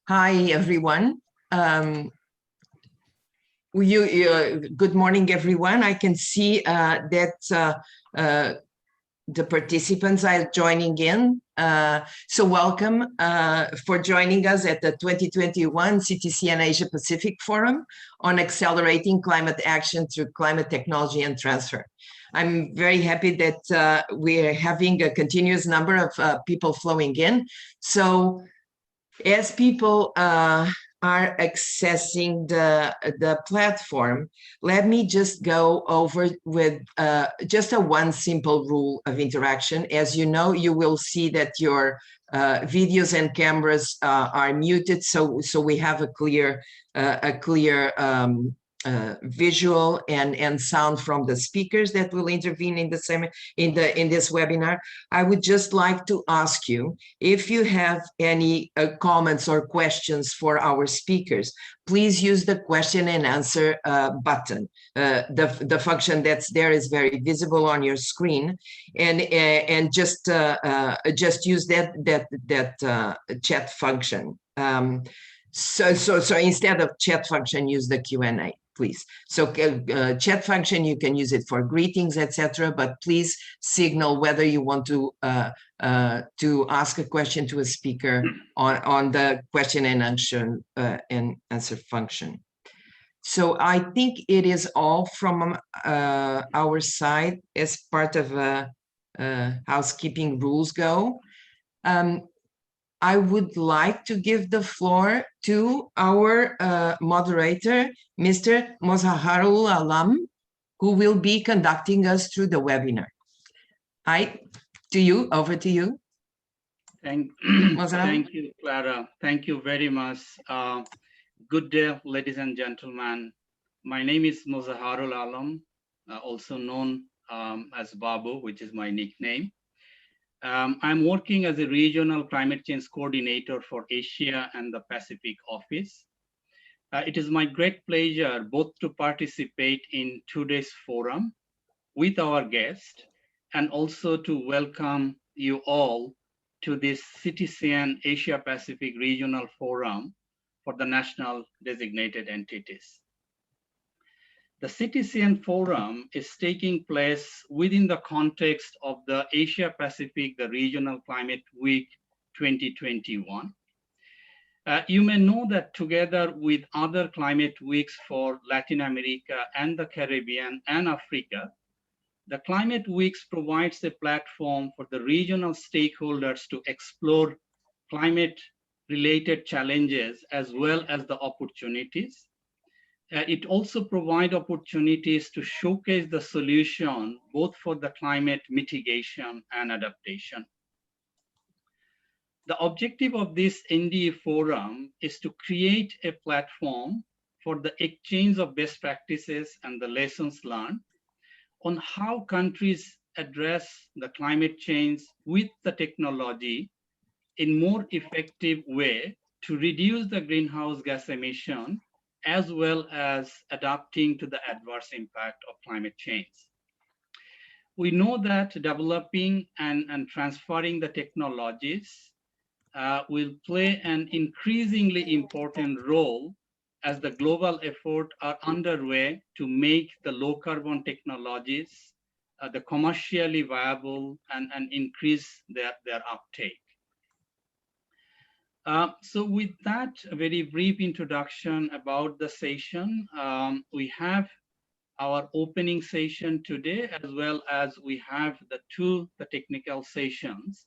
Hi, everyone. Good morning, everyone. I can see that the participants are joining in. So welcome for joining us at the 2021 Ctcn Asia Pacific Forum on Accelerating Climate Action Through Climate Technology and Transfer. I'm very happy that we're having a continuous number of people flowing in. So as people are accessing the platform, let me just go over with just one simple rule of interaction. As you know, you will see that your videos and cameras are muted, so we have a clear visual and sound from the speakers that will intervene in this webinar. I would just like to ask you if you have any comments or questions for our speakers. Please use the question and answer button. The function that's there is very visible on your screen, and just use that chat function. So instead of chat function, use the Q&A, please. So chat function, you can use it for greetings, etc. But please signal whether you want to ask a question to a speaker on the question and answer function. So I think it is all from our side as part of housekeeping rules go. I would like to give the floor to our moderator, Mr. Mozaharul Alam, who will be conducting us through the webinar. Over to you. Thank you, Clara. Thank you very much. Good day, ladies and gentlemen. My name is Mozaharul Alam, also known as Babu, which is my nickname. I'm working as a regional climate change coordinator for Asia and the Pacific office. It is my great pleasure both to participate in today's forum with our guest and also to welcome you all to this Ctcn Asia Pacific Regional Forum for the National Designated Entities. The Ctcn Forum is taking place within the context of the Asia Pacific, the Regional Climate Week 2021. You may know that together with other climate weeks for Latin America and the Caribbean and Africa, the Climate Weeks provides a platform for the regional stakeholders to explore climate-related challenges as well as the opportunities. It also provides opportunities to showcase the solution both for the climate mitigation and adaptation. The objective of this NDE forum is to create a platform for the exchange of best practices and the lessons learned on how countries address the climate change with the technology in more effective way to reduce the greenhouse gas emission as well as adapting to the adverse impact of climate change. We know that developing and transferring the technologies will play an increasingly important role as the global efforts are underway to make the low carbon technologies the commercially viable and increase their uptake. So with that very brief introduction about the session, we have our opening session today, as well as we have the technical sessions.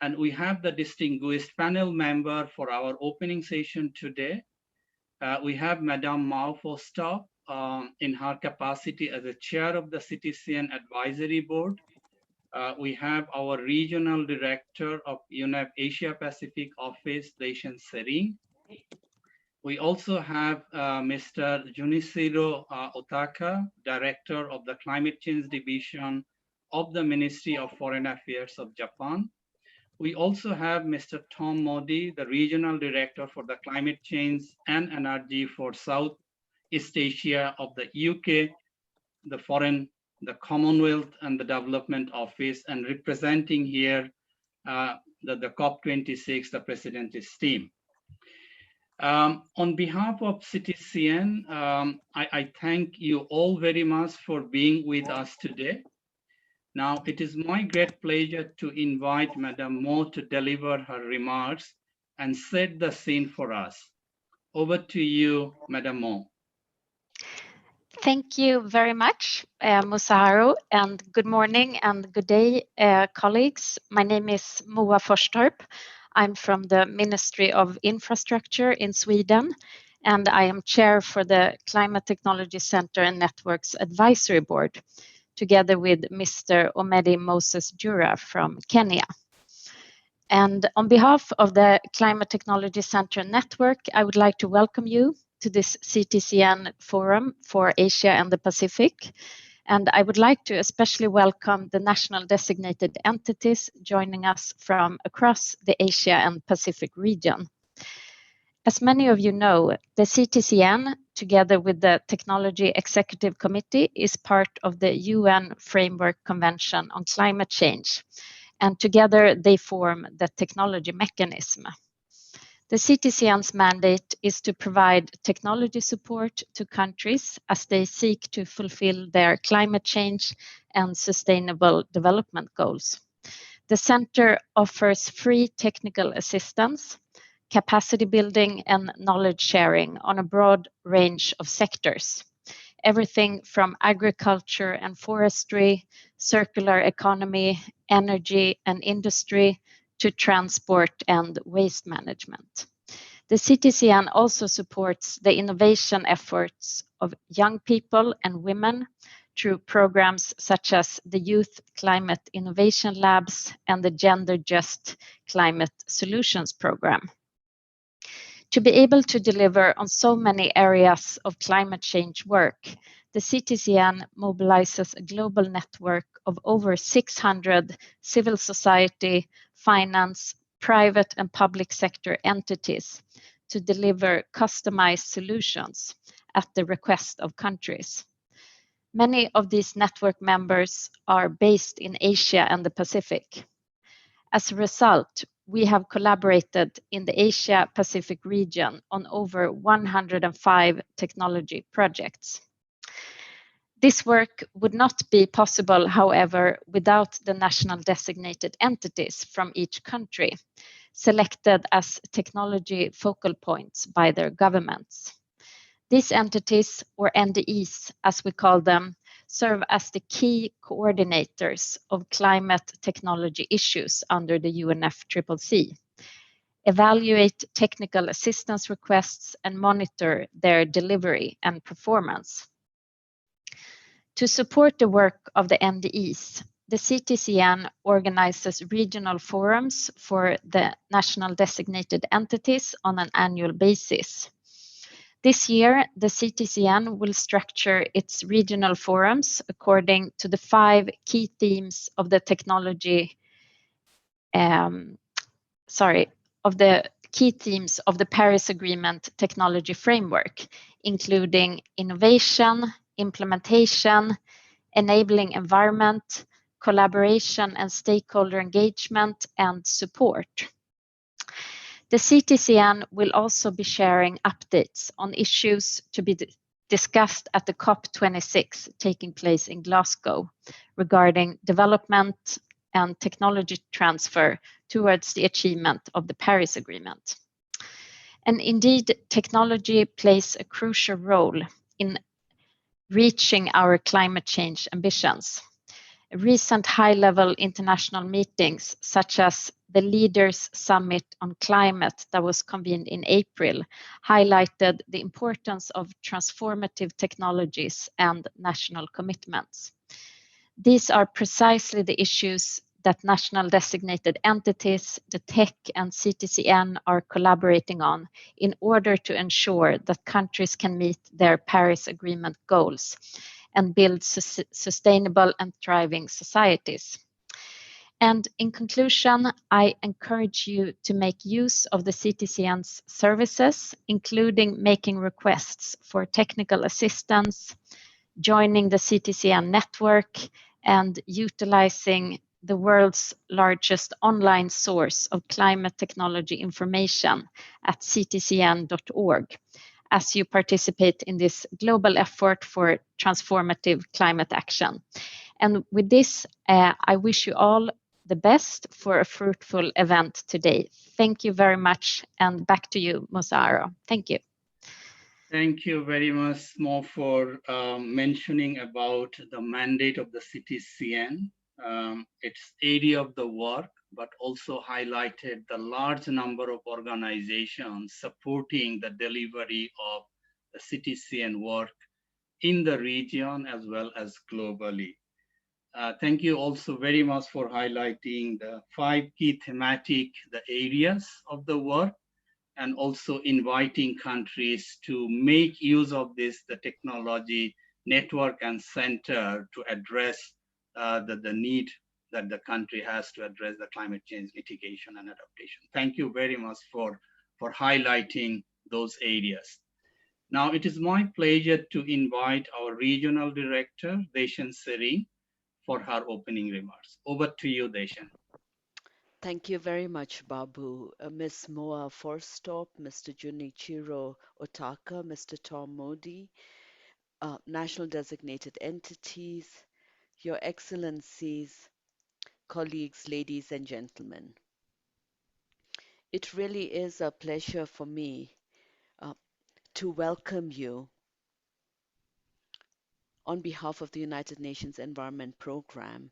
And we have the distinguished panel member for our opening session today. We have Madame Mao Foster in her capacity as a chair of the Ctcn Advisory Board. We have our regional director of UNEP Asia Pacific Office, Daishan Sering. We also have Mr. Junichiro Otaka, director of the Climate Change Division of the Ministry of Foreign Affairs of Japan. We also have Mr. Tom Modi, the regional director for the Climate Change and Energy for Southeast Asia of the UK, the Commonwealth and the Development Office, and representing here the COP26, the President's team. On behalf of Ctcn, I thank you all very much for being with us today. Now, it is my great pleasure to invite Madam Mo to deliver her remarks and set the scene for us. Over to you, Madam Mo. Thank you very much, Musaharu, and good morning and good day, colleagues. My name is Moa Forstorp. I'm from the Ministry of Infrastructure in Sweden, and I am chair for the Climate Technology Center and Networks Advisory Board, together with Mr. Omedi Moses Jura from Kenya. And on behalf of the Climate Technology Center Network, I would like to welcome you to this Ctcn forum for Asia and the Pacific. And I would like to especially welcome the national designated entities joining us from across the Asia and Pacific region. As many of you know, the Ctcn, together with the Technology Executive Committee, is part of the UN Framework Convention on Climate Change, and together they form the technology mechanism. The Ctcn's mandate is to provide technology support to countries as they seek to fulfill their climate change and sustainable development goals. The center offers free technical assistance, capacity building, and knowledge sharing on a broad range of sectors. Everything from agriculture and forestry, circular economy, energy and industry, to transport and waste management. The Ctcn also supports the innovation efforts of young people and women through programs such as the Youth Climate Innovation Labs and the Gender Just Climate Solutions Program. To be able to deliver on so many areas of climate change work, the Ctcn mobilizes a global network of over 600 civil society, finance, private and public sector entities to deliver customized solutions at the request of countries. Many of these network members are based in Asia and the Pacific. As a result, we have collaborated in the Asia-Pacific region on over 105 technology projects. This work would not be possible, however, without the national designated entities from each country, selected as technology focal points by their governments. These entities, or NDEs as we call them, serve as the key coordinators of climate technology issues under the UNFCCC, evaluate technical assistance requests, and monitor their delivery and performance. To support the work of the NDEs, the Ctcn organizes regional forums for the national designated entities on an annual basis. This year, the Ctcn will structure its regional forums according to the 5 key themes of the key themes of the Paris Agreement technology framework, including innovation, implementation, enabling environment, collaboration and stakeholder engagement, and support. The Ctcn will also be sharing updates on issues to be discussed at the COP26 taking place in Glasgow regarding development and technology transfer towards the achievement of the Paris Agreement. And indeed, technology plays a crucial role in reaching our climate change ambitions. Recent high-level international meetings, such as the Leaders Summit on Climate that was convened in April, highlighted the importance of transformative technologies and national commitments. These are precisely the issues that national designated entities, the tech and Ctcn are collaborating on in order to ensure that countries can meet their Paris Agreement goals and build sustainable and thriving societies. And in conclusion, I encourage you to make use of the Ctcn's services, including making requests for technical assistance, joining the Ctcn network, and utilizing the world's largest online source of climate technology information at ctcn.org, as you participate in this global effort for transformative climate action. And with this, I wish you all the best for a fruitful event today. Thank you very much, and back to you, Mozaro. Thank you. Thank you very much, Mo, for mentioning about the mandate of the Ctcn, its area of the work, but also highlighted the large number of organizations supporting the delivery of the Ctcn work in the region as well as globally. Thank you also very much for highlighting the 5 key thematic areas of the work, and also inviting countries to make use of the technology network and center to address the need that the country has to address the climate change mitigation and adaptation. Thank you very much for highlighting those areas. Now, it is my pleasure to invite our Regional Director, Deshan Seri, for her opening remarks. Over to you, Deshan. Thank you very much, Babu. Ms. Moa Forstorp, Mr. Junichiro Otaka, Mr. Tom Modi, national designated entities, Your Excellencies, colleagues, ladies and gentlemen. It really is a pleasure for me to welcome you on behalf of the United Nations Environment Programme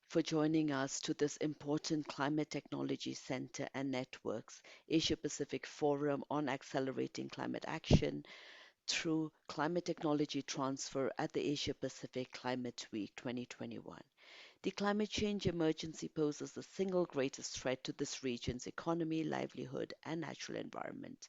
for joining us to this important Climate Technology Center and Networks Asia Pacific Forum on Accelerating Climate Action through Climate Technology Transfer at the Asia Pacific Climate Week 2021. The climate change emergency poses the single greatest threat to this region's economy, livelihood, and natural environment.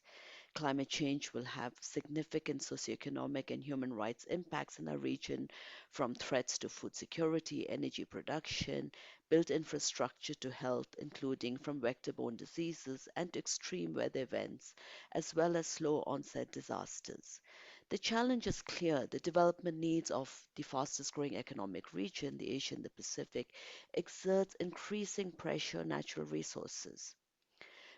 Climate change will have significant socioeconomic and human rights impacts in our region, from threats to food security, energy production, built infrastructure to health, including from vector-borne diseases and to extreme weather events, as well as slow onset disasters. The challenge is clear. The development needs of the fastest growing economic region, the Asia and the Pacific, exerts increasing pressure on natural resources.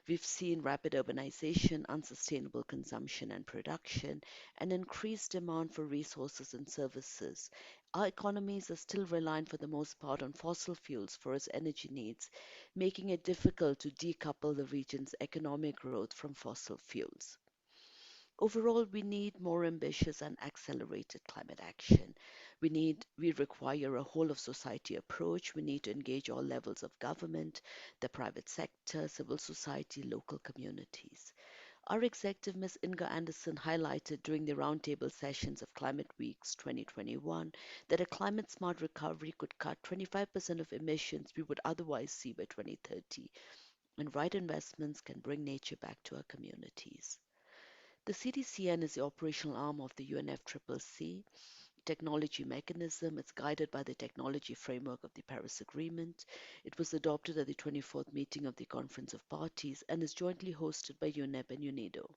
We've seen rapid urbanization, unsustainable consumption and production, and increased demand for resources and services. Our economies are still reliant for the most part on fossil fuels for its energy needs, making it difficult to decouple the region's economic growth from fossil fuels. Overall, we need more ambitious and accelerated climate action. We require a whole of society approach. We need to engage all levels of government, the private sector, civil society, local communities. Our executive, Ms. Inga Anderson, highlighted during the roundtable sessions of Climate Weeks 2021 that a climate smart recovery could cut 25% of emissions we would otherwise see by 2030, and right investments can bring nature back to our communities. The Ctcn is the operational arm of the UNFCCC technology mechanism. It's guided by the technology framework of the Paris Agreement. It was adopted at the 24th meeting of the Conference of Parties and is jointly hosted by UNEP and UNIDO.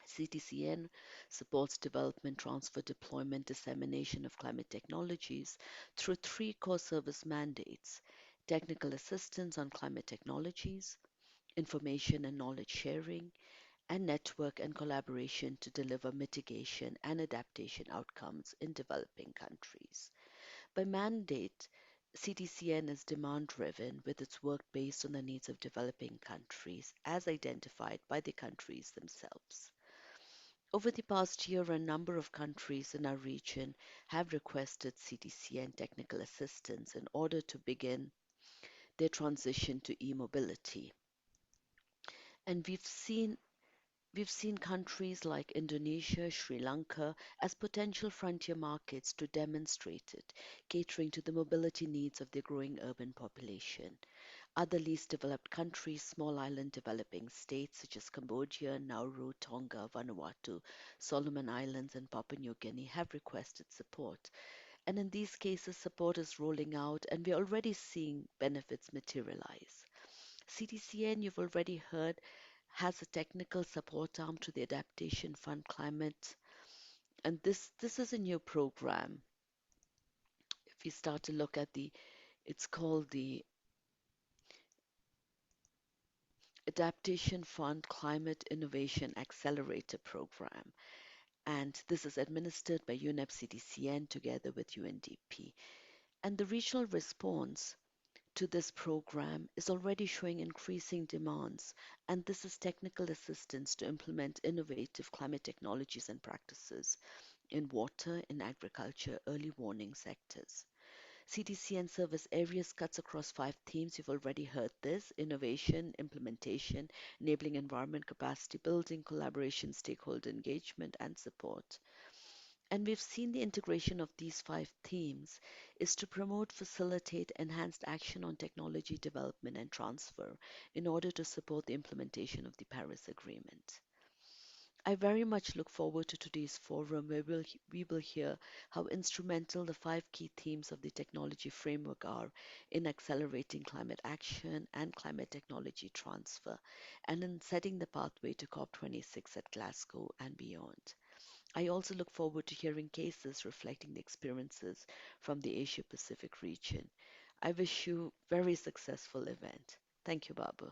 Ctcn supports development, transfer, deployment, dissemination of climate technologies through 3 core service mandates: technical assistance on climate technologies, information and knowledge sharing, and network and collaboration to deliver mitigation and adaptation outcomes in developing countries. By mandate, Ctcn is demand driven, with its work based on the needs of developing countries as identified by the countries themselves. Over the past year, a number of countries in our region have requested Ctcn technical assistance in order to begin their transition to e-mobility. And We've seen countries like Indonesia, Sri Lanka as potential frontier markets to demonstrate it, catering to the mobility needs of their growing urban population. Other least developed countries, small island developing states such as Cambodia, Nauru, Tonga, Vanuatu, Solomon Islands, and Papua New Guinea have requested support. And in these cases, support is rolling out, and we're already seeing benefits materialize. Ctcn, you've already heard, has a technical support arm to the Adaptation Fund Climate. And this is a new program. If you start to look at the It's called the Adaptation Fund Climate Innovation Accelerator Program. And this is administered by UNEP Ctcn together with UNDP. And the regional response to this program is already showing increasing demands, and this is technical assistance to implement innovative climate technologies and practices in water, in agriculture, early warning sectors. CTCN service areas cuts across 5 themes. You've already heard this: innovation, implementation, enabling environment capacity building, collaboration, stakeholder engagement, and support. And we've seen the integration of these 5 themes is to promote, facilitate enhanced action on technology development and transfer in order to support the implementation of the Paris Agreement. I very much look forward to today's forum where we will hear how instrumental the 5 key themes of the technology framework are in accelerating climate action and climate technology transfer, and in setting the pathway to COP26 at Glasgow and beyond. I also look forward to hearing cases reflecting the experiences from the Asia Pacific region. I wish you very successful event. Thank you, Babu.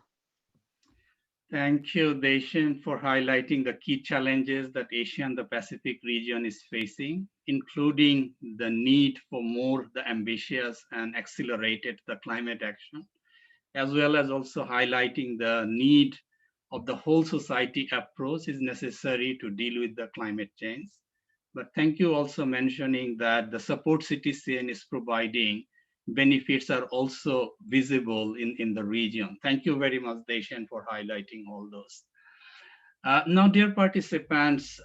Thank you, Deshan, for highlighting the key challenges that Asia and the Pacific region is facing, including the need for more the ambitious and accelerated the climate action, as well as also highlighting the need of the whole society approach is necessary to deal with the climate change. But thank you also mentioning that the support Ctcn is providing benefits are also visible in the region. Thank you very much, Deshan, for highlighting all those. Now, dear participants,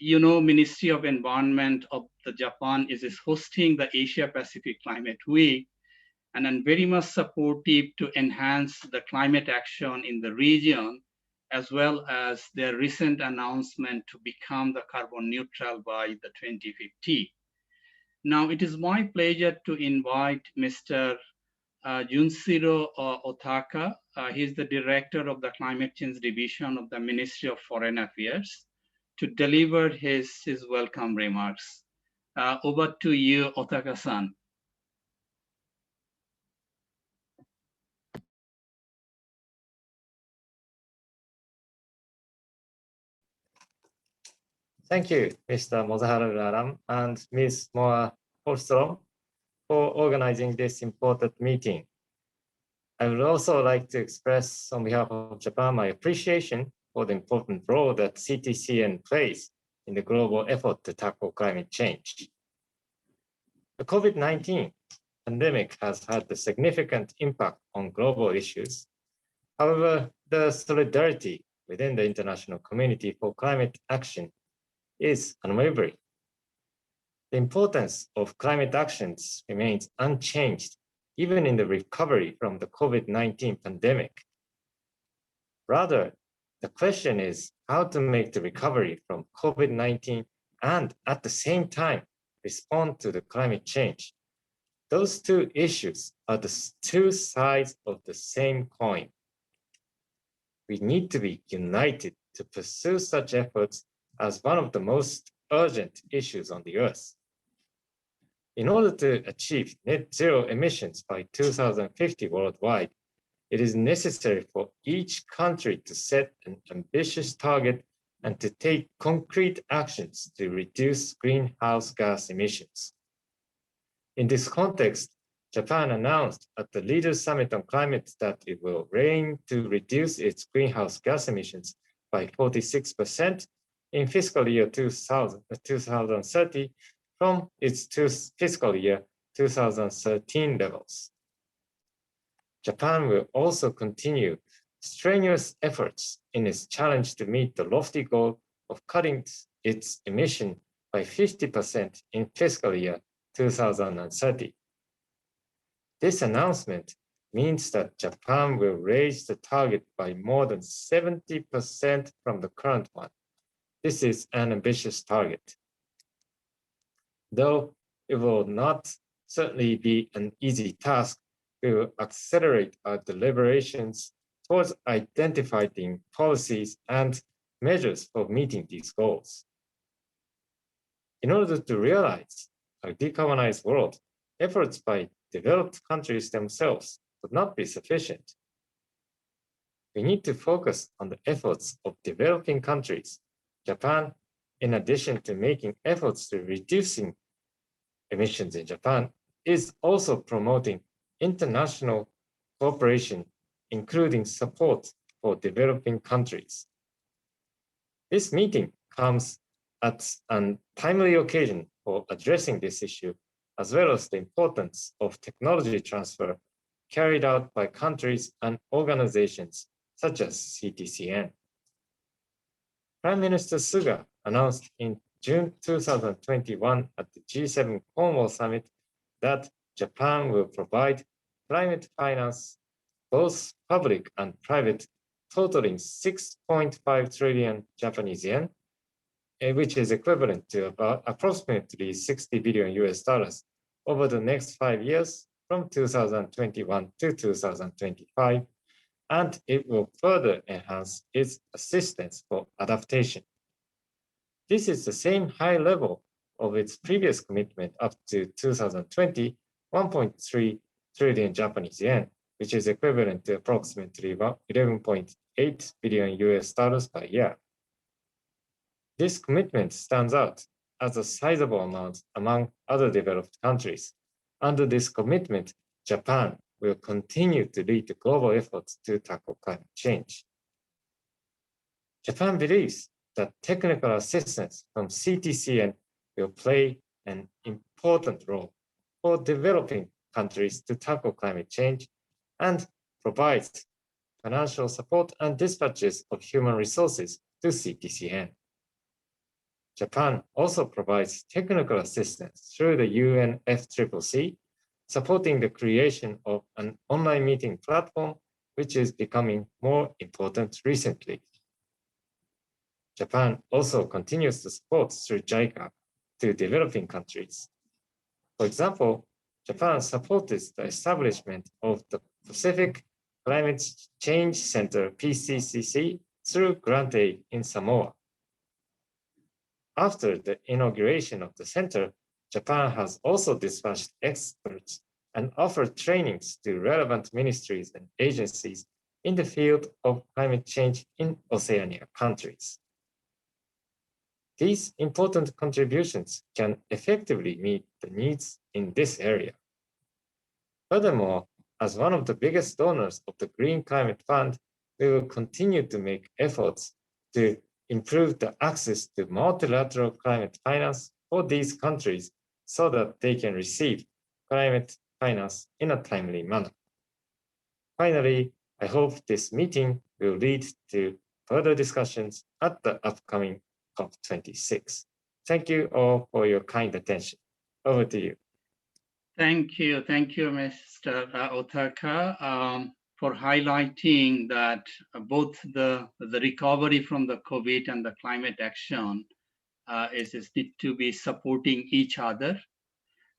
Ministry of Environment of the Japan is hosting the Asia Pacific Climate Week, and I'm very much supportive to enhance the climate action in the region, as well as their recent announcement to become the carbon neutral by the 2050. Now, it is my pleasure to invite Mr. Junshiro Otaka. He's the director of the Climate Change Division of the Ministry of Foreign Affairs, to deliver his welcome remarks. Over to you, Otaka-san. Thank you, Mr. Mozaharu Alam and Ms. Moa Holstrom for organizing this important meeting. I would also like to express on behalf of Japan my appreciation for the important role that CTCN plays in the global effort to tackle climate change. The COVID-19 pandemic has had a significant impact on global issues. However, the solidarity within the international community for climate action is unwavering. The importance of climate actions remains unchanged even in the recovery from the COVID-19 pandemic. Rather, the question is how to make the recovery from COVID-19 and at the same time respond to the climate change. Those two issues are the two sides of the same coin. We need to be united to pursue such efforts as one of the most urgent issues on the Earth. In order to achieve net zero emissions by 2050 worldwide, it is necessary for each country to set an ambitious target and to take concrete actions to reduce greenhouse gas emissions. In this context, Japan announced at the Leaders' Summit on Climate that it will aim to reduce its greenhouse gas emissions by 46% in fiscal year 2030 from its fiscal year 2013 levels. Japan will also continue strenuous efforts in its challenge to meet the lofty goal of cutting its emission by 50% in fiscal year 2030. This announcement means that Japan will raise the target by more than 70% from the current one. This is an ambitious target. Though it will not certainly be an easy task, we will accelerate our deliberations towards identifying policies and measures for meeting these goals. In order to realize a decarbonized world, efforts by developed countries themselves would not be sufficient. We need to focus on the efforts of developing countries. Japan, in addition to making efforts to reducing emissions in Japan, is also promoting international cooperation, including support for developing countries. This meeting comes at a timely occasion for addressing this issue, as well as the importance of technology transfer carried out by countries and organizations such as Ctcn. Prime Minister Suga announced in June 2021 at the G7 Cornwall Summit that Japan will provide climate finance, both public and private, totaling 6.5 trillion Japanese yen, which is equivalent to about approximately 60 billion US dollars over the next 5 years from 2021 to 2025, and it will further enhance its assistance for adaptation. This is the same high level of its previous commitment up to 2020, 1.3 trillion Japanese yen, which is equivalent to approximately 11.8 billion US dollars per year. This commitment stands out as a sizable amount among other developed countries. Under this commitment, Japan will continue to lead the global efforts to tackle climate change. Japan believes that technical assistance from Ctcn will play an important role for developing countries to tackle climate change and provides financial support and dispatches of human resources to Ctcn. Japan also provides technical assistance through the UNFCCC, supporting the creation of an online meeting platform, which is becoming more important recently. Japan also continues to support through JICA to developing countries. For example, Japan supported the establishment of the Pacific Climate Change Center, PCCC, through grant aid in Samoa. After the inauguration of the center, Japan has also dispatched experts and offered trainings to relevant ministries and agencies in the field of climate change in Oceania countries. These important contributions can effectively meet the needs in this area. Furthermore, as one of the biggest donors of the Green Climate Fund, we will continue to make efforts to improve the access to multilateral climate finance for these countries so that they can receive climate finance in a timely manner. Finally, I hope this meeting will lead to further discussions at the upcoming COP26. Thank you all for your kind attention. Over to you. Thank you, Mr. Otaka, for highlighting that both the recovery from the COVID and the climate action is need to be supporting each other.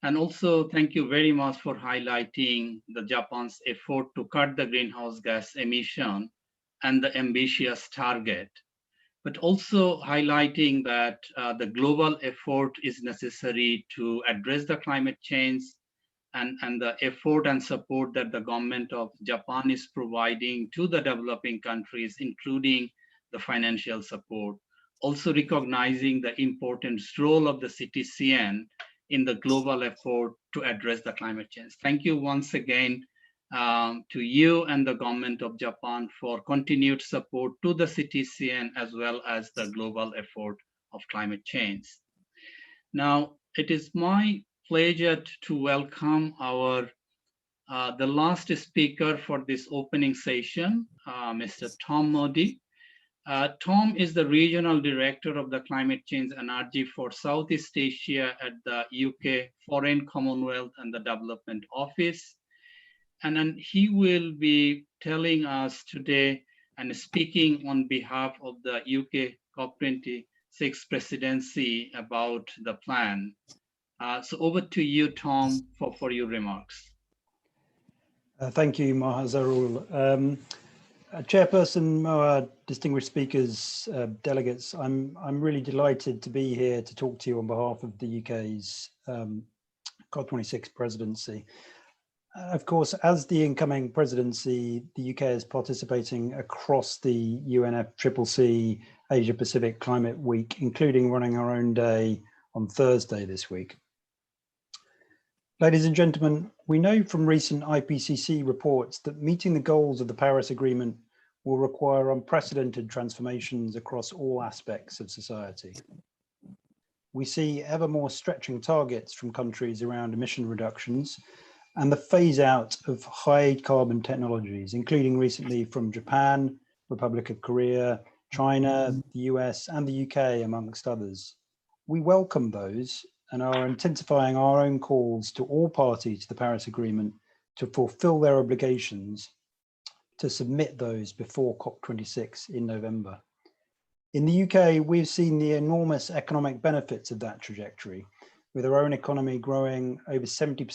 And also, thank you very much for highlighting the Japan's effort to cut the greenhouse gas emission and the ambitious target, but also highlighting that the global effort is necessary to address the climate change and the effort and support that the government of Japan is providing to the developing countries, including the financial support. Also recognizing the important role of the Ctcn in the global effort to address the climate change. Thank you once again to you and the government of Japan for continued support to the Ctcn as well as the global effort of climate change. Now, it is my pleasure to welcome our the last speaker for this opening session, Mr. Tom Modi. Tom is the Regional Director of the Climate Change Energy for Southeast Asia at the UK Foreign Commonwealth and the Development Office. And then he will be telling us today and speaking on behalf of the UK COP26 presidency about the plan. So over to you, Tom, for your remarks. Thank you, Mahazarul. Chairperson Moa, distinguished speakers, delegates, I'm really delighted to be here to talk to you on behalf of the UK's COP26 presidency. Of course, as the incoming presidency, the UK is participating across the UNFCCC Asia Pacific Climate Week, including running our own day on Thursday this week. Ladies and gentlemen, we know from recent IPCC reports that meeting the goals of the Paris Agreement will require unprecedented transformations across all aspects of society. We see ever more stretching targets from countries around emission reductions and the phase out of high carbon technologies, including recently from Japan, Republic of Korea, China, the US, and the UK, amongst others. We welcome those and are intensifying our own calls to all parties to the Paris Agreement to fulfill their obligations to submit those before COP26 in November. In the UK, we've seen the enormous economic benefits of that trajectory, with our own economy growing over 70%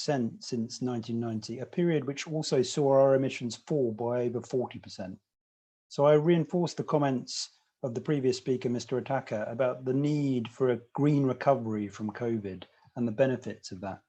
since 1990, a period which also saw our emissions fall by over 40%. So I reinforce the comments of the previous speaker, Mr. Ataka, about the need for a green recovery from COVID and the benefits of that.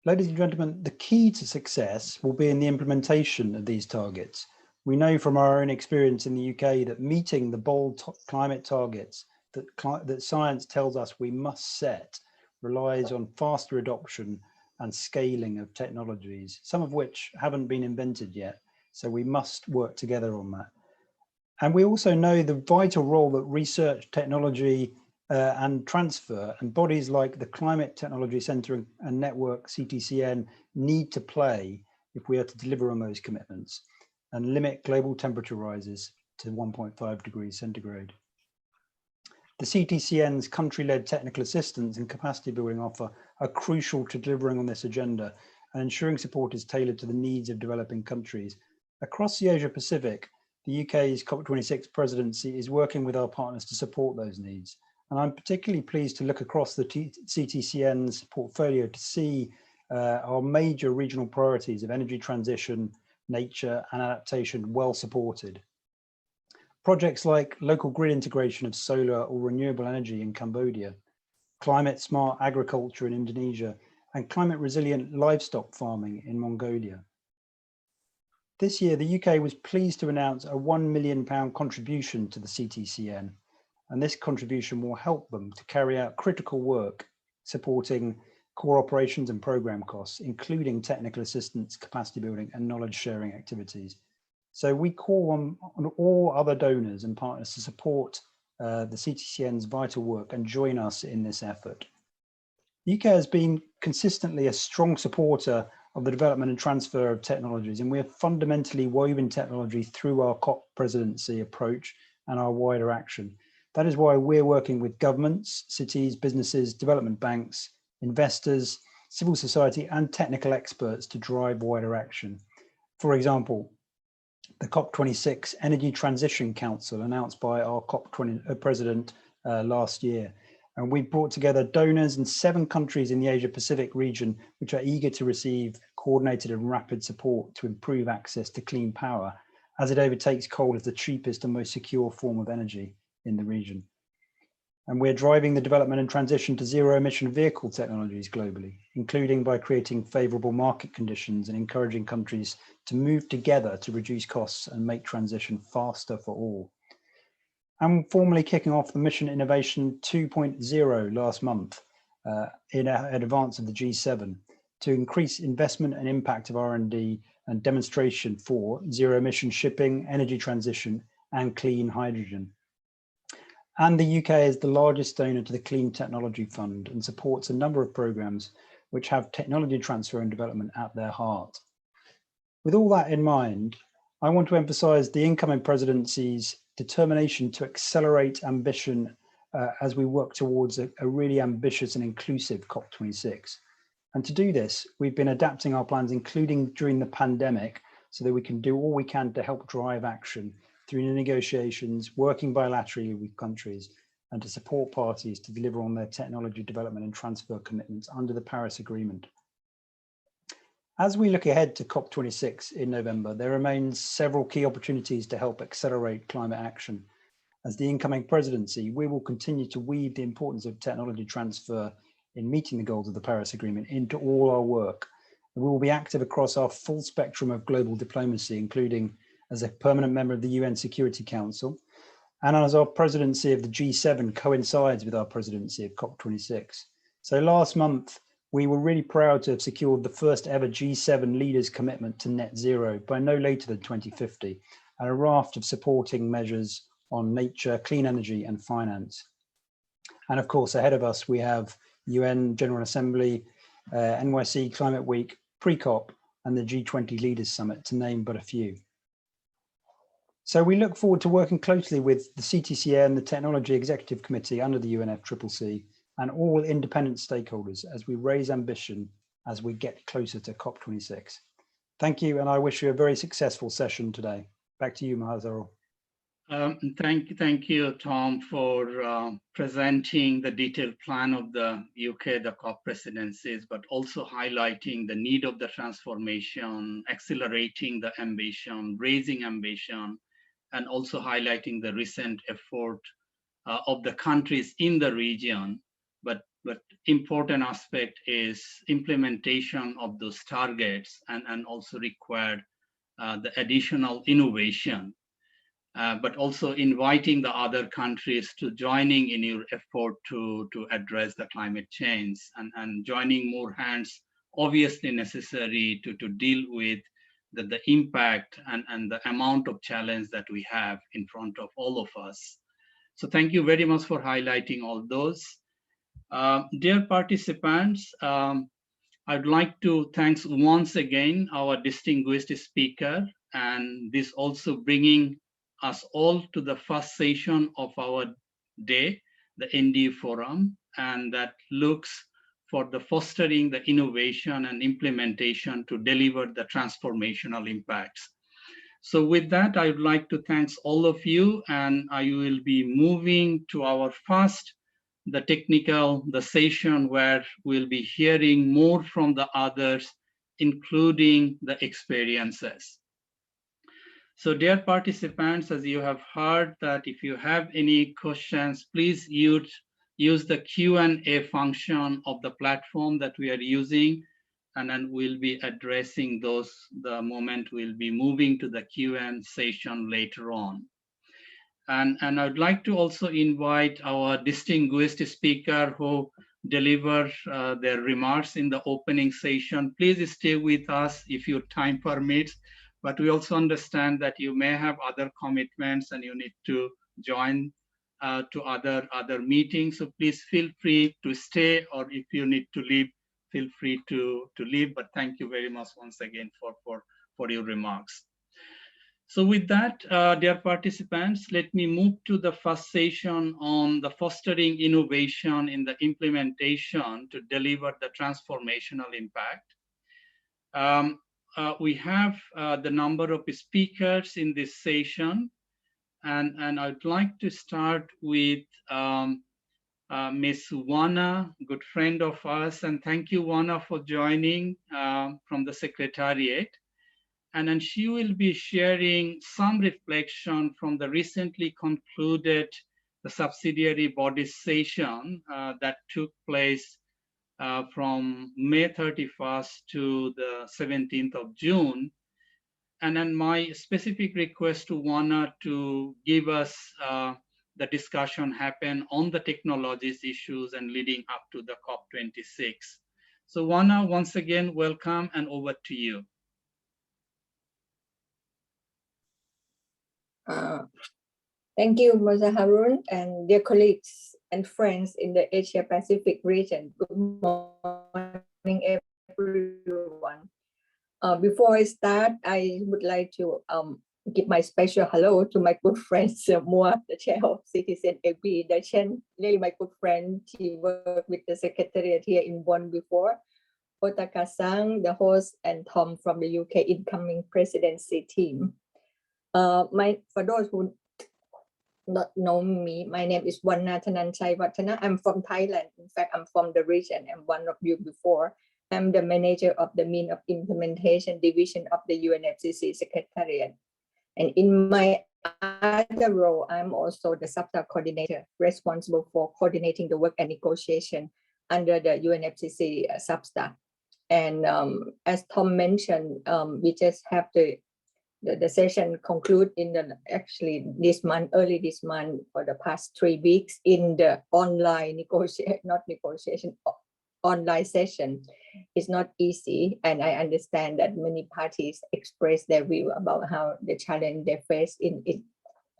Ladies and gentlemen, the key to success will be in the implementation of these targets. We know from our own experience in the UK that meeting the bold climate targets that science tells us we must set relies on faster adoption and scaling of technologies, some of which haven't been invented yet. So we must work together on that. And we also know the vital role that research, technology, and transfer and bodies like the Climate Technology Centre and Network, Ctcn, need to play if we are to deliver on those commitments and limit global temperature rises to 1.5 degrees centigrade. The Ctcn's country-led technical assistance and capacity building offer are crucial to delivering on this agenda and ensuring support is tailored to the needs of developing countries. Across the Asia Pacific, the UK's COP26 presidency is working with our partners to support those needs. And I'm particularly pleased to look across the Ctcn's portfolio to see our major regional priorities of energy transition, nature and adaptation well supported. Projects like local grid integration of solar or renewable energy in Cambodia, climate smart agriculture in Indonesia, and climate resilient livestock farming in Mongolia. This year, the UK was pleased to announce a £1 million contribution to the Ctcn, and this contribution will help them to carry out critical work supporting core operations and program costs, including technical assistance, capacity building, and knowledge sharing activities. So we call on all other donors and partners to support the Ctcn's vital work and join us in this effort. The UK has been consistently a strong supporter of the development and transfer of technologies, and we have fundamentally woven technology through our COP presidency approach and our wider action. That is why we're working with governments, cities, businesses, development banks, investors, civil society, and technical experts to drive wider action. For example, the COP26 Energy Transition Council announced by our president last year. And we brought together donors in 7 countries in the Asia Pacific region, which are eager to receive coordinated and rapid support to improve access to clean power, as it overtakes coal as the cheapest and most secure form of energy in the region. And we're driving the development and transition to zero emission vehicle technologies globally, including by creating favorable market conditions and encouraging countries to move together to reduce costs and make transition faster for all. I'm formally kicking off the Mission Innovation 2.0 last month in advance of the G7 to increase investment and impact of R&D and demonstration for zero emission shipping, energy transition, and clean hydrogen. And the UK is the largest donor to the Clean Technology Fund and supports a number of programs which have technology transfer and development at their heart. With all that in mind, I want to emphasize the incoming presidency's determination to accelerate ambition as we work towards a really ambitious and inclusive COP26. And to do this, we've been adapting our plans, including during the pandemic, so that we can do all we can to help drive action through negotiations, working bilaterally with countries, and to support parties to deliver on their technology development and transfer commitments under the Paris Agreement. As we look ahead to COP26 in November, there remains several key opportunities to help accelerate climate action. As the incoming presidency, we will continue to weave the importance of technology transfer in meeting the goals of the Paris Agreement into all our work. We will be active across our full spectrum of global diplomacy, including as a permanent member of the UN Security Council, and as our presidency of the G7 coincides with our presidency of COP26. So last month, we were really proud to have secured the first ever G7 leaders' commitment to net zero by no later than 2050, and a raft of supporting measures on nature, clean energy and finance. And of course, ahead of us, we have UN General Assembly, NYC Climate Week, pre-COP, and the G20 Leaders Summit, to name but a few. So we look forward to working closely with the Ctcn, the Technology Executive Committee under the UNFCCC, and all independent stakeholders as we raise ambition as we get closer to COP26. Thank you, and I wish you a very successful session today. Back to you, Mahazarul. Thank you, Tom, for presenting the detailed plan of the UK, the COP presidencies, but also highlighting the need of the transformation, accelerating the ambition, raising ambition, and also highlighting the recent effort of the countries in the region. But important aspect is implementation of those targets and also required the additional innovation. But also inviting the other countries to joining in your effort to address the climate change and joining more hands, obviously necessary to deal with the impact and the amount of challenge that we have in front of all of us. So thank you very much for highlighting all those. Dear participants, I'd like to thank once again our distinguished speaker, and this also bringing us all to the first session of our day, the NDE Forum, and that looks for the fostering the innovation and implementation to deliver the transformational impacts. So with that, I would like to thank all of you, and I will be moving to our first, the session where we'll be hearing more from the others, including the experiences. So dear participants, as you have heard that if you have any questions, please use the Q&A function of the platform that we are using, and then we'll be addressing those the moment we'll be moving to the Q&A session later on. And I'd like to also invite our distinguished speaker who deliver their remarks in the opening session. Please stay with us if your time permits. But we also understand that you may have other commitments and you need to join to other meetings. So please feel free to stay, or if you need to leave, feel free to leave. But thank you very much once again for your remarks. So with that, dear participants, let me move to the first session on the fostering innovation in the implementation to deliver the transformational impact. We have the number of speakers in this session, and I'd like to start with Ms. Wana, good friend of us, and thank you, Wana, for joining from the Secretariat. And then she will be sharing some reflection from the recently concluded the subsidiary body session that took place from May 31st to the 17th of June. And then my specific request to Wana to give us the discussion happen on the technologies issues and leading up to the COP26. So Wana, once again, welcome, and over to you. Thank you, Mazharul, and dear colleagues and friends in the Asia Pacific region. Good morning, everyone. Before I start, I would like to give my special hello to my good friend, Mua, the chair of Ctcn AB, Dachen, really my good friend. She worked with the Secretariat here in Bonn before. Otaka-san, the host, and Tom from the UK incoming presidency team. For those who not know me, my name is Wana Thananchai Wattana. I'm from Thailand. In fact, I'm from the region. I'm one of you before. I'm the manager of the Mean of Implementation Division of the UNFCCC Secretariat. And in my other role, I'm also the SAPTA coordinator responsible for coordinating the work and negotiation under the UNFCCC SAPTA. And as Tom mentioned, we just have the session conclude in the this month, early this month, for the past 3 weeks in the online online session. It's not easy, and I understand that many parties express their view about how the challenge they face in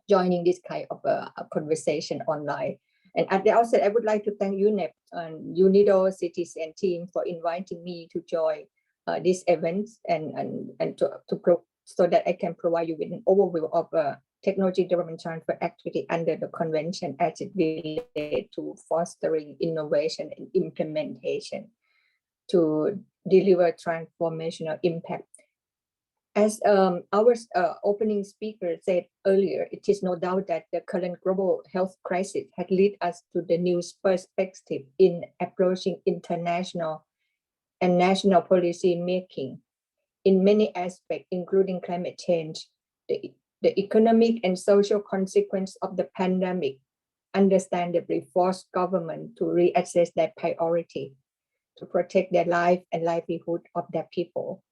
joining this kind of a conversation online. And at the outset, I would like to thank UNEP and UNIDO Ctcn team for inviting me to join this event and so that I can provide you with an overview of technology development transfer activity under the convention as it relates to fostering innovation and implementation to deliver transformational impact. As our opening speaker said earlier, it is no doubt that the current global health crisis had led us to the new perspective in approaching international and national policy making in many aspects, including climate change, the economic and social consequence of the pandemic, understandably forced government to reassess their priority to protect their life and livelihood of their people.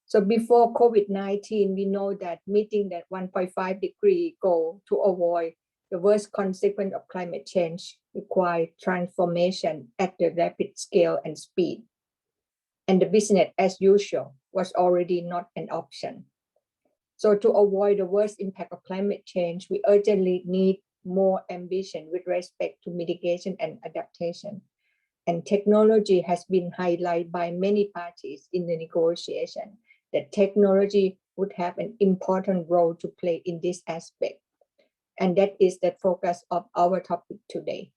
So before COVID-19, we know that meeting that 1.5-degree goal to avoid the worst consequence of climate change required transformation at the rapid scale and speed. And the business as usual was already not an option. So to avoid the worst impact of climate change, we urgently need more ambition with respect to mitigation and adaptation. And technology has been highlighted by many parties in the negotiation, that technology would have an important role to play in this aspect. And that is the focus of our topic today.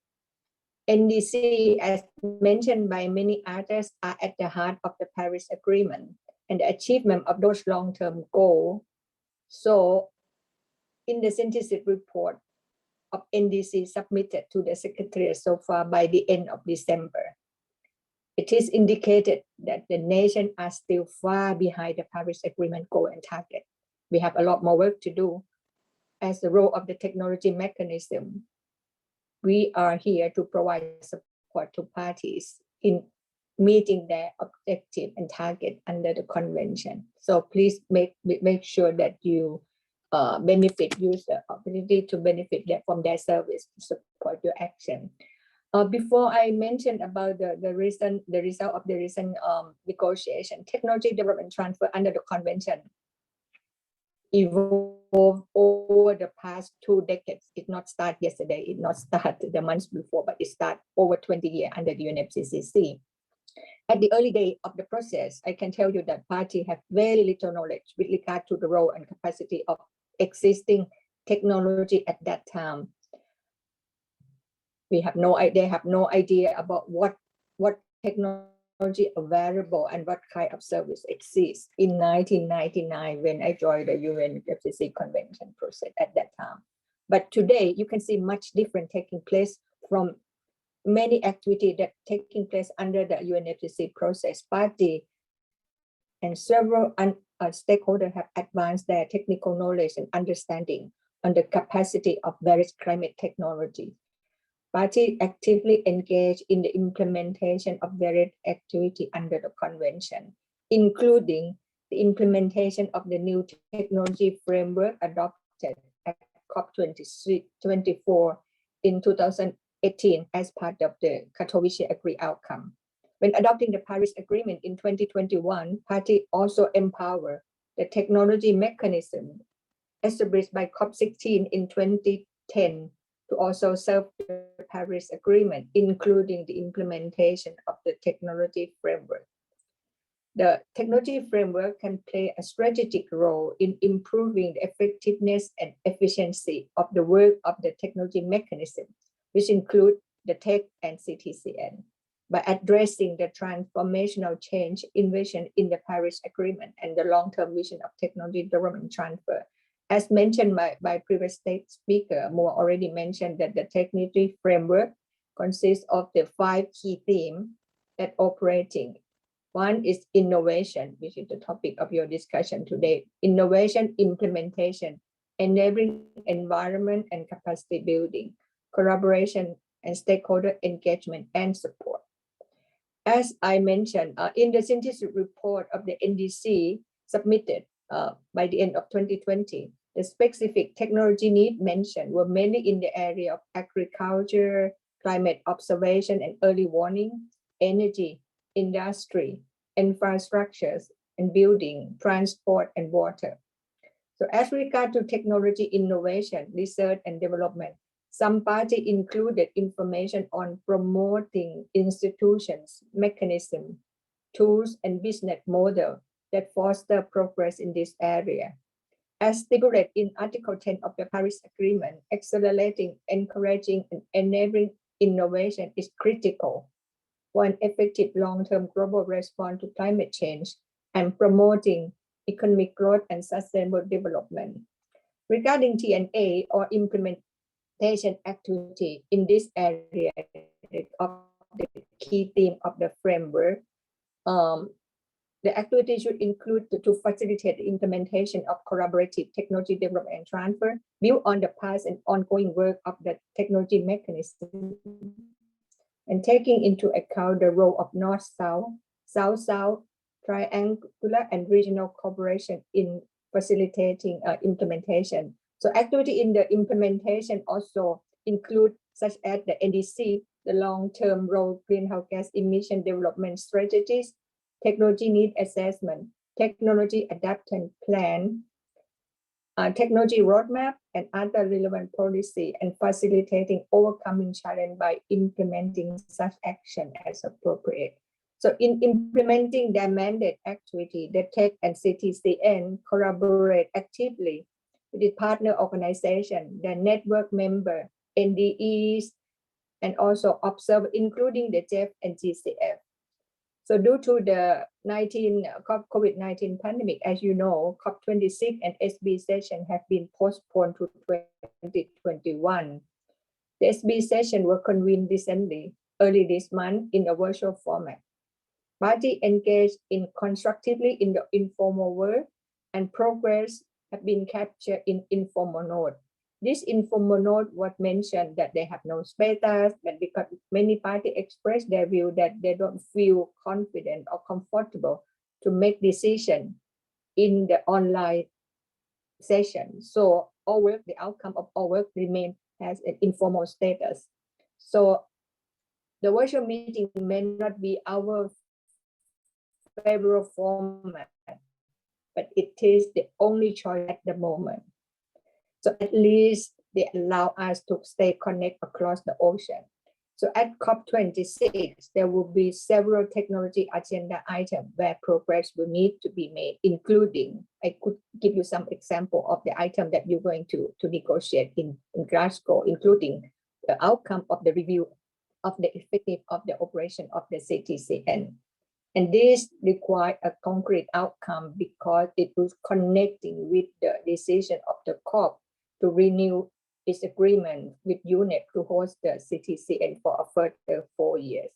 NDC, as mentioned by many others, are at the heart of the Paris Agreement and the achievement of those long-term goals. So in the synthesis report of NDC submitted to the Secretariat so far by the end of December, it is indicated that the nations are still far behind the Paris Agreement goal and target. We have a lot more work to do. As the role of the technology mechanism, we are here to provide support to parties in meeting their objective and target under the convention. So please make sure that you use the opportunity to benefit from their service to support your action. Before I mention about the result of the recent negotiation, technology development transfer under the convention evolved over the past 2 decades. It not start yesterday, it not start the months before, but it start over 20 years under the UNFCCC. At the early day of the process, I can tell you that parties have very little knowledge with regard to the role and capacity of existing technology at that time. They have no idea about what technology available and what kind of service exists in 1999 when I joined the UNFCCC convention process at that time. But today you can see much different taking place from many activities that taking place under the UNFCCC process. Party and several stakeholders have advanced their technical knowledge and understanding on the capacity of various climate technologies. Parties actively engage in the implementation of various activities under the convention, including the implementation of the new technology framework adopted at COP24 in 2018 as part of the Katowice Agreed outcome. When adopting the Paris Agreement in 2021, parties also empower the technology mechanism established by COP16 in 2010 to also serve the Paris Agreement, including the implementation of the technology framework. The technology framework can play a strategic role in improving the effectiveness and efficiency of the work of the technology mechanism, which include the TEC and Ctcn, by addressing the transformational change envisioned in the Paris Agreement and the long-term vision of technology development transfer. As mentioned by previous state speaker, Moore already mentioned that the technology framework consists of the 5 key themes that operating. One is innovation, which is the topic of your discussion today. Innovation, implementation, enabling environment and capacity building, collaboration and stakeholder engagement and support. as I mentioned, in the synthesis report of the NDC submitted by the end of 2020, the specific technology needs mentioned were mainly in the area of agriculture, climate observation and early warning, energy, industry, infrastructures, and building, transport, and water. So as regard to technology innovation, research, and development, some party included information on promoting institutions, mechanisms, tools, and business model that foster progress in this area. As stipulated in Article 10 of the Paris Agreement, accelerating, encouraging, and enabling innovation is critical for an effective long-term global response to climate change and promoting economic growth and sustainable development. Regarding TNA or implementation activity in this area of the key theme of the framework, the activity should include to facilitate the implementation of collaborative technology development and transfer, build on the past and ongoing work of the technology mechanism, and taking into account the role of North-South, South-South, triangular and regional cooperation in facilitating implementation. So activity in the implementation also include such as the NDC, the long-term role greenhouse gas emission development strategies, technology need assessment, technology adaptation plan, technology roadmap, and other relevant policy, and facilitating overcoming challenge by implementing such action as appropriate. So in implementing their mandate activity, the TEC and Ctcn collaborate actively with the partner organization, the network member, NDEs, and also observe, including the JEF and GCF. So due to the COVID-19 pandemic, as you know, COP26 and SB session have been postponed to 2021. The SB session were convened recently, early this month, in a virtual format. Parties engaged in constructively in the informal world, and progress have been captured in informal note. This informal note was mentioned that they have no status, but because many parties expressed their view that they don't feel confident or comfortable to make decisions in the online session. So all work, the outcome of all work remain as an informal status. So the virtual meeting may not be our favorite format, but it is the only choice at the moment. So at least they allow us to stay connected across the ocean. So at COP26, there will be several technology agenda items where progress will need to be made, including, I could give you some example of the item that you're going to negotiate in Glasgow, including the outcome of the review of the effective of the operation of the Ctcn. And this requires a concrete outcome because it was connecting with the decision of the COP to renew its agreement with UNEP to host the Ctcn for a further 4 years.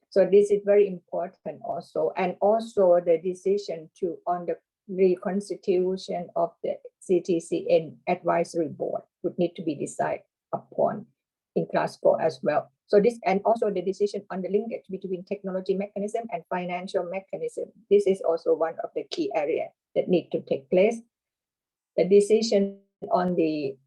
So this is very important also. And also the decision on the reconstitution of the Ctcn advisory board would need to be decided upon in Glasgow as well. So this, and also the decision on the linkage between technology mechanism and financial mechanism. This is also one of the key areas that need to take place. The decision on the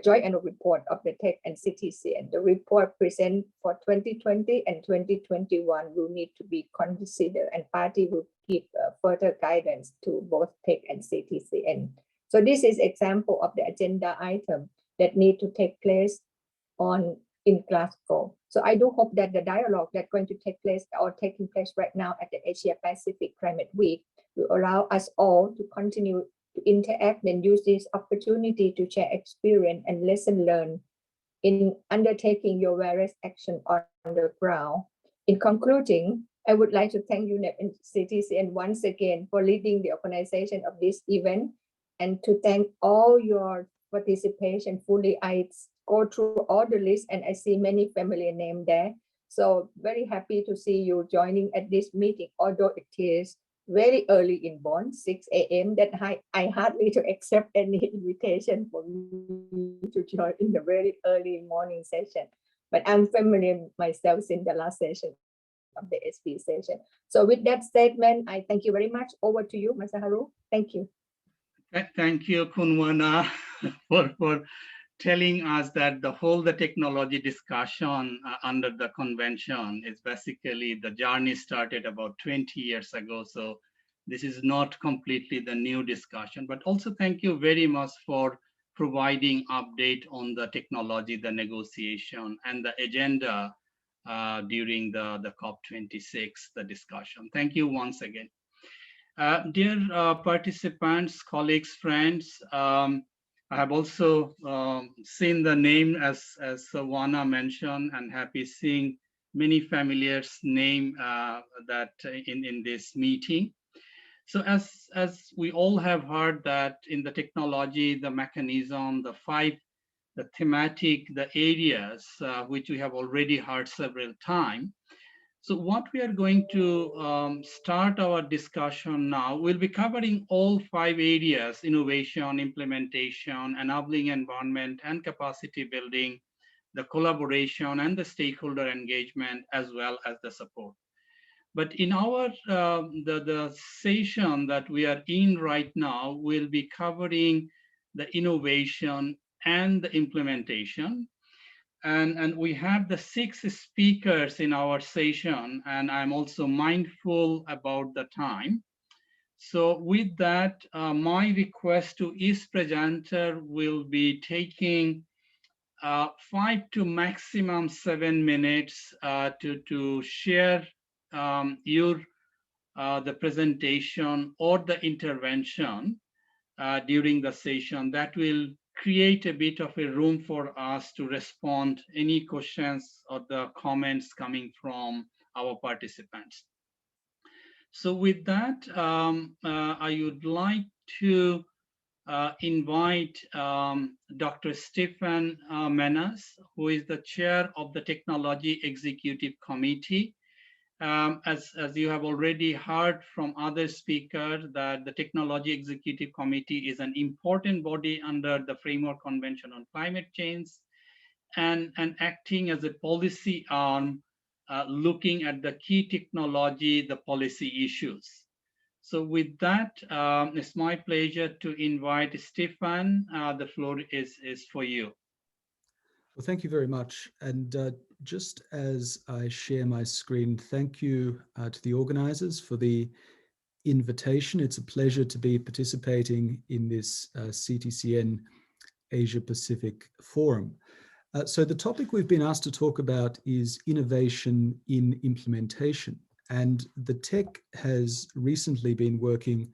joint annual report of the TEC and Ctcn, the report present for 2020 and 2021 will need to be considered, and party will give further guidance to both TEC and Ctcn. So this is example of the agenda item that need to take place in Glasgow. So I do hope that the dialogue that's going to take place or taking place right now at the Asia Pacific Climate Week will allow us all to continue to interact and use this opportunity to share experience and lesson learned in undertaking your various actions on the ground. In concluding, I would like to thank UNEP and Ctcn once again for leading the organization of this event, and to thank all your participation fully. I go through all the list and I see many familiar names there. So very happy to see you joining at this meeting, although it is very early in Bonn, 6 a.m. that I hardly to accept any invitation for me to join in the very early morning session. But I'm familiar myself in the last session of the SP session. So with that statement, I thank you very much. Over to you, Mr. Haru. Thank you. Thank you, Kunwana, for telling us that the technology discussion under the convention is basically the journey started about 20 years ago. So this is not completely the new discussion, but also thank you very much for providing update on the technology, the negotiation, and the agenda during the COP26, the discussion. Thank you once again. Dear participants, colleagues, friends, I have also seen the name as Wana mentioned, and happy seeing many familiars name that in this meeting. So as we all have heard that in the technology, the mechanism, the thematic, the areas which we have already heard several times. So what we are going to start our discussion now, we'll be covering all 5 areas: innovation, implementation, enabling environment, and capacity building, the collaboration and the stakeholder engagement, as well as the support. But in our the session that we are in right now, we'll be covering the innovation and the implementation. And we have the 6 speakers in our session, and I'm also mindful about the time. So with that, my request to each presenter will be taking 5 to maximum 7 minutes to share the presentation or the intervention during the session. That will create a bit of a room for us to respond any questions or the comments coming from our participants. So with that, I would like to invite Dr. Stephen Menas, who is the chair of the Technology Executive Committee. As you have already heard from other speakers, that the Technology Executive Committee is an important body under the Framework Convention on Climate Change and acting as a policy arm, looking at the key technology, the policy issues. So with that, it's my pleasure to invite Stefan. The floor is for you. Well, thank you very much. And just as I share my screen, thank you to the organizers for the invitation. It's a pleasure to be participating in this Ctcn Asia Pacific Forum. So the topic we've been asked to talk about is innovation in implementation. And the TEC has recently been working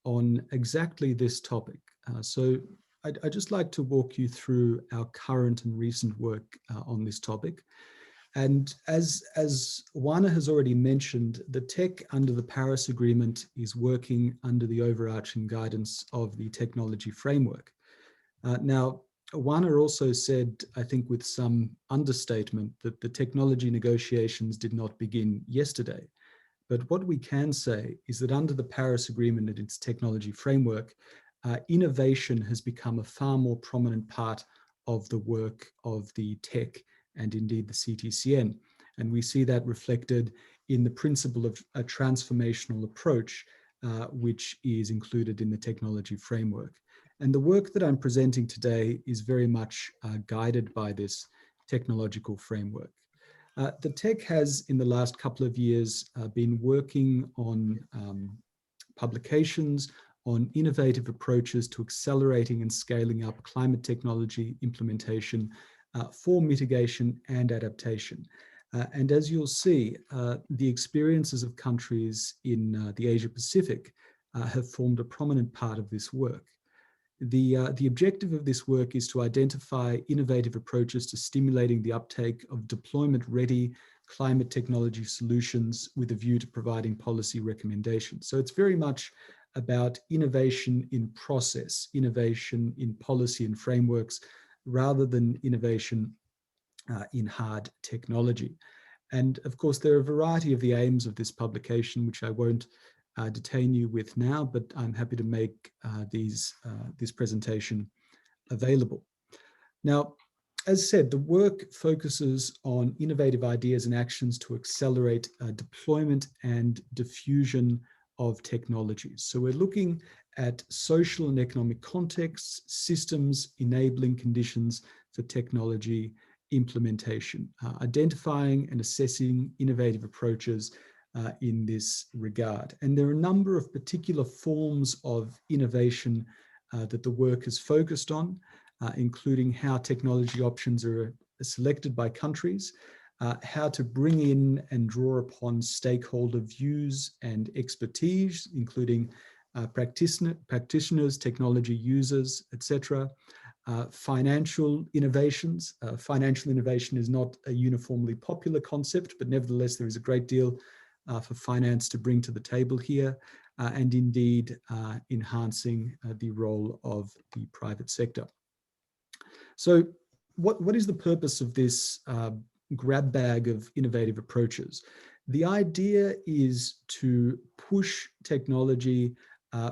on exactly this topic. So I'd just like to walk you through our current and recent work on this topic. And as Wana has already mentioned, the TEC under the Paris Agreement is working under the overarching guidance of the technology framework. Now, Wana also said, I think with some understatement, that the technology negotiations did not begin yesterday. But what we can say is that under the Paris Agreement and its technology framework, innovation has become a far more prominent part of the work of the TEC and indeed the Ctcn. And we see that reflected in the principle of a transformational approach, which is included in the technology framework. And the work that I'm presenting today is very much guided by this technological framework. The TEC has, in the last couple of years, been working on publications on innovative approaches to accelerating and scaling up climate technology implementation for mitigation and adaptation. And as you'll see, the experiences of countries in the Asia Pacific have formed a prominent part of this work. The objective of this work is to identify innovative approaches to stimulating the uptake of deployment-ready climate technology solutions with a view to providing policy recommendations. So it's very much about innovation in process, innovation in policy and frameworks, rather than innovation in hard technology. And of course, there are a variety of the aims of this publication, which I won't detain you with now, but I'm happy to make this presentation available. Now, as said, the work focuses on innovative ideas and actions to accelerate deployment and diffusion of technologies. So we're looking at social and economic contexts, systems, enabling conditions for technology implementation, identifying and assessing innovative approaches in this regard. And there are a number of particular forms of innovation that the work is focused on, including how technology options are selected by countries, how to bring in and draw upon stakeholder views and expertise, including practitioners, technology users, etc. Financial innovations. Financial innovation is not a uniformly popular concept, but nevertheless, there is a great deal for finance to bring to the table here, and indeed enhancing the role of the private sector. So what is the purpose of this grab bag of innovative approaches? The idea is to push technology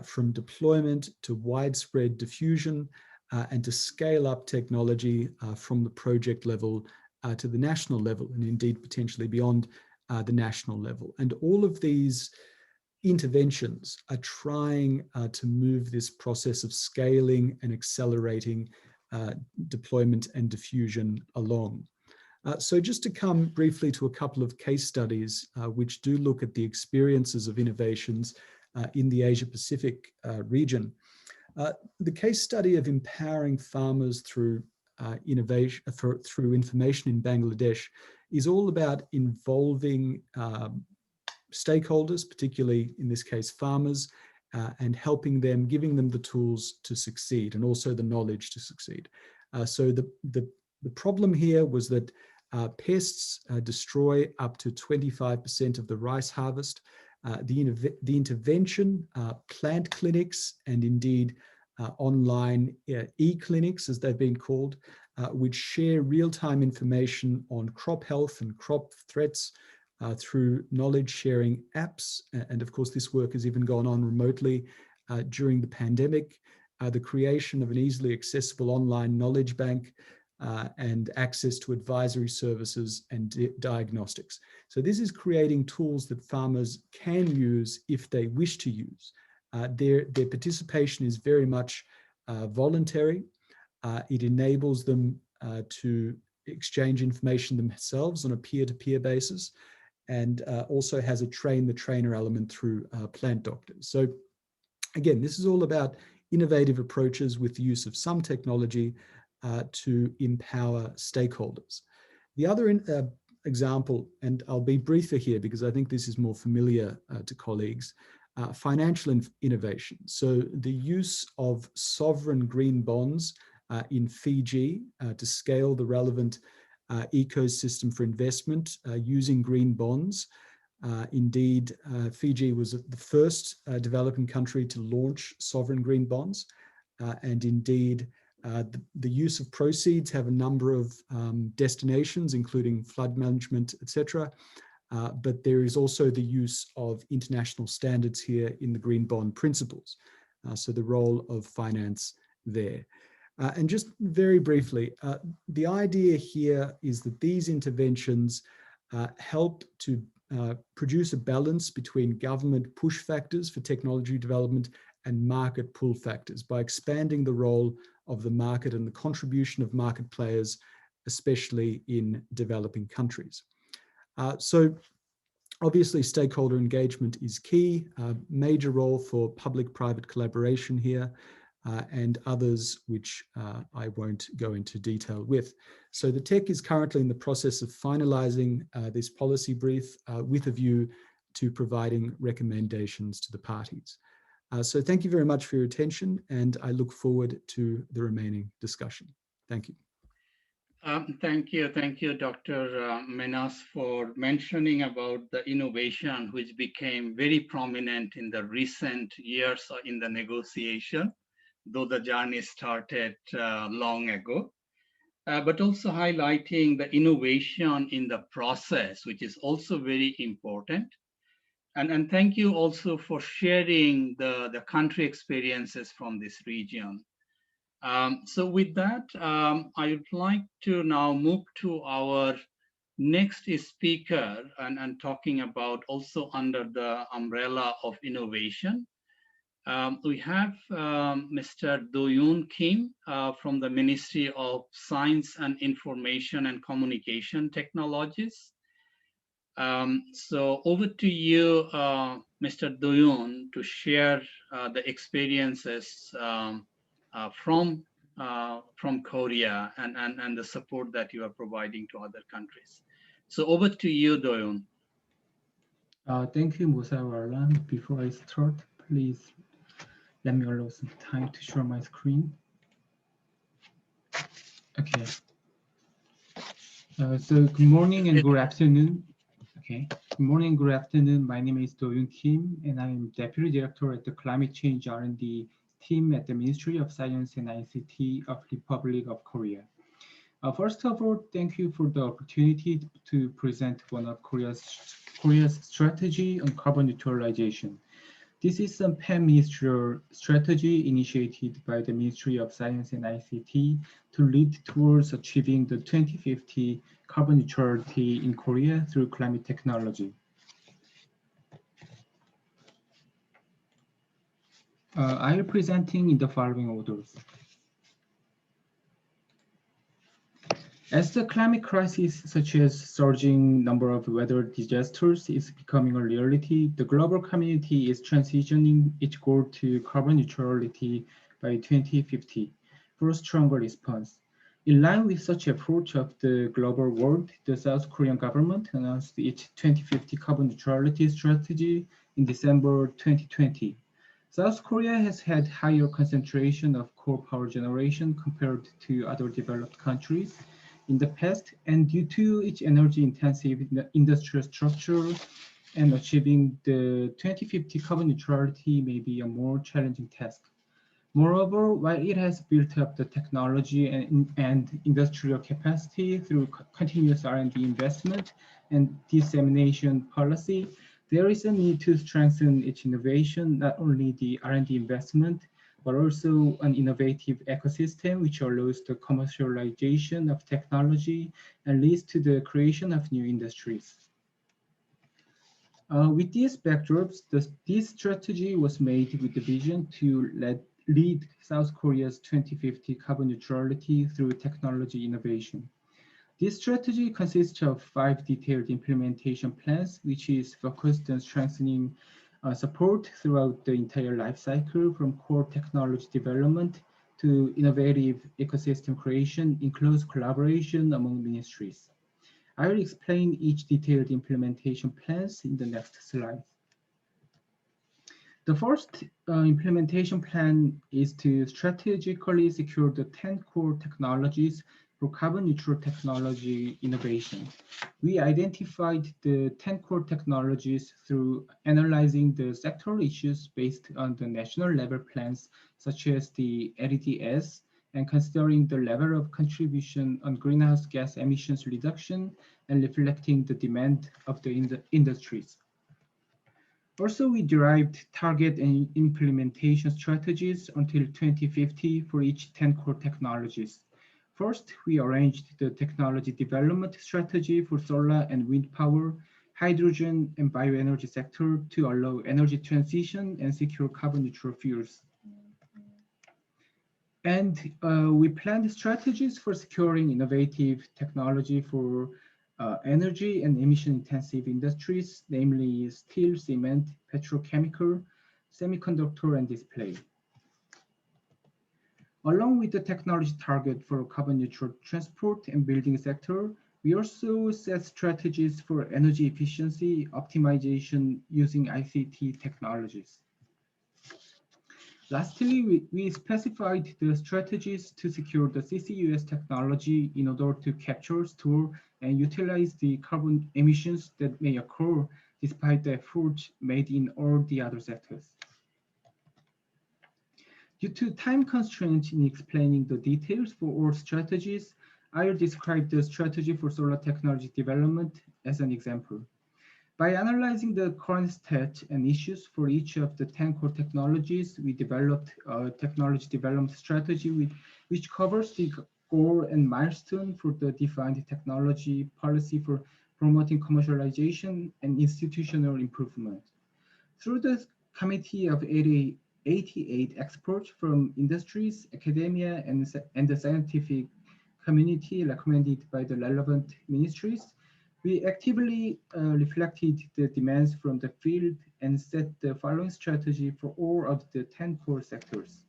from deployment to widespread diffusion and to scale up technology from the project level to the national level, and indeed potentially beyond the national level. And all of these interventions are trying to move this process of scaling and accelerating deployment and diffusion along. So just to come briefly to a couple of case studies which do look at the experiences of innovations in the Asia Pacific region. The case study of empowering farmers through innovation, through information in Bangladesh is all about involving stakeholders, particularly in this case farmers, and helping them, giving them the tools to succeed and also the knowledge to succeed. So the problem here was that pests destroy up to 25% of the rice harvest. The intervention, plant clinics, and indeed online e-clinics, as they've been called, which share real-time information on crop health and crop threats through knowledge sharing apps. And of course, this work has even gone on remotely during the pandemic. The creation of an easily accessible online knowledge bank and access to advisory services and diagnostics. So this is creating tools that farmers can use if they wish to use. Their participation is very much voluntary. It enables them to exchange information themselves on a peer-to-peer basis, and also has a train-the-trainer element through plant doctors. So again, this is all about innovative approaches with the use of some technology to empower stakeholders. The other example, and I'll be briefer here because I think this is more familiar to colleagues, financial innovation. So the use of sovereign green bonds in Fiji to scale the relevant ecosystem for investment using green bonds. Indeed, Fiji was the first developing country to launch sovereign green bonds. And indeed, the use of proceeds have a number of destinations, including flood management, etc. But there is also the use of international standards here in the green bond principles. So the role of finance there. And just very briefly, the idea here is that these interventions help to produce a balance between government push factors for technology development and market pull factors by expanding the role of the market and the contribution of market players, especially in developing countries. So obviously stakeholder engagement is key, major role for public-private collaboration here, and others which I won't go into detail with. So the TEC is currently in the process of finalizing this policy brief with a view to providing recommendations to the parties. So thank you very much for your attention, and I look forward to the remaining discussion. Thank you. Thank you, Dr. Menas, for mentioning about the innovation which became very prominent in the recent years in the negotiation, though the journey started long ago, but also highlighting the innovation in the process, which is also very important. And thank you also for sharing the country experiences from this region. So with that, I would like to now move to our next speaker and talking about also under the umbrella of innovation. We have Mr. Do-Yoon Kim from the Ministry of Science and Information and Communication Technologies. So over to you, Mr. Do-Yoon, to share the experiences from Korea and the support that you are providing to other countries. So over to you, Do-Yoon. Thank you, Musa Warlan. Before I start, please let me allow some time to share my screen. Okay. So good morning and good afternoon. Okay. Good morning, good afternoon. My name is Do-Yoon Kim, and I'm Deputy Director at the Climate Change R&D team at the Ministry of Science and ICT of Republic of Korea. First of all, thank you for the opportunity to present one of Korea's strategy on carbon neutralization. This is a pan-ministerial strategy initiated by the Ministry of Science and ICT to lead towards achieving the 2050 carbon neutrality in Korea through climate technology. I am presenting in the following orders. As the climate crisis, such as surging number of weather disasters, is becoming a reality, the global community is transitioning its goal to carbon neutrality by 2050 for a stronger response. In line with such approach of the global world, the South Korean government announced its 2050 carbon neutrality strategy in December 2020. South Korea has had higher concentration of coal power generation compared to other developed countries in the past, and due to its energy-intensive industrial structure, and achieving the 2050 carbon neutrality may be a more challenging task. Moreover, while it has built up the technology and industrial capacity through continuous R&D investment and dissemination policy, there is a need to strengthen its innovation, not only the R&D investment, but also an innovative ecosystem which allows the commercialization of technology and leads to the creation of new industries. With these backdrops, this strategy was made with the vision to lead South Korea's 2050 carbon neutrality through technology innovation. This strategy consists of 5 detailed implementation plans, which is focused on strengthening support throughout the entire life cycle, from core technology development to innovative ecosystem creation in close collaboration among ministries. I will explain each detailed implementation plans in the next slide. The first implementation plan is to strategically secure the 10 core technologies for carbon neutral technology innovation. We identified the 10 core technologies through analyzing the sectoral issues based on the national level plans, such as the NDEs, and considering the level of contribution on greenhouse gas emissions reduction and reflecting the demand of the industries. Also, we derived target and implementation strategies until 2050 for each 10 core technologies. First, we arranged the technology development strategy for solar and wind power, hydrogen, and bioenergy sector to allow energy transition and secure carbon neutral fuels. And we planned strategies for securing innovative technology for energy and emission-intensive industries, namely steel, cement, petrochemical, semiconductor, and display. Along with the technology target for carbon neutral transport and building sector, we also set strategies for energy efficiency optimization using ICT technologies. Lastly, we specified the strategies to secure the CCUS technology in order to capture, store, and utilize the carbon emissions that may occur despite the efforts made in all the other sectors. Due to time constraints in explaining the details for all strategies, I will describe the strategy for solar technology development as an example. By analyzing the current state and issues for each of the 10 core technologies, we developed a technology development strategy which covers the goal and milestone for the defined technology policy for promoting commercialization and institutional improvement. Through the committee of 88 experts from industries, academia, and the scientific community recommended by the relevant ministries, we actively reflected the demands from the field and set the following strategy for all of the 10 core sectors.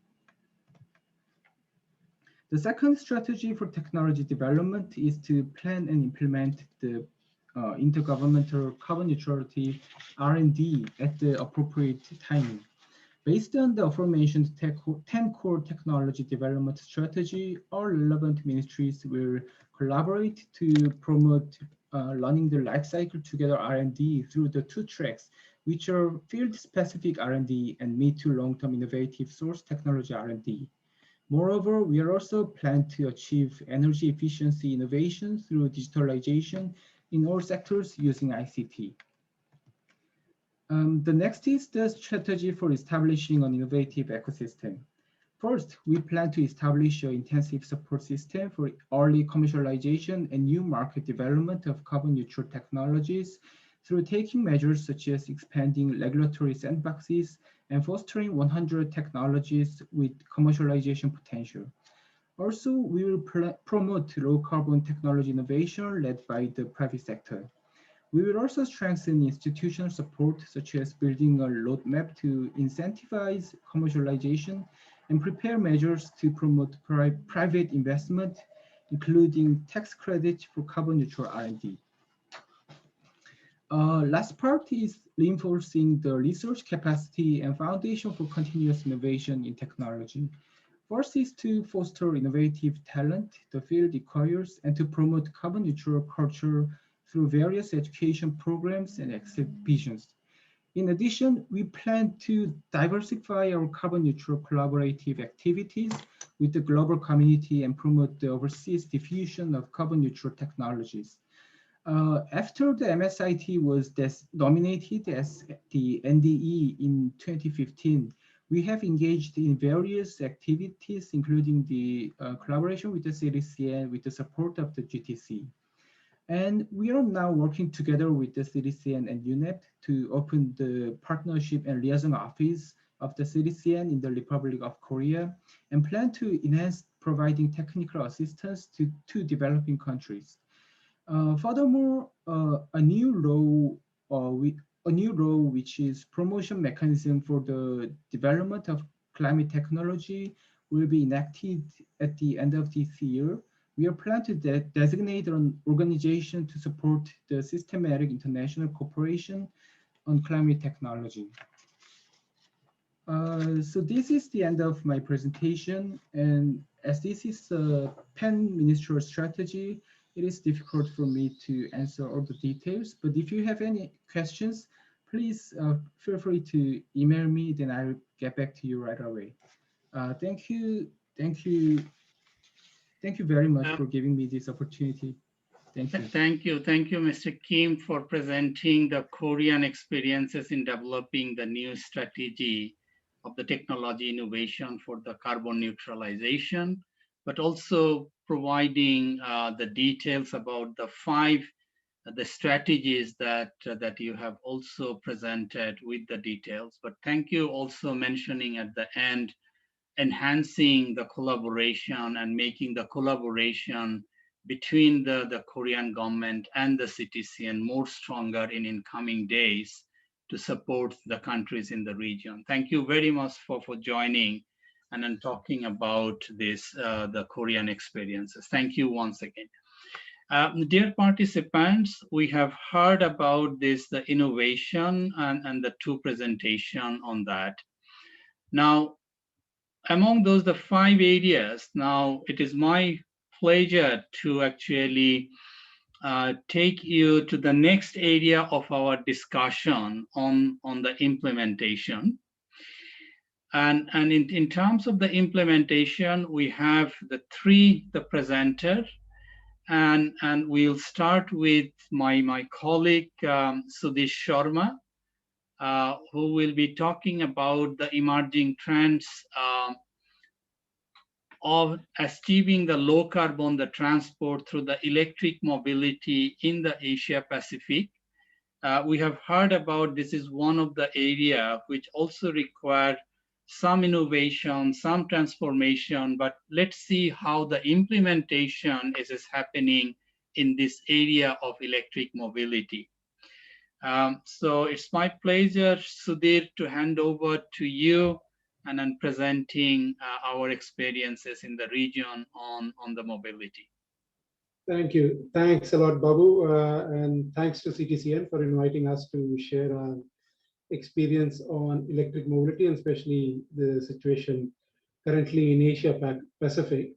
The second strategy for technology development is to plan and implement the intergovernmental carbon neutrality R&D at the appropriate timing. Based on the aforementioned 10 core technology development strategy, all relevant ministries will collaborate to promote running the life cycle together R&D through the 2 tracks, which are field-specific R&D and mid to long-term innovative source technology R&D. Moreover, we are also planning to achieve energy efficiency innovation through digitalization in all sectors using ICT. The next is the strategy for establishing an innovative ecosystem. First, we plan to establish an intensive support system for early commercialization and new market development of carbon neutral technologies through taking measures such as expanding regulatory sandboxes and fostering 100 technologies with commercialization potential. Also, we will promote low carbon technology innovation led by the private sector. We will also strengthen institutional support, such as building a roadmap to incentivize commercialization and prepare measures to promote private investment, including tax credits for carbon neutral R&D. Last part is reinforcing the research capacity and foundation for continuous innovation in technology. First is to foster innovative talent the field requires and to promote carbon neutral culture through various education programs and exhibitions. In addition, we plan to diversify our carbon neutral collaborative activities with the global community and promote the overseas diffusion of carbon neutral technologies. After the MSIT was nominated as the NDE in 2015, we have engaged in various activities, including the collaboration with the Ctcn with the support of the GTC. And we are now working together with the Ctcn and UNEP to open the partnership and liaison office of the Ctcn in the Republic of Korea and plan to enhance providing technical assistance to 2 developing countries. Furthermore, a new law which is promotion mechanism for the development of climate technology will be enacted at the end of this year. We are planning to designate an organization to support the systematic international cooperation on climate technology. So this is the end of my presentation. And as this is a pan-ministerial strategy, it is difficult for me to answer all the details. But if you have any questions, please feel free to email me, then I'll get back to you right away. Thank you very much for giving me this opportunity. Thank you. Thank you, Mr. Kim, for presenting the Korean experiences in developing the new strategy of the technology innovation for the carbon neutralization, but also providing the details about the 5 strategies that you have also presented with the details. But thank you also mentioning at the end enhancing the collaboration and making the collaboration between the Korean government and the Ctcn more stronger in incoming days to support the countries in the region. Thank you very much for joining and then talking about this, the Korean experiences. Thank you once again. Dear participants, we have heard about this, the innovation and the 2 presentations on that. Now, among those, the 5 areas, now it is my pleasure to actually take you to the next area of our discussion on the implementation. And in terms of the implementation, we have the 3 presenters. And we'll start with my colleague, Sudesh Sharma, who will be talking about the emerging trends of achieving the low carbon, the transport through the electric mobility in the Asia Pacific. We have heard about this is one of the area which also require some innovation, some transformation, but let's see how the implementation is happening in this area of electric mobility. So it's my pleasure, Sudhir, to hand over to you and then presenting our experiences in the region on the mobility. Thank you. Thanks a lot, Babu. And thanks to Ctcn for inviting us to share our experience on electric mobility, and especially the situation currently in Asia Pacific.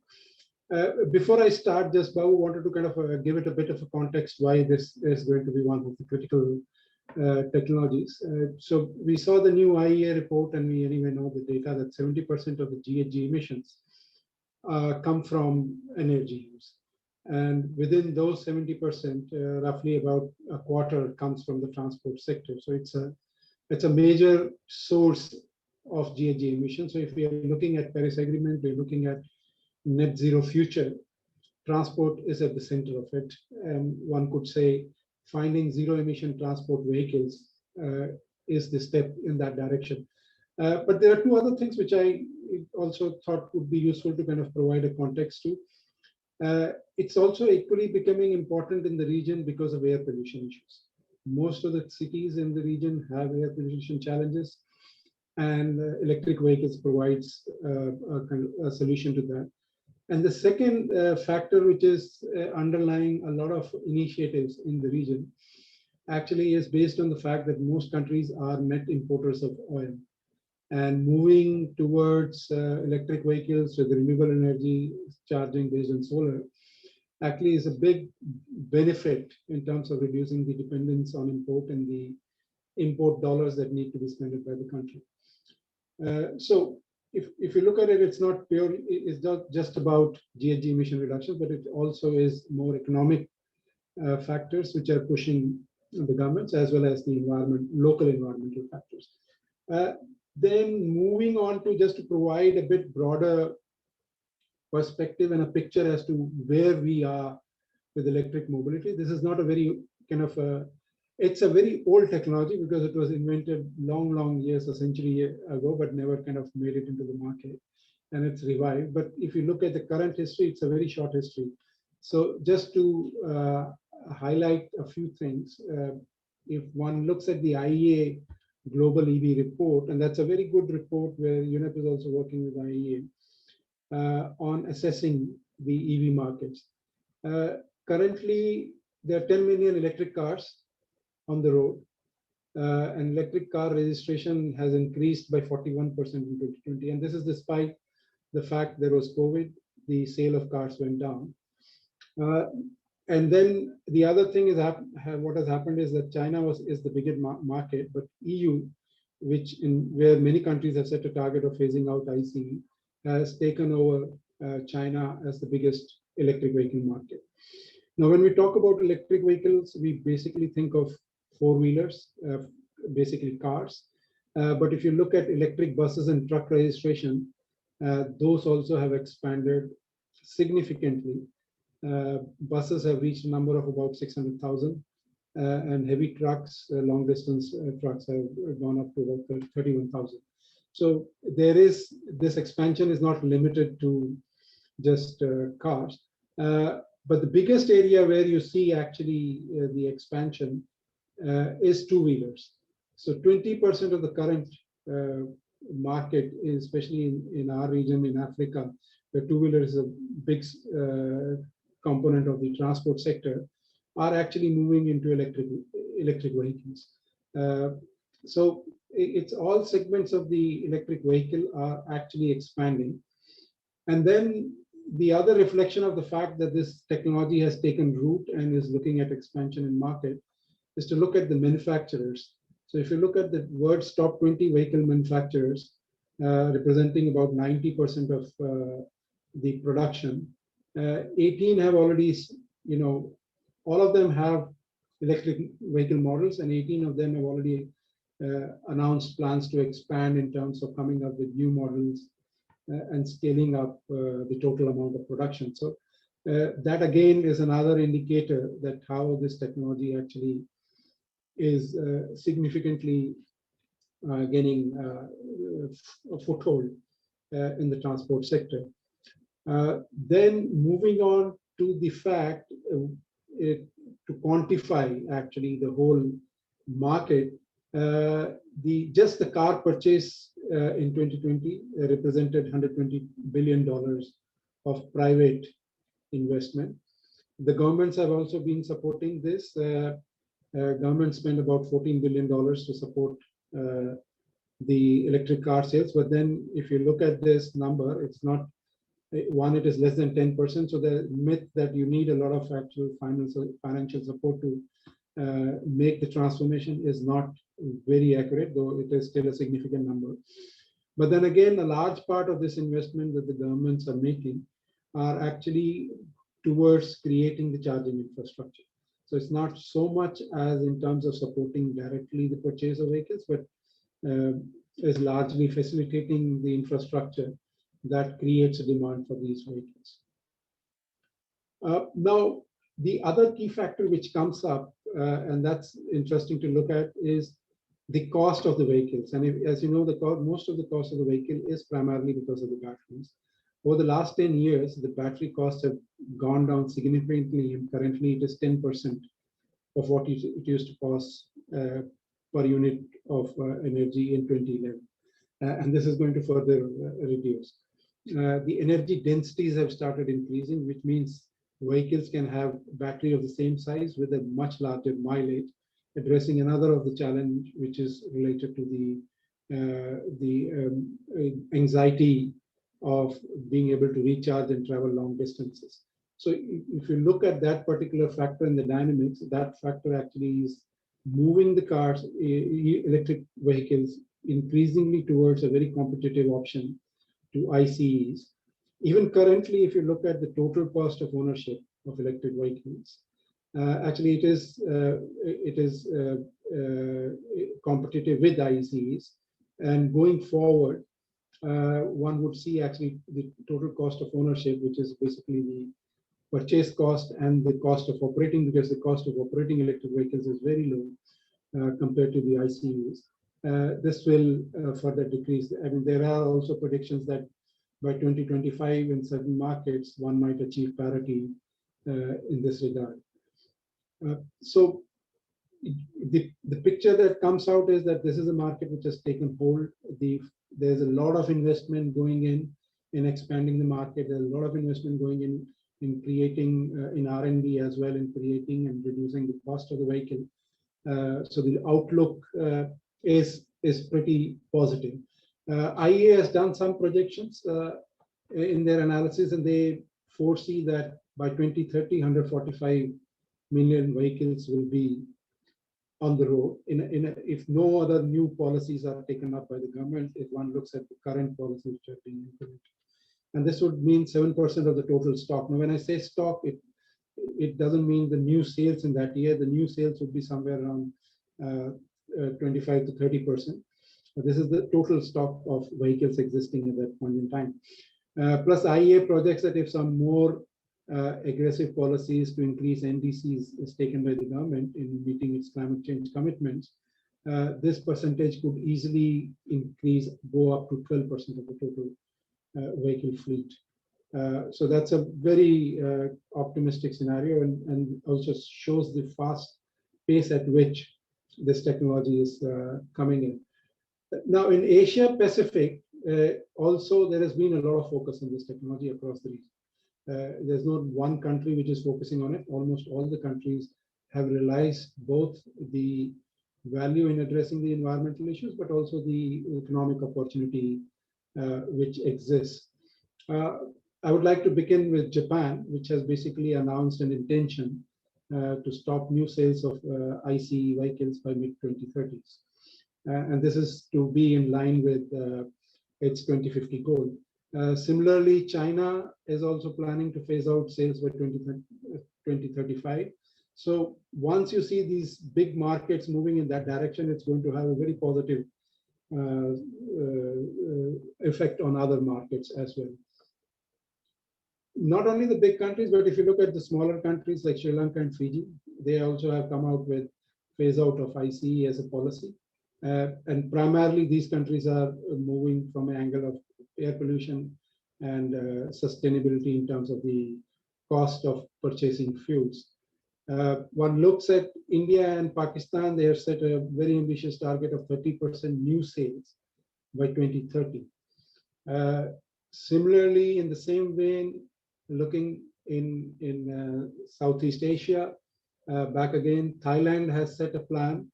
Before I start, just Babu wanted to kind of give it a bit of a context why this is going to be one of the critical technologies. So we saw the new IEA report, and we anyway know the data that 70% of the GHG emissions come from energy use. And within those 70%, roughly about a quarter comes from the transport sector. So it's a major source of GHG emissions. So if we are looking at Paris Agreement, we're looking at net zero future, transport is at the center of it. And one could say finding zero emission transport vehicles is the step in that direction. But there are two other things which I also thought would be useful to kind of provide a context to. It's also equally becoming important in the region because of air pollution issues. Most of the cities in the region have air pollution challenges, and electric vehicles provides a solution to that. And the second factor, which is underlying a lot of initiatives in the region, actually is based on the fact that most countries are net importers of oil. And moving towards electric vehicles with renewable energy charging based on solar actually is a big benefit in terms of reducing the dependence on import and the import dollars that need to be spent by the country. So if you look at it, it's not just about GHG emission reduction, but it also is more economic factors which are pushing the governments as well as the local environmental factors. Then moving on to just to provide a bit broader perspective and a picture as to where we are with electric mobility. This is not a very kind of it's a very old technology because it was invented long years, a century ago, but never kind of made it into the market, and it's revived. But if you look at the current history, it's a very short history. So just to highlight a few things, if one looks at the IEA Global EV report, and that's a very good report where UNEP is also working with IEA on assessing the EV markets. Currently, there are 10 million electric cars on the road, and electric car registration has increased by 41% in 2020. And this is despite the fact there was COVID, the sale of cars went down. And then the other thing is what has happened is that China is the biggest market, but EU, where many countries have set a target of phasing out ICE, has taken over China as the biggest electric vehicle market. Now, when we talk about electric vehicles, we basically think of four-wheelers, basically cars. But if you look at electric buses and truck registration, those also have expanded significantly. Buses have reached a number of about 600,000, and heavy trucks, long-distance trucks have gone up to about 31,000. So there is, this expansion is not limited to just cars. But the biggest area where you see actually the expansion is two-wheelers. So 20% of the current market, especially in our region in Africa, where two-wheeler is a big component of the transport sector, are actually moving into electric vehicles. So it's all segments of the electric vehicle are actually expanding. And then the other reflection of the fact that this technology has taken root and is looking at expansion in market is to look at the manufacturers. So if you look at the world's top 20 vehicle manufacturers, representing about 90% of the production, 18 have already all of them have electric vehicle models, and 18 of them have already announced plans to expand in terms of coming up with new models and scaling up the total amount of production. So that again is another indicator that how this technology actually is significantly gaining a foothold in the transport sector. Then moving on to the fact to quantify actually the whole market, just the car purchase in 2020 represented $120 billion of private investment. The governments have also been supporting this. Government spent about $14 billion to support the electric car sales. But then if you look at this number, it's not, one, it is less than 10%. So the myth that you need a lot of actual financial support to make the transformation is not very accurate, though it is still a significant number. But then again, a large part of this investment that the governments are making are actually towards creating the charging infrastructure. So it's not so much as in terms of supporting directly the purchase of vehicles, but is largely facilitating the infrastructure that creates a demand for these vehicles. Now, the other key factor which comes up, and that's interesting to look at, is the cost of the vehicles. And if, as you know, most of the cost of the vehicle is primarily because of the batteries. Over the last 10 years, the battery costs have gone down significantly, and currently it is 10% of what it used to cost per unit of energy in 2011. And this is going to further reduce. The energy densities have started increasing, which means vehicles can have battery of the same size with a much larger mileage, addressing another of the challenge, which is related to the anxiety of being able to recharge and travel long distances. So if you look at that particular factor in the dynamics, that factor actually is moving the cars, electric vehicles, increasingly towards a very competitive option to ICEs. Even currently, if you look at the total cost of ownership of electric vehicles, actually it is competitive with ICEs. And going forward, one would see actually the total cost of ownership, which is basically the purchase cost and the cost of operating, because the cost of operating electric vehicles is very low compared to the ICEs. This will further decrease. I mean, there are also predictions that by 2025, in certain markets, one might achieve parity in this regard. So the picture that comes out is that this is a market which has taken hold. There's a lot of investment going in expanding the market. There's a lot of investment going in creating, in R&D as well, in creating and reducing the cost of the vehicle. So the outlook is pretty positive. IEA has done some projections in their analysis, and they foresee that by 2030, 145 million vehicles will be on the road. If no other new policies are taken up by the government, if one looks at the current policies which are being implemented. And this would mean 7% of the total stock. Now, when I say stock, it doesn't mean the new sales in that year. The new sales would be somewhere around 25 to 30%. This is the total stock of vehicles existing at that point in time. Plus, IEA projects that if some more aggressive policies to increase NDEs is taken by the government in meeting its climate change commitments, this percentage could easily go up to 12% of the total vehicle fleet. So that's a very optimistic scenario, and also shows the fast pace at which this technology is coming in. Now, in Asia Pacific, also there has been a lot of focus on this technology across the region. There's not one country which is focusing on it. Almost all the countries have realized both the value in addressing the environmental issues, but also the economic opportunity which exists. I would like to begin with Japan, which has basically announced an intention to stop new sales of ICE vehicles by mid-2030s. And this is to be in line with its 2050 goal. Similarly, China is also planning to phase out sales by 2035. So once you see these big markets moving in that direction, it's going to have a very positive effect on other markets as well. Not only the big countries, but if you look at the smaller countries like Sri Lanka and Fiji, they also have come out with phase out of ICE as a policy. And primarily these countries are moving from an angle of air pollution and sustainability in terms of the cost of purchasing fuels. One looks at India and Pakistan, they have set a very ambitious target of 30% new sales by 2030. Similarly, in the same vein, looking in Southeast Asia, back again, Thailand has set a plan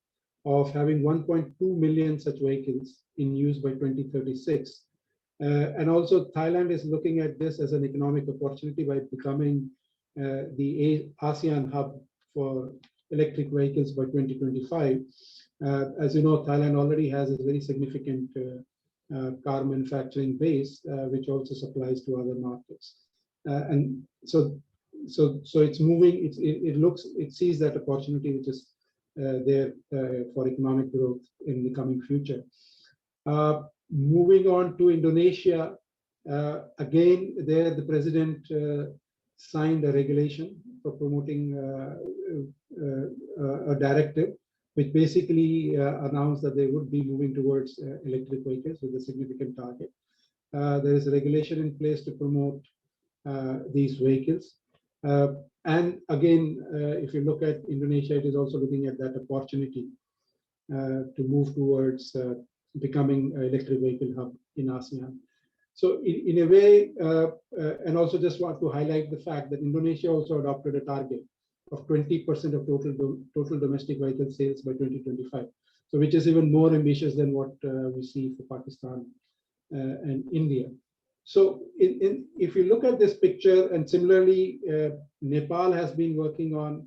of having 1.2 million such vehicles in use by 2036. And also Thailand is looking at this as an economic opportunity by becoming the ASEAN hub for electric vehicles by 2025. As you know, Thailand already has a very significant car manufacturing base, which also supplies to other markets. And so it's moving, it sees that opportunity which is there for economic growth in the coming future. Moving on to Indonesia, again, there the president signed a regulation for promoting a directive, which basically announced that they would be moving towards electric vehicles with a significant target. There is a regulation in place to promote these vehicles. And again, if you look at Indonesia, it is also looking at that opportunity to move towards becoming an electric vehicle hub in ASEAN. So in a way, and also just want to highlight the fact that Indonesia also adopted a target of 20% of total domestic vehicle sales by 2025. So which is even more ambitious than what we see for Pakistan and India. So if you look at this picture, and similarly, Nepal has been working on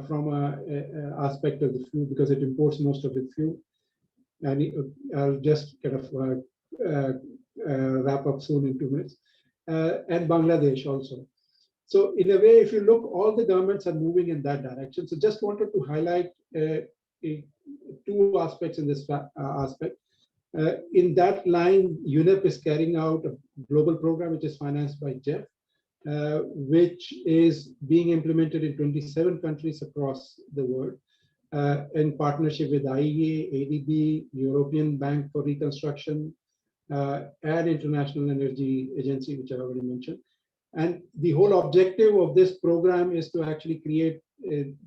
from an aspect of the fuel because it imports most of its fuel. And I'll just kind of wrap up soon in 2 minutes. And Bangladesh also. So in a way, if you look, all the governments are moving in that direction. So just wanted to highlight two aspects in this aspect. In that line, UNEP is carrying out a global program which is financed by JEF, which is being implemented in 27 countries across the world in partnership with IEA, ADB, European Bank for Reconstruction, and International Energy Agency, which I already mentioned. And the whole objective of this program is to actually create,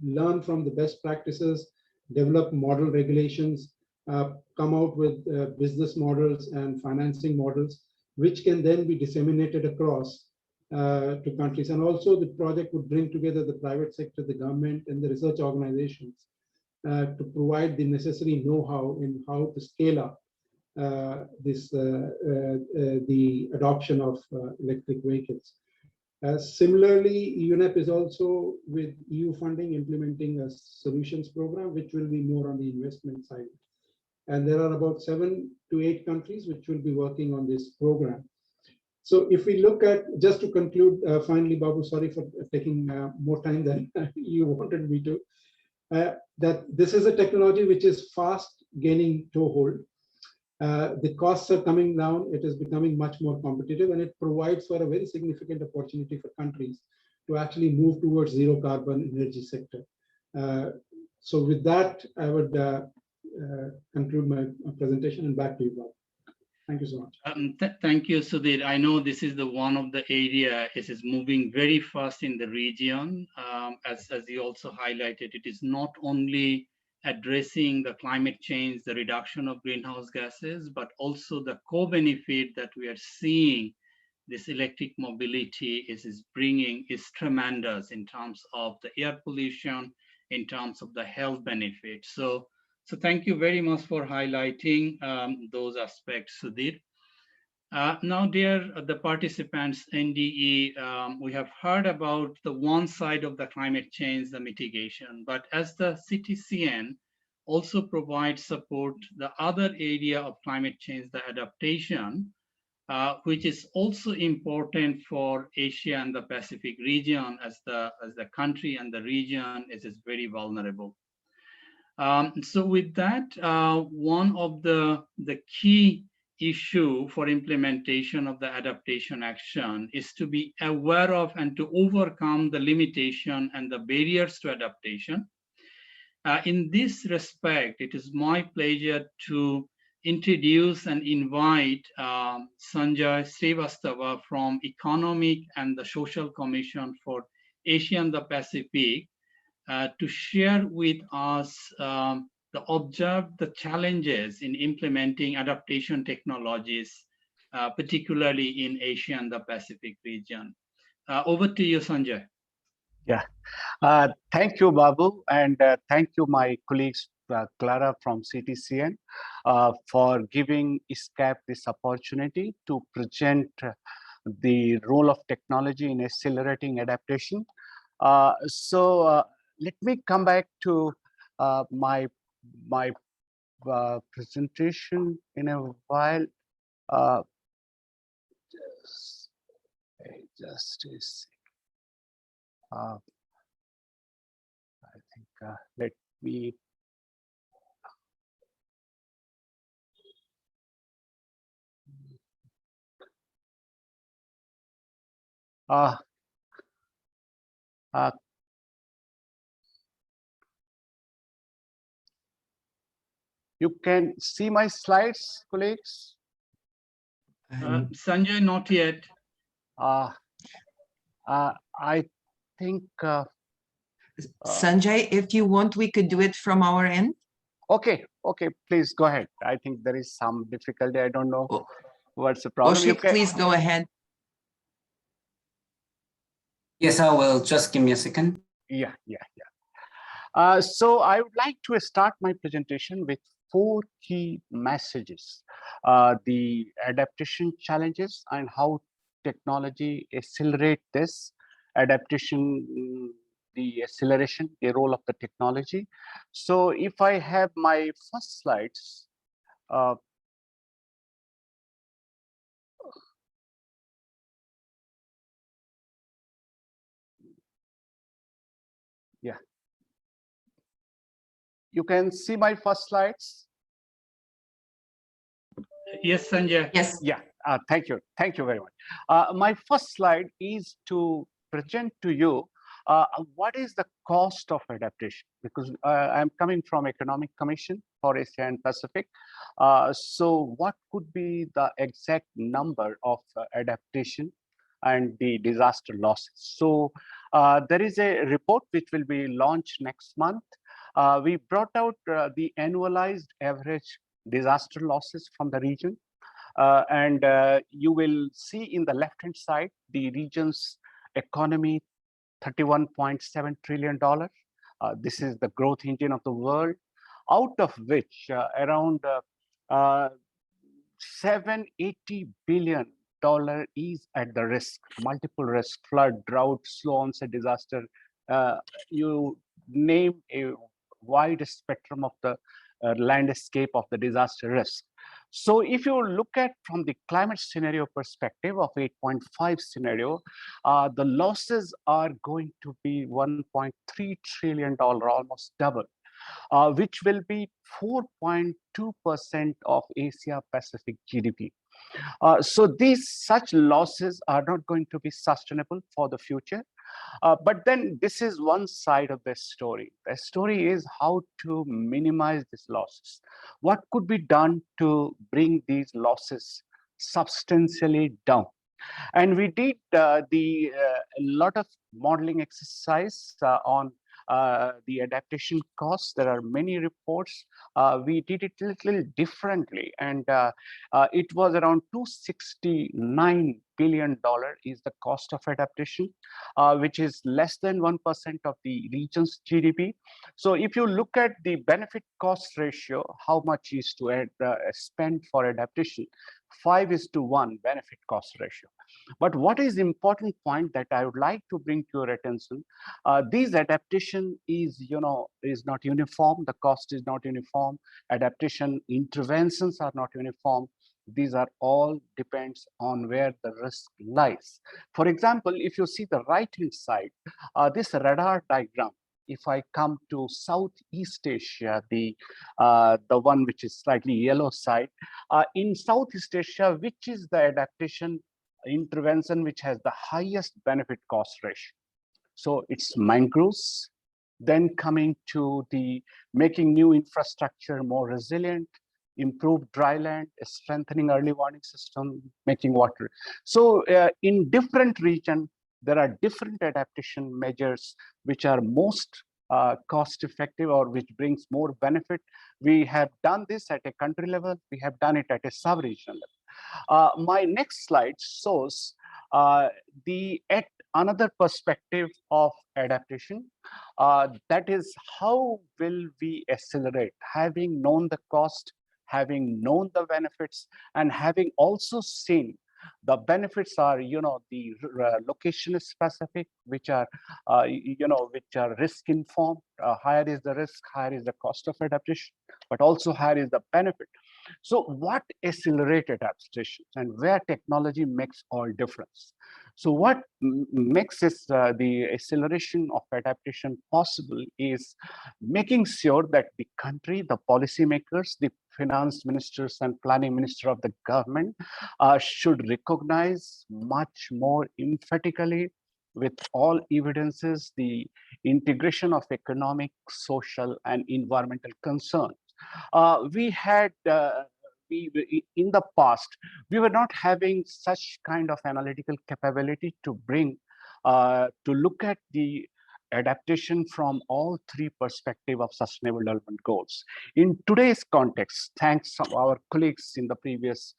learn from the best practices, develop model regulations, come out with business models and financing models, which can then be disseminated across to countries. And also the project would bring together the private sector, the government, and the research organizations to provide the necessary know-how in how to scale up the adoption of electric vehicles. Similarly, UNEP is also with EU funding implementing a solutions program, which will be more on the investment side. And there are about 7 to 8 countries which will be working on this program. So if we look at, just to conclude, finally, Babu, sorry for taking more time than you wanted me to, that this is a technology which is fast gaining toehold. The costs are coming down, it is becoming much more competitive, and it provides for a very significant opportunity for countries to actually move towards zero carbon energy sector. So with that, I would conclude my presentation, and back to you, Bob. Thank you so much. Thank you, Sudhir. I know this is the one of the area is moving very fast in the region. As you also highlighted, it is not only addressing the climate change, the reduction of greenhouse gases, but also the co-benefit that we are seeing this electric mobility is bringing is tremendous in terms of the air pollution, in terms of the health benefits. So thank you very much for highlighting those aspects, Sudhir. Now, dear the participants, NDE, we have heard about the one side of the climate change, the mitigation, but as the Ctcn also provides support, the other area of climate change, the adaptation, which is also important for Asia and the Pacific region, as the country and the region is very vulnerable. So with that, one of the key issue for implementation of the adaptation action is to be aware of and to overcome the limitation and the barriers to adaptation. In this respect, it is my pleasure to introduce and invite Sanjay Srivastava from Economic and the Social Commission for Asia and the Pacific to share with us the challenges in implementing adaptation technologies, particularly in Asia and the Pacific region. Over to you, Sanjay. Yeah, thank you, Babu, and thank you, my colleagues, Clara from Ctcn, for giving ISCAP this opportunity to present the role of technology in accelerating adaptation. So let me come back to my presentation in a while. Just a second. I think let me. You can see my slides, colleagues? Sanjay, not yet. I think. Sanjay, if you want, we could do it from our end. Okay, please go ahead. I think there is some difficulty. I don't know what's the problem. Oshik, please go ahead. Yes, I will. Just give me a second. Yeah. So I would like to start my presentation with 4 key messages: the adaptation challenges and how technology accelerate this adaptation, the acceleration, the role of the technology. So if I have my first slides, yeah. You can see my first slides. Yes, Sanjay. Yes. Yeah. Thank you very much. My first slide is to present to you what is the cost of adaptation, because I'm coming from Economic Commission for Asia and Pacific. So what could be the exact number of adaptation and the disaster losses? So there is a report which will be launched next month. We brought out the annualized average disaster losses from the region. And you will see in the left-hand side, the region's economy, $31.7 trillion. This is the growth engine of the world, out of which around $780 billion is at the risk, multiple risks: flood, drought, slow onset disaster. You name a wide spectrum of the landscape of the disaster risk. So if you look at from the climate scenario perspective of 8.5 scenario, the losses are going to be $1.3 trillion, almost double, which will be 4.2% of Asia Pacific GDP. So these such losses are not going to be sustainable for the future. But then this is one side of the story. The story is how to minimize these losses. What could be done to bring these losses substantially down? And we did a lot of modeling exercise on the adaptation costs. There are many reports. We did it a little differently, and it was around $269 billion is the cost of adaptation, which is less than 1% of the region's GDP. So if you look at the benefit cost ratio, how much is to spend for adaptation, 5:1 benefit cost ratio. But what is important point that I would like to bring to your attention, these adaptation is not uniform. The cost is not uniform. Adaptation interventions are not uniform. These are all depends on where the risk lies. For example, if you see the right-hand side, this radar diagram, if I come to Southeast Asia, the one which is slightly yellow side, in Southeast Asia, which is the adaptation intervention which has the highest benefit cost ratio? So it's mangroves, then coming to the making new infrastructure more resilient, improve dry land, strengthening early warning system, making water. So in different regions, there are different adaptation measures which are most cost effective or which brings more benefit. We have done this at a country level. We have done it at a sub-regional level. My next slide shows at another perspective of adaptation. That is, how will we accelerate, having known the cost, having known the benefits, and having also seen the benefits are, the location specific, which are, which are risk informed. Higher is the risk, higher is the cost of adaptation, but also higher is the benefit. So what accelerate adaptation and where technology makes all difference? So what makes this, the acceleration of adaptation possible is making sure that the country, the policymakers, the finance ministers and planning minister of the government should recognize much more emphatically with all evidences the integration of economic, social, and environmental concerns. We had in the past, we were not having such kind of analytical capability to bring to look at the adaptation from all three perspectives of sustainable development goals. In today's context, thanks to our colleagues in the previous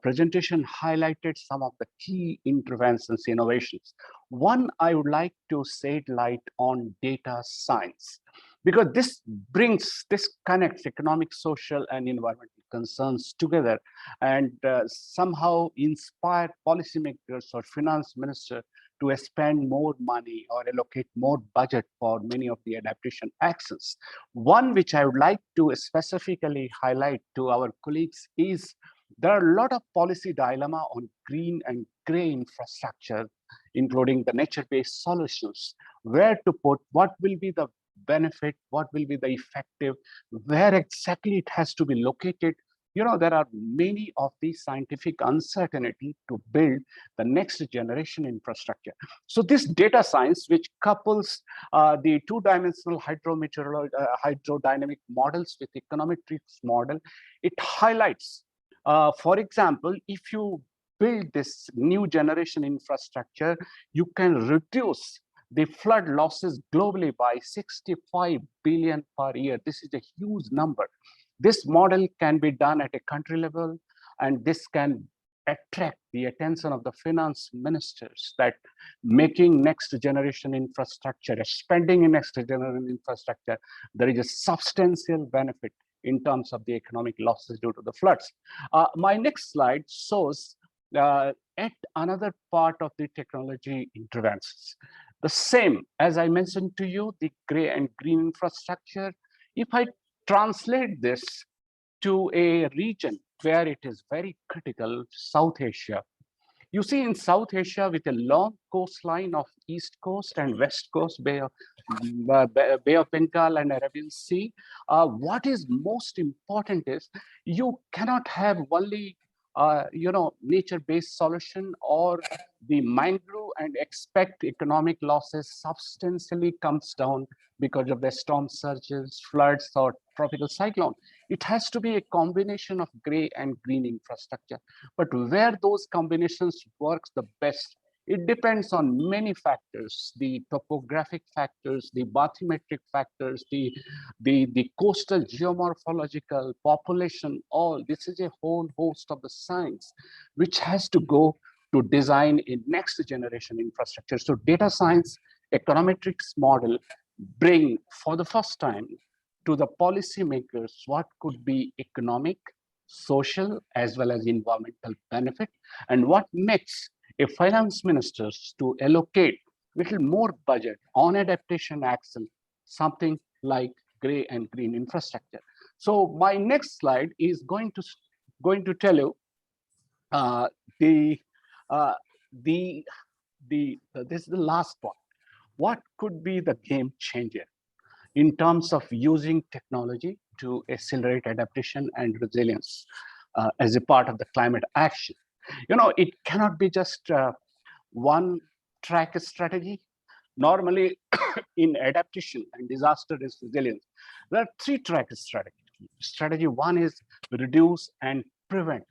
presentation highlighted some of the key interventions, innovations. One, I would like to shed light on data science, because this connects economic, social, and environmental concerns together and somehow inspire policymakers or finance minister to spend more money or allocate more budget for many of the adaptation actions. One which I would like to specifically highlight to our colleagues is there are a lot of policy dilemma on green and gray infrastructure, including the nature-based solutions, where to put, what will be the benefit, what will be the effective, where exactly it has to be located. There are many of these scientific uncertainty to build the next generation infrastructure. So this data science, which couples the two-dimensional hydrodynamic models with econometrics model, it highlights, for example, if you build this new generation infrastructure, you can reduce the flood losses globally by 65 billion per year. This is a huge number. This model can be done at a country level, and this can attract the attention of the finance ministers that making next generation infrastructure, spending in next generation infrastructure, there is a substantial benefit in terms of the economic losses due to the floods. My next slide shows at another part of the technology interventions. The same, as I mentioned to you, the gray and green infrastructure. If I translate this to a region where it is very critical, South Asia. You see, in South Asia, with a long coastline of East Coast and West Coast, Bay of Bengal and Arabian Sea, what is most important is you cannot have only nature-based solution or the mangrove and expect economic losses substantially comes down because of the storm surges, floods, or tropical cyclone. It has to be a combination of gray and green infrastructure. But where those combinations works the best, it depends on many factors, the topographic factors, the bathymetric factors, the coastal geomorphological population, all. This is a whole host of the science which has to go to design a next generation infrastructure. So data science, econometrics model bring for the first time to the policymakers what could be economic, social, as well as environmental benefit, and what makes a finance ministers to allocate little more budget on adaptation action, something like gray and green infrastructure. So my next slide is going to tell you this is the last point. What could be the game changer in terms of using technology to accelerate adaptation and resilience as a part of the climate action? It cannot be just one track strategy. Normally, in adaptation and disaster risk resilience, there are 3 track strategies. Strategy 1 is reduce and prevent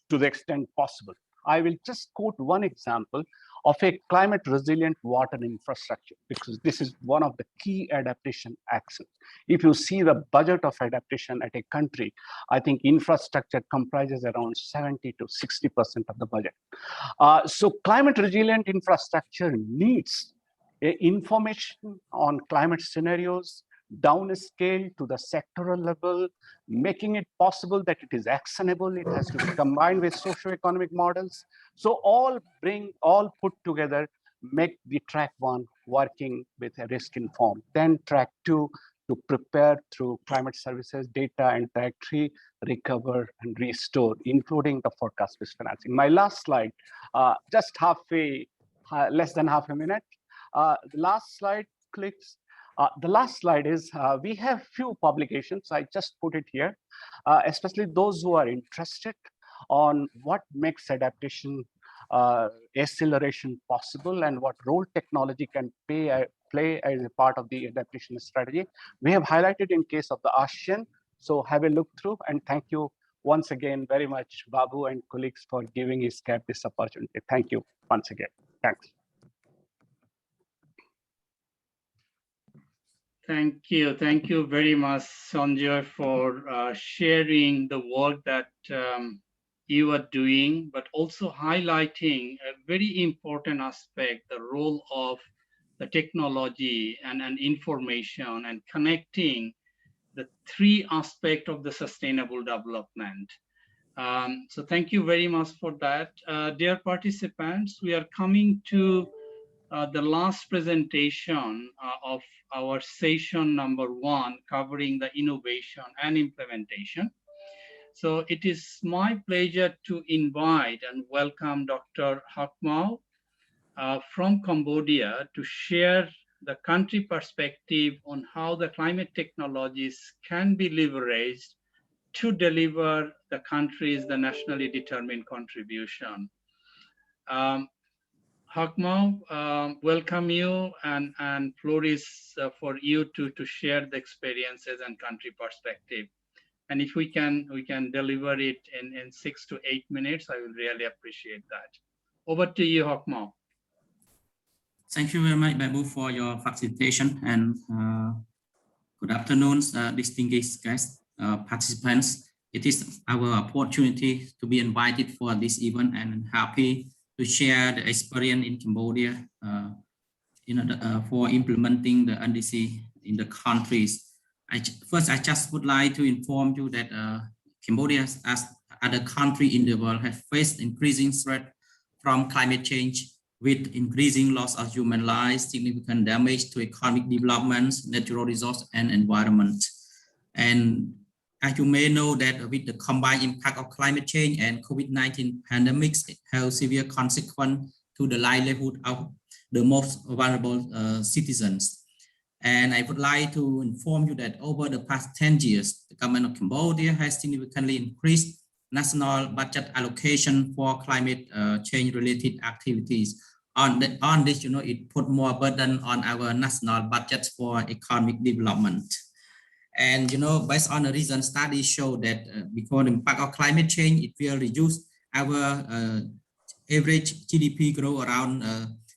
to the extent possible. I will just quote one example of a climate resilient water infrastructure, because this is one of the key adaptation actions. If you see the budget of adaptation at a country, I think infrastructure comprises around 70 to 60% of the budget. So climate resilient infrastructure needs information on climate scenarios, downscale to the sectoral level, making it possible that it is actionable. It has to be combined with socioeconomic models. So all put together, make the track 1 working with a risk informed. Then track 2 to prepare through climate services data, and track 3 recover and restore, including the forecast-based financing. My last slide, just less than half a minute. The last slide, clicks. The last slide is, we have few publications. I just put it here, especially those who are interested on what makes adaptation acceleration possible and what role technology can play as a part of the adaptation strategy. We have highlighted in case of the ASEAN. So have a look through, and thank you once again very much, Babu and colleagues, for giving ISCAP this opportunity. Thank you once again. Thanks. Thank you very much, Sanjay, for sharing the work that you are doing, but also highlighting a very important aspect, the role of the technology and information, and connecting the 3 aspects of the sustainable development. So thank you very much for that. Dear participants, we are coming to the last presentation of our session number 1, covering the innovation and implementation. So it is my pleasure to invite and welcome Dr. Hak Mao from Cambodia to share the country perspective on how the climate technologies can be leveraged to deliver the country's the nationally determined contribution. Hak Mao, welcome you, and floor is for you to share the experiences and country perspective. And if we can deliver it in 6 to 8 minutes, I will really appreciate that. Over to you, Hak Mao. Thank you very much, Babu, for your facilitation, and good afternoon, distinguished guests, participants. It is our opportunity to be invited for this event, and I'm happy to share the experience in Cambodia for implementing the NDC in the countries. First, I just would like to inform you that Cambodia, as other countries in the world, have faced increasing threat from climate change, with increasing loss of human lives, significant damage to economic developments, natural resources, and environment. And as you may know, that with the combined impact of climate change and COVID-19 pandemics, it has severe consequences to the livelihood of the most vulnerable citizens. And I would like to inform you that over the past 10 years, the government of Cambodia has significantly increased national budget allocation for climate change-related activities. On this, it put more burden on our national budgets for economic development. And based on the recent studies show that because the impact of climate change, it will reduce our average GDP growth around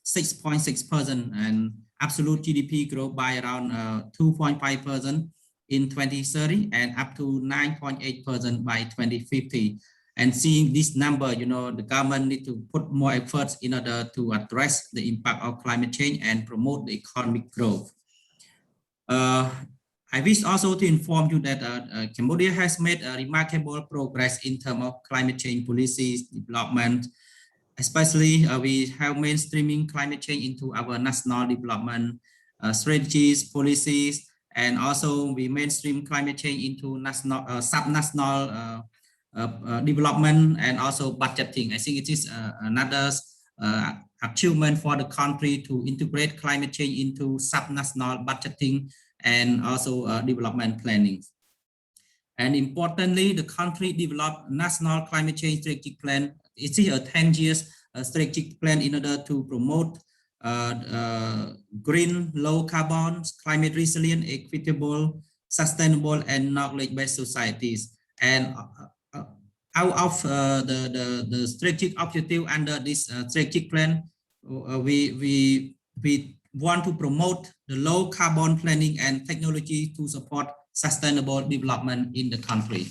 6.6%, and absolute GDP growth by around 2.5% in 2030 and up to 9.8% by 2050. And seeing this number, the government need to put more efforts in order to address the impact of climate change and promote the economic growth. I wish also to inform you that Cambodia has made a remarkable progress in terms of climate change policies development. Especially, we have mainstreaming climate change into our national development strategies, policies, and also we mainstream climate change into national, subnational development and also budgeting. I think it is another achievement for the country to integrate climate change into subnational budgeting and also development planning. And importantly, the country developed national climate change strategic plan. It is a 10 years strategic plan in order to promote green, low carbon, climate resilient, equitable, sustainable, and knowledge-based societies. And out of the strategic objective under this strategic plan, we want to promote the low carbon planning and technology to support sustainable development in the country.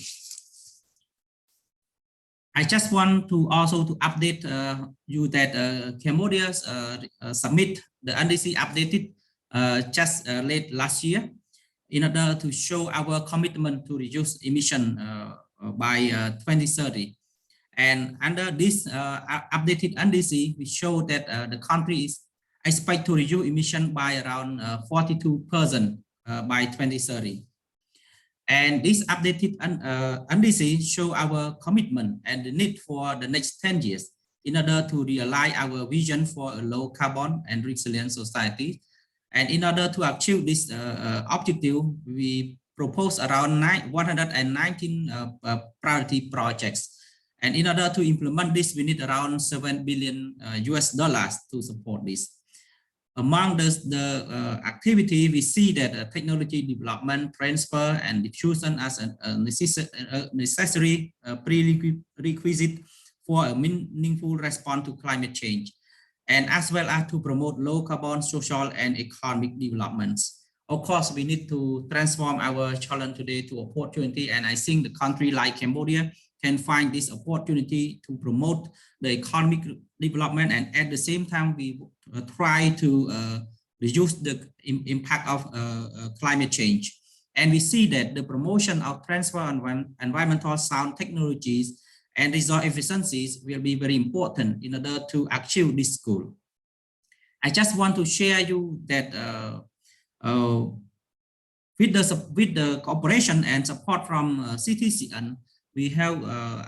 I just want to also to update you that Cambodia submit the NDC updated just late last year in order to show our commitment to reduce emission by 2030. And under this updated NDC, we show that the country is expected to reduce emission by around 42% by 2030. And this updated NDC show our commitment and the need for the next 10 years in order to realize our vision for a low carbon and resilient society. And in order to achieve this objective, we propose around 119 priority projects. And in order to implement this, we need around $7 billion to support this. Among the activity, we see that technology development, transfer, and diffusion as a necessary prerequisite for a meaningful response to climate change, and as well as to promote low carbon social and economic developments. Of course, we need to transform our challenge today to opportunity, and I think the country like Cambodia can find this opportunity to promote the economic development, and at the same time we try to reduce the impact of climate change. And we see that the promotion of transfer environmental sound technologies and resource efficiencies will be very important in order to achieve this goal. I just want to share you that with the cooperation and support from Ctcn, we have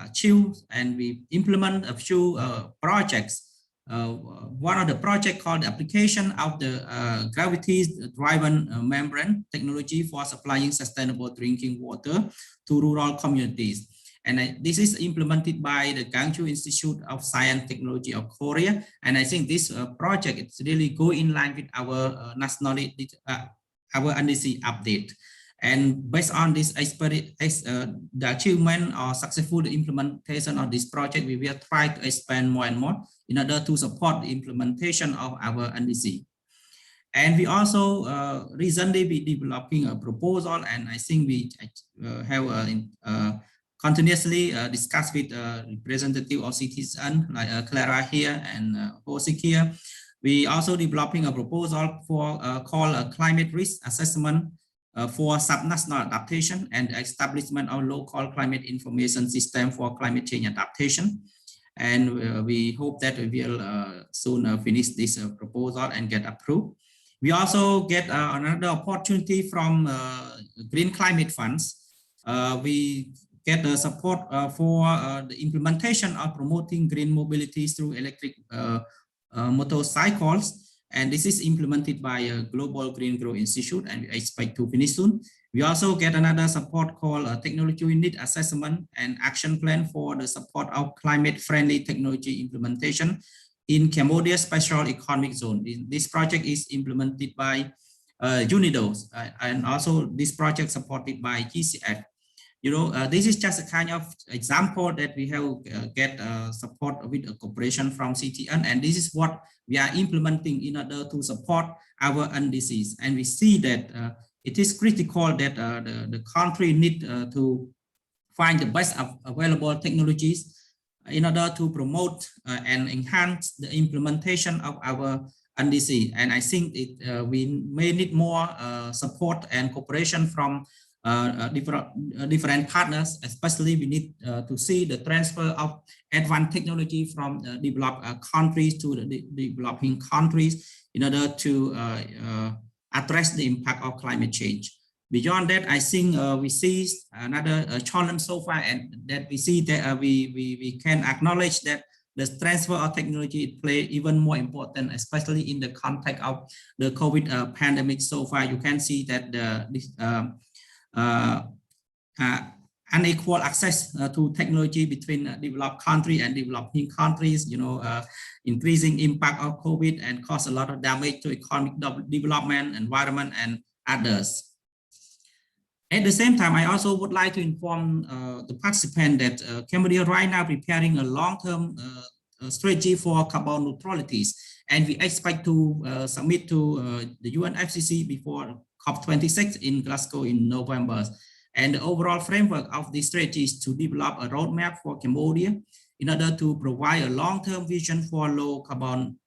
achieved and we implement a few projects. One of the projects called the application of the gravity-driven membrane technology for supplying sustainable drinking water to rural communities. And this is implemented by the Gangju Institute of Science and Technology of Korea. And I think this project is really go in line with our national our NDC update. And based on this the achievement or successful implementation of this project, we will try to expand more and more in order to support the implementation of our NDC. And we also recently be developing a proposal, and I think we have continuously discussed with representative of Ctcn like Clara here and Hosik here. We also developing a proposal for called a climate risk assessment for subnational adaptation and establishment of local climate information system for climate change adaptation. And we hope that we will soon finish this proposal and get approved. We also get another opportunity from Green Climate Funds. We get the support for the implementation of promoting green mobility through electric motorcycles. And this is implemented by a Global Green Growth Institute, and we expect to finish soon. We also get another support called a Technology Unit Assessment and Action Plan for the support of climate-friendly technology implementation in Cambodia Special Economic Zone. This project is implemented by UNIDOS, and also this project supported by GCF. You know, this is just a kind of example that we have get support with a cooperation from Ctcn, and this is what we are implementing in order to support our NDCs. And we see that it is critical that the country need to find the best available technologies in order to promote and enhance the implementation of our NDC. And I think we may need more support and cooperation from different partners. Especially we need to see the transfer of advanced technology from developed countries to the developing countries in order to address the impact of climate change. Beyond that, I think we see another challenge so far, and that we see that we can acknowledge that the transfer of technology play even more important, especially in the context of the COVID pandemic. So far, you can see that unequal access to technology between developed countries and developing countries, increasing impact of COVID and cause a lot of damage to economic development, environment, and others. At the same time, I also would like to inform the participant that Cambodia right now preparing a long-term strategy for carbon neutrality, and we expect to submit to the UNFCCC before COP26 in Glasgow in November. And the overall framework of this strategy is to develop a roadmap for Cambodia in order to provide a long-term vision for low carbon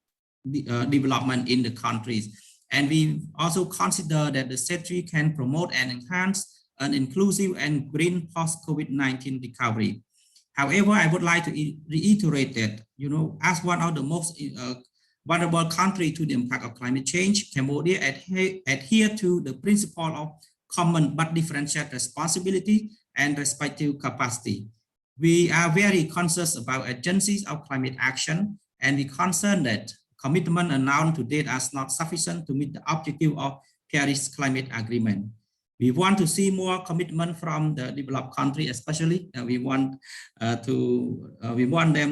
development in the countries. And we also consider that the strategy can promote and enhance an inclusive and green post-COVID-19 recovery. However, I would like to reiterate that, as one of the most vulnerable countries to the impact of climate change, Cambodia adhere to the principle of common but differentiated responsibility and respective capacity. We are very conscious about agencies of climate action, and we concerned that commitment announced to date are not sufficient to meet the objective of Paris Climate Agreement. We want to see more commitment from the developed country, especially. We want them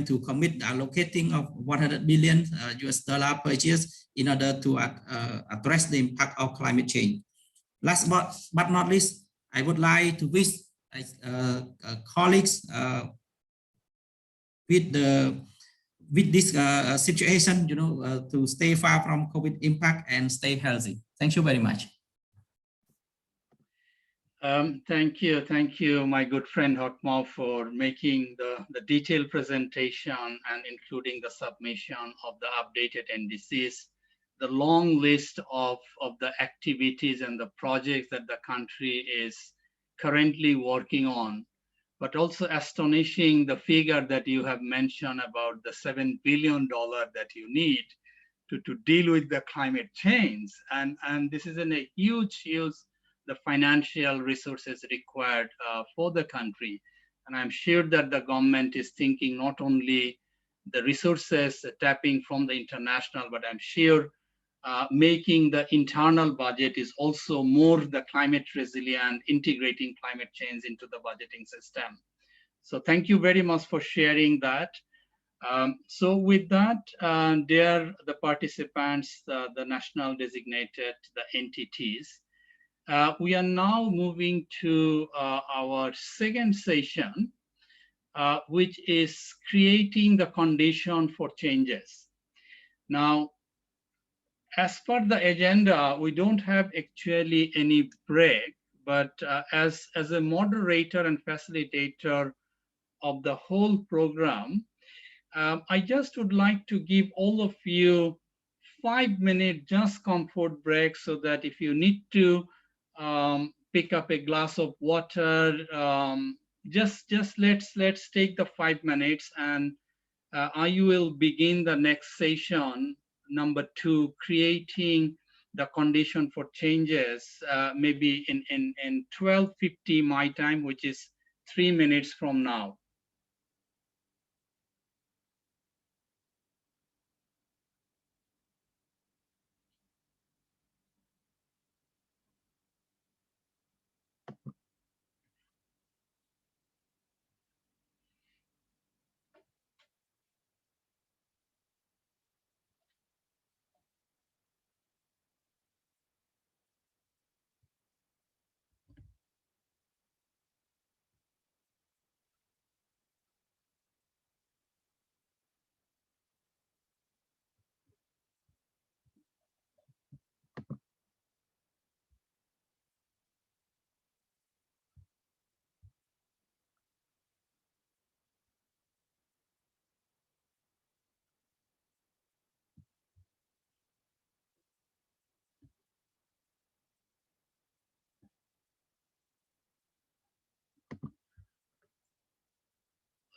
to commit allocating of 100 billion US dollar per year in order to address the impact of climate change. Last but not least, I would like to wish colleagues with this situation, to stay far from COVID impact and stay healthy. Thank you very much. Thank you, my good friend Hotma, for making the detailed presentation and including the submission of the updated NDCs, the long list of the activities and the projects that the country is currently working on, but also astonishing the figure that you have mentioned about the $7 billion that you need to deal with the climate change. And this is a huge the financial resources required for the country. And I'm sure that the government is thinking not only the resources tapping from the international, but I'm sure making the internal budget is also more the climate resilient, integrating climate change into the budgeting system. So thank you very much for sharing that. So with that, dear the participants, the national designated, the entities, we are now moving to our second session, which is creating the condition for changes. Now, as per the agenda, we don't have actually any break, but as a moderator and facilitator of the whole program, I just would like to give all of you 5-minute just comfort break, so that if you need to pick up a glass of water, just let's take the 5 minutes, and I will begin the next session, number 2, creating the condition for changes, maybe in 12:50 my time, which is 3 minutes from now.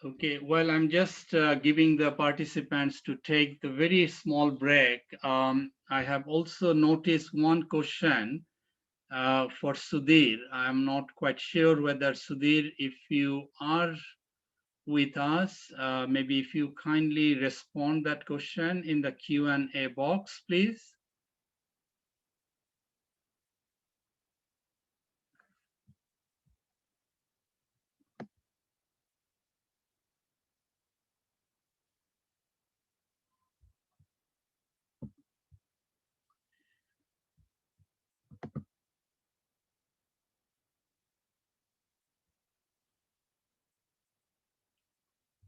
Okay, well, I'm just giving the participants to take the very small break. I have also noticed one question for Sudhir. I'm not quite sure whether Sudhir, if you are with us, maybe if you kindly respond that question in the Q&A box, please.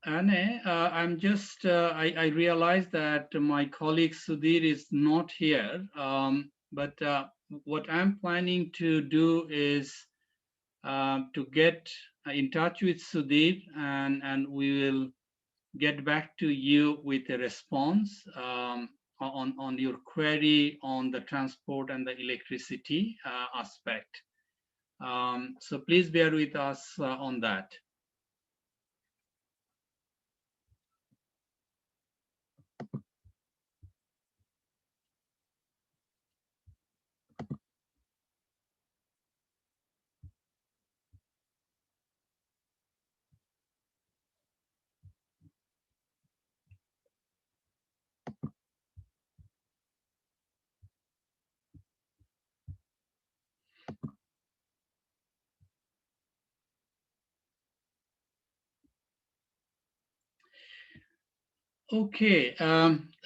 Anne, I'm just, I realize that my colleague Sudhir is not here, but what I'm planning to do is to get in touch with Sudhir, and we will get back to you with a response on your query on the transport and the electricity aspect. So please bear with us on that. Okay,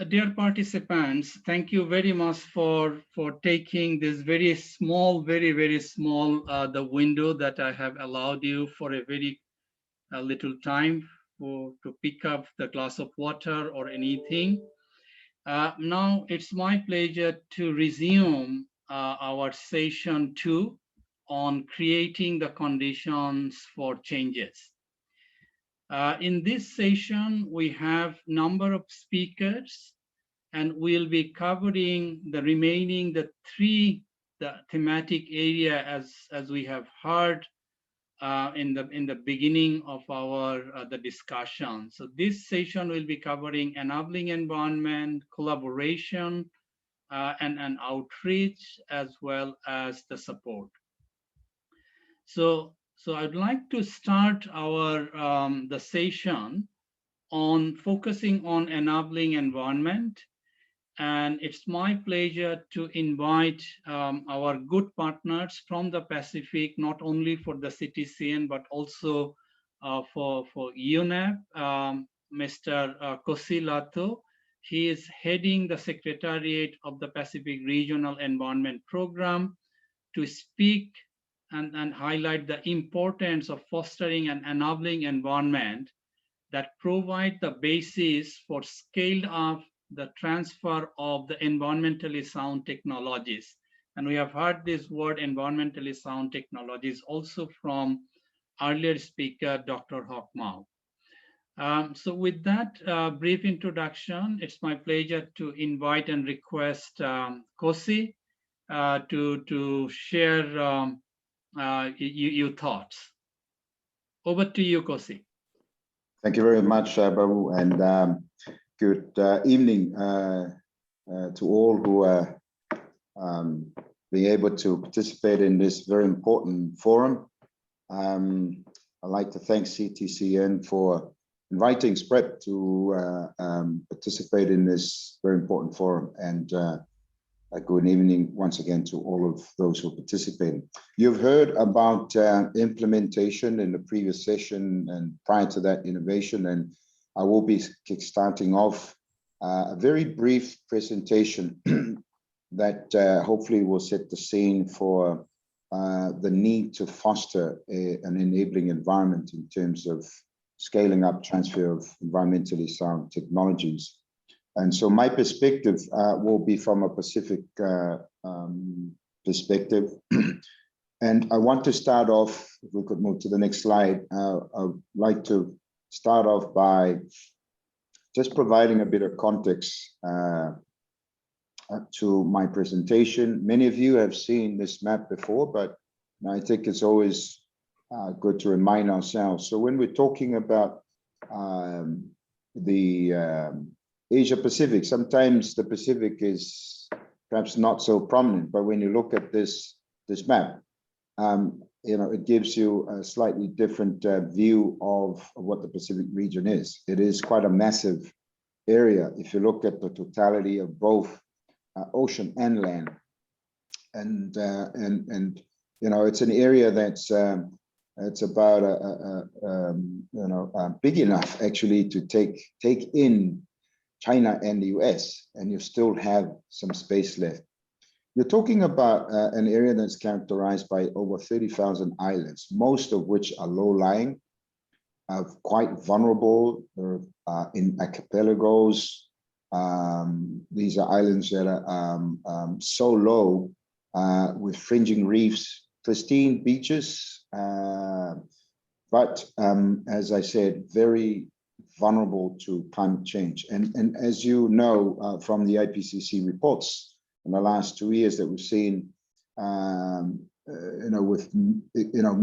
dear participants, thank you very much for taking this very small, very small the window that I have allowed you for a very little time to pick up the glass of water or anything. Now it's my pleasure to resume our session 2 on creating the conditions for changes. In this session, we have number of speakers, and we'll be covering the remaining the thematic area as we have heard in the beginning of our the discussion. So this session will be covering enabling environment, collaboration, and outreach, as well as the support. So I'd like to start our the session on focusing on enabling environment. And it's my pleasure to invite our good partners from the Pacific, not only for the Ctcn, but also for UNEP, Mr. Kosi Lato. He is heading the Secretariat of the Pacific Regional Environment Program to speak and highlight the importance of fostering an enabling environment that provide the basis for scaled up the transfer of the environmentally sound technologies. And we have heard this word environmentally sound technologies also from earlier speaker, Dr. Hockmau. So with that brief introduction, it's my pleasure to invite and request Kosi to share your thoughts. Over to you, Kosi. Thank you very much, Babu, and good evening to all who are being able to participate in this very important forum. I'd like to thank Ctcn for inviting SPRED to participate in this very important forum, and a good evening once again to all of those who are participating. You've heard about implementation in the previous session, and prior to that, innovation, and I will be starting off a very brief presentation that hopefully will set the scene for the need to foster an enabling environment in terms of scaling up transfer of environmentally sound technologies. And so my perspective will be from a Pacific perspective. And I want to start off, if we could move to the next slide, I'd like to start off by just providing a bit of context to my presentation. Many of you have seen this map before, but I think it's always good to remind ourselves. So when we're talking about the Asia Pacific, sometimes the Pacific is perhaps not so prominent, but when you look at this this map, it gives you a slightly different view of what the Pacific region is. It is quite a massive area if you look at the totality of both ocean and land, and it's an area that's it's about big enough actually to take in China and the US, and you still have some space left. You're talking about an area that's characterized by over 30,000 islands, most of which are low-lying, quite vulnerable. They're in archipelagos. These are islands that are so low with fringing reefs, pristine beaches, but as I said, very vulnerable to climate change. And as you know from the IPCC reports in the last 2 years that we've seen, with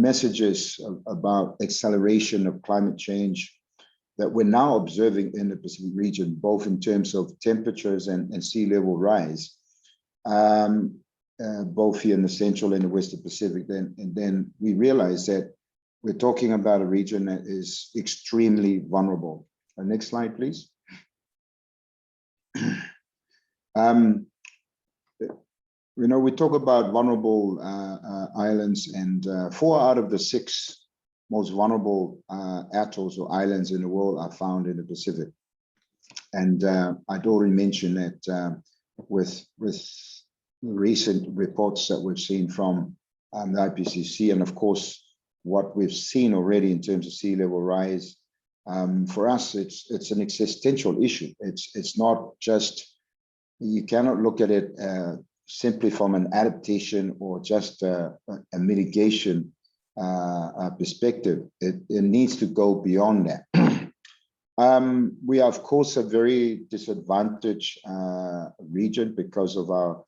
messages about acceleration of climate change that we're now observing in the Pacific region, both in terms of temperatures and sea level rise, both here in the central and the western Pacific. And then we realize that we're talking about a region that is extremely vulnerable. Next slide, please. We talk about vulnerable islands, and 4 out of the 6 most vulnerable atolls or islands in the world are found in the Pacific. And I'd already mentioned that with recent reports that we've seen from the IPCC, and of course, what we've seen already in terms of sea level rise, for us, it's an existential issue. It's not just, you cannot look at it simply from an adaptation or just a mitigation perspective. It needs to go beyond that. We are, of course, a very disadvantaged region because of our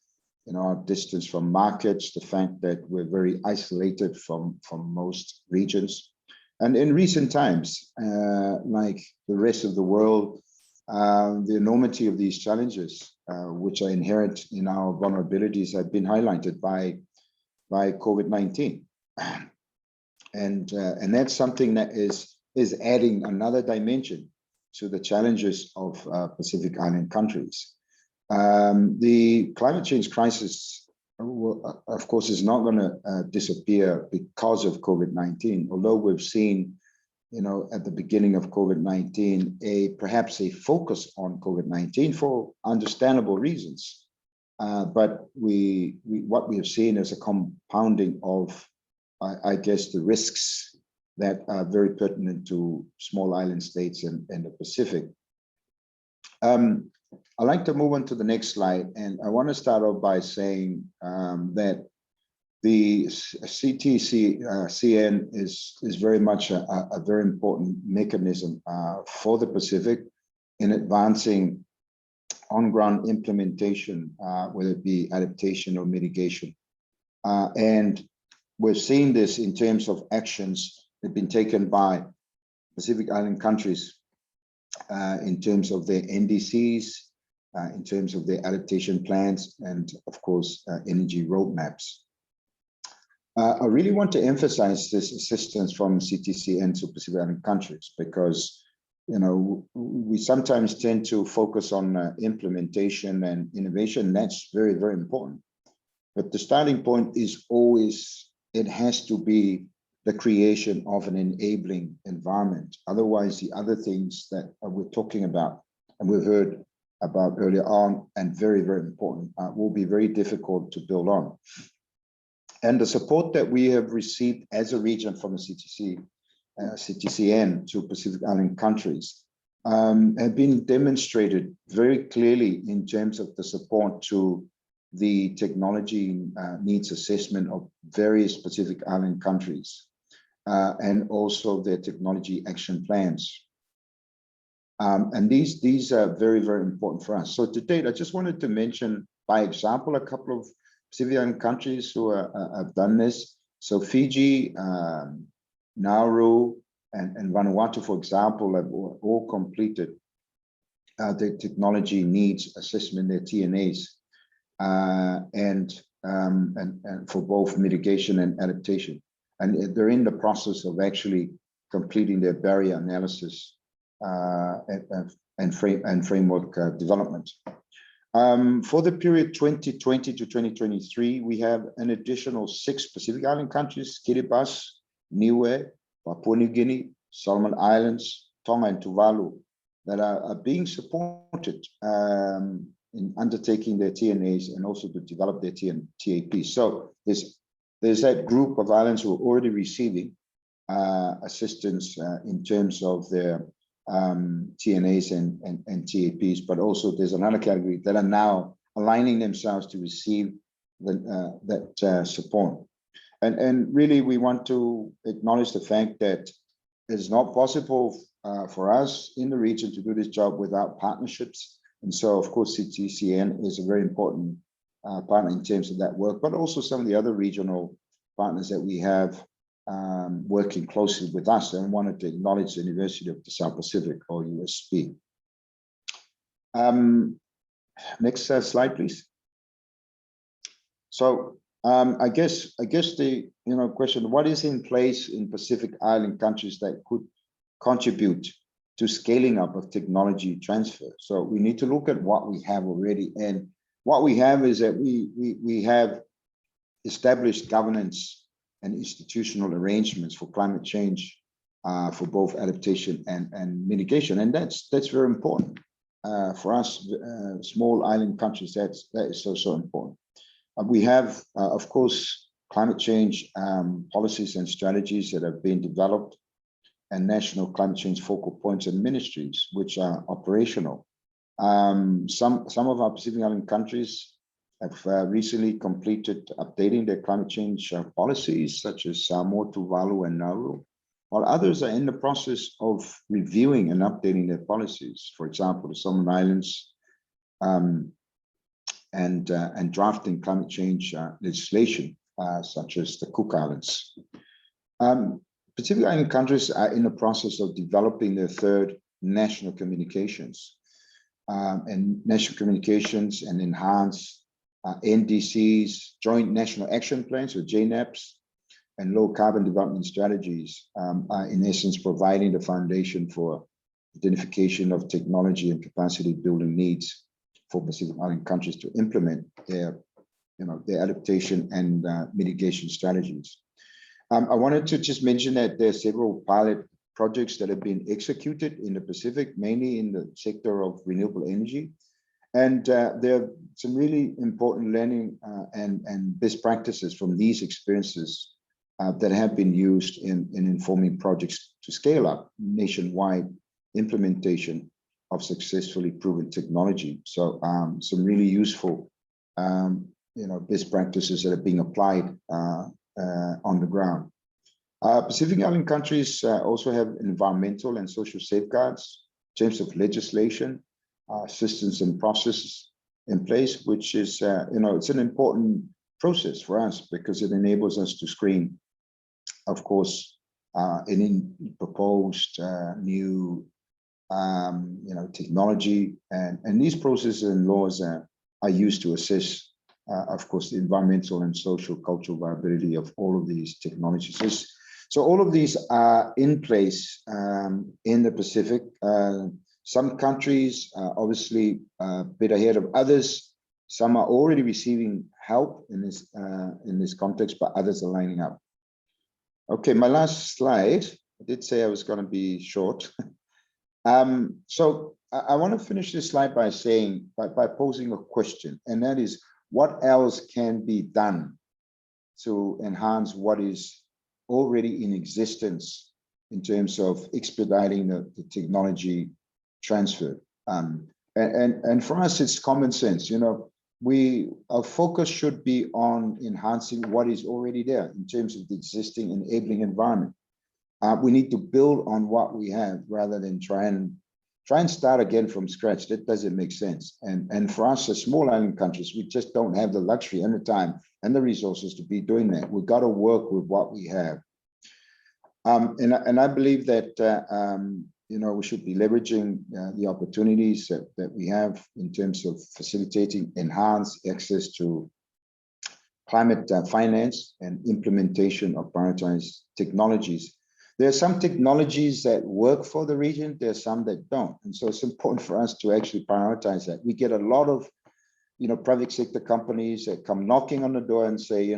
distance from markets, the fact that we're very isolated from most regions. And in recent times, like the rest of the world, the enormity of these challenges, which are inherent in our vulnerabilities, have been highlighted by COVID-19. And that's something that is adding another dimension to the challenges of Pacific Island countries. The climate change crisis, of course, is not going to disappear because of COVID-19, although we've seen, at the beginning of COVID-19, perhaps a focus on COVID-19 for understandable reasons. But what we have seen is a compounding of, I guess, the risks that are very pertinent to small island states and the Pacific. I'd like to move on to the next slide, and I want to start off by saying that the Ctcn is very much a very important mechanism for the Pacific in advancing on-ground implementation, whether it be adaptation or mitigation. And we've seen this in terms of actions that have been taken by Pacific Island countries in terms of their NDCs, in terms of their adaptation plans, and of course, energy roadmaps. I really want to emphasize this assistance from Ctcn to Pacific Island countries because, we sometimes tend to focus on implementation and innovation. That's very, very important. But the starting point is always, it has to be the creation of an enabling environment. Otherwise, the other things that we're talking about, and we've heard about earlier on, and very, very important, will be very difficult to build on. And the support that we have received as a region from the Ctcn to Pacific Island countries have been demonstrated very clearly in terms of the support to the technology needs assessment of various Pacific Island countries and also their technology action plans. And these are very, very important for us. So to date, I just wanted to mention, by example, a couple of Pacific Island countries who have done this. So Fiji, Nauru, and Vanuatu, for example, have all completed their technology needs assessment, their TNAs. And and for both mitigation and adaptation. And they're in the process of actually completing their barrier analysis and framework development. For the period 2020 to 2023, we have an additional 6 Pacific Island countries, Kiribati, Niue, Papua New Guinea, Solomon Islands, Tonga and Tuvalu, that are being supported in undertaking their TNAs and also to develop their TAP. So there's that group of islands who are already receiving assistance in terms of their TNAs and TAPs, but also there's another category that are now aligning themselves to receive that support. And really, we want to acknowledge the fact that it's not possible for us in the region to do this job without partnerships. And so, of course, Ctcn is a very important partner in terms of that work, but also some of the other regional partners that we have working closely with us, and wanted to acknowledge the University of the South Pacific, or USP. Next slide, please. So I guess the question: what is in place in Pacific Island countries that could contribute to scaling up of technology transfer? So we need to look at what we have already, and what we have is that we have established governance and institutional arrangements for climate change, for both adaptation and mitigation, and that's very important for us, small island countries. That is so important. We have, of course, climate change policies and strategies that have been developed, and national climate change focal points and ministries which are operational. Some of our Pacific Island countries have recently completed updating their climate change policies, such as Samoa, Tuvalu, and Nauru, while others are in the process of reviewing and updating their policies. For example, the Solomon Islands, and drafting climate change legislation, such as the Cook Islands. Pacific Island countries are in the process of developing their 3rd national communications, and enhanced NDCs, Joint National Action Plans, or JNAPs, and low carbon development strategies, are in essence providing the foundation for identification of technology and capacity building needs for Pacific Island countries to implement their adaptation and mitigation strategies. I wanted to just mention that there are several pilot projects that have been executed in the Pacific, mainly in the sector of renewable energy. And there are some really important learning and best practices from these experiences that have been used in informing projects to scale up nationwide implementation of successfully proven technology. So some really useful best practices that are being applied on the ground. Pacific Island countries also have environmental and social safeguards in terms of legislation, systems and processes in place, which is, it's an important process for us because it enables us to screen, of course, any proposed new, technology, and these processes and laws are used to assess, of course, the environmental and social cultural viability of all of these technologies. So all of these are in place in the Pacific. Some countries are obviously a bit ahead of others. Some are already receiving help in this context, but others are lining up. Okay, my last slide. I did say I was going to be short. So I want to finish this slide by saying, by posing a question, and that is, what else can be done to enhance what is already in existence in terms of expediting the technology transfer? And for us, it's common sense. Our focus should be on enhancing what is already there in terms of the existing enabling environment. We need to build on what we have rather than try and start again from scratch. That doesn't make sense. And for us as small island countries, we just don't have the luxury and the time and the resources to be doing that. We've got to work with what we have. And I believe that we should be leveraging the opportunities that we have in terms of facilitating enhanced access to climate finance and implementation of prioritized technologies. There are some technologies that work for the region, there are some that don't. And so it's important for us to actually prioritize that. We get a lot of private sector companies that come knocking on the door and say,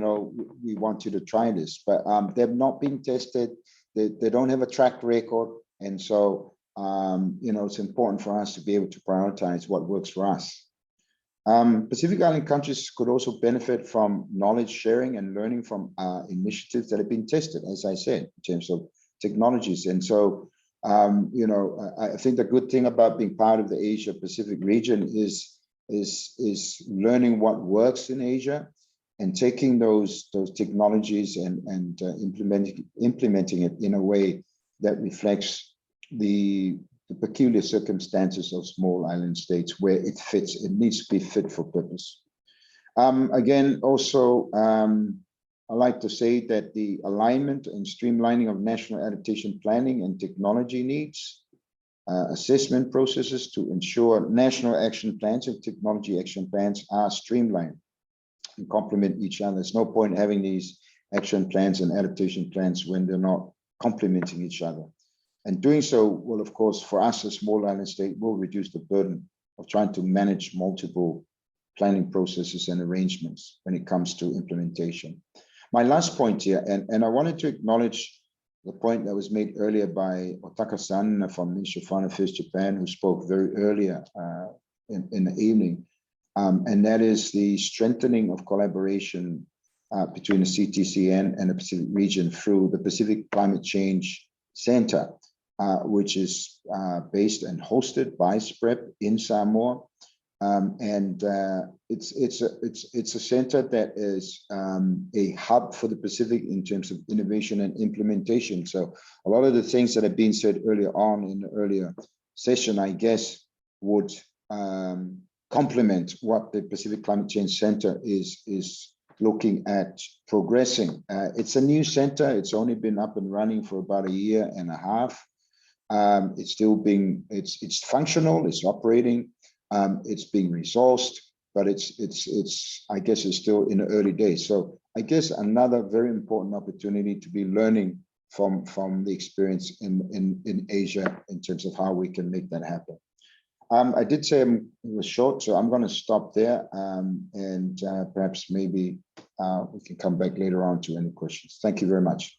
we want you to try this, but they've not been tested. They don't have a track record. And so, it's important for us to be able to prioritize what works for us. Pacific Island countries could also benefit from knowledge sharing and learning from initiatives that have been tested, as I said, in terms of technologies. And so, I think the good thing about being part of the Asia Pacific region is learning what works in Asia and taking those technologies and implementing it in a way that reflects the peculiar circumstances of small island states where it fits. It needs to be fit for purpose. Again, also, I like to say that the alignment and streamlining of national adaptation planning and technology needs, assessment processes to ensure national action plans and technology action plans are streamlined and complement each other. There's no point having these action plans and adaptation plans when they're not complementing each other. And doing so will, of course, for us, a small island state, will reduce the burden of trying to manage multiple planning processes and arrangements when it comes to implementation. My last point here, and I wanted to acknowledge the point that was made earlier by Otaka-san from Ministry of Foreign Affairs Japan, who spoke very earlier in the evening, and that is the strengthening of collaboration between the Ctcn and the Pacific region through the Pacific Climate Change Center, which is based and hosted by SPREP in Samoa. It's a center that is a hub for the Pacific in terms of innovation and implementation. So a lot of the things that have been said earlier on in the earlier session, I guess, would complement what the Pacific Climate Change Center is looking at progressing. It's a new center. It's only been up and running for about a year and a half. It's still it's functional, it's operating. It's being resourced, but I guess it's still in the early days. So I guess another very important opportunity to be learning from the experience in Asia in terms of how we can make that happen. I did say it was short, so I'm going to stop there, and perhaps maybe we can come back later on to any questions. Thank you very much.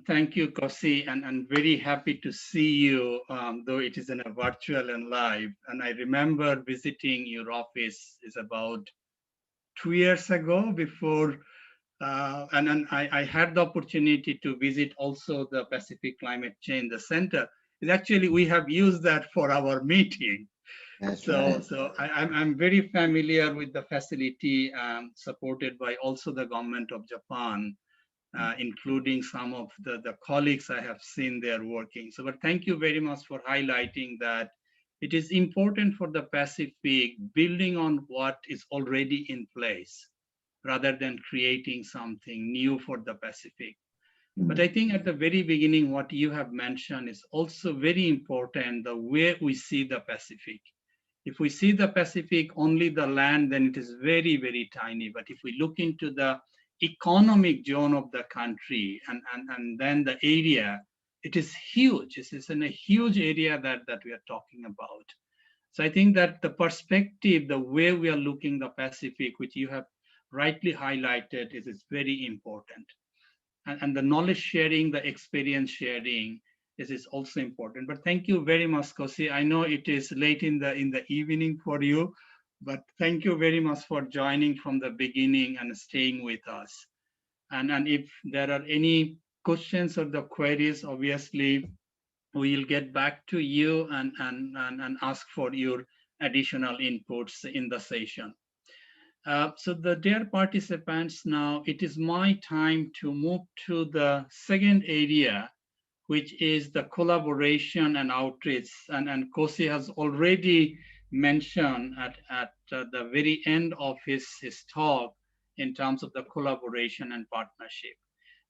Thank you, Kosi, and very happy to see you, though it is in a virtual and live. And I remember visiting your office is about 2 years ago before, and then I had the opportunity to visit also the Pacific Climate Change Center. Actually, we have used that for our meeting. So I'm very familiar with the facility supported by also the government of Japan. Including some of the colleagues I have seen there working. So, but thank you very much for highlighting that it is important for the Pacific building on what is already in place rather than creating something new for the Pacific. But I think at the very beginning, what you have mentioned is also very important, the way we see the Pacific. If we see the Pacific only the land, then it is very, very tiny. But if we look into the economic zone of the country and then the area, it is huge. It is in a huge area that we are talking about. So I think that the perspective, the way we are looking the Pacific, which you have rightly highlighted, is very important. And the knowledge sharing, the experience sharing is also important. But thank you very much, Kosi. I know it is late in the evening for you, but thank you very much for joining from the beginning and staying with us. And if there are any questions or the queries, obviously, we'll get back to you and ask for your additional inputs in the session. So the dear participants, now it is my time to move to the second area, which is the collaboration and outreach. And Kosi has already mentioned at the very end of his talk in terms of the collaboration and partnership.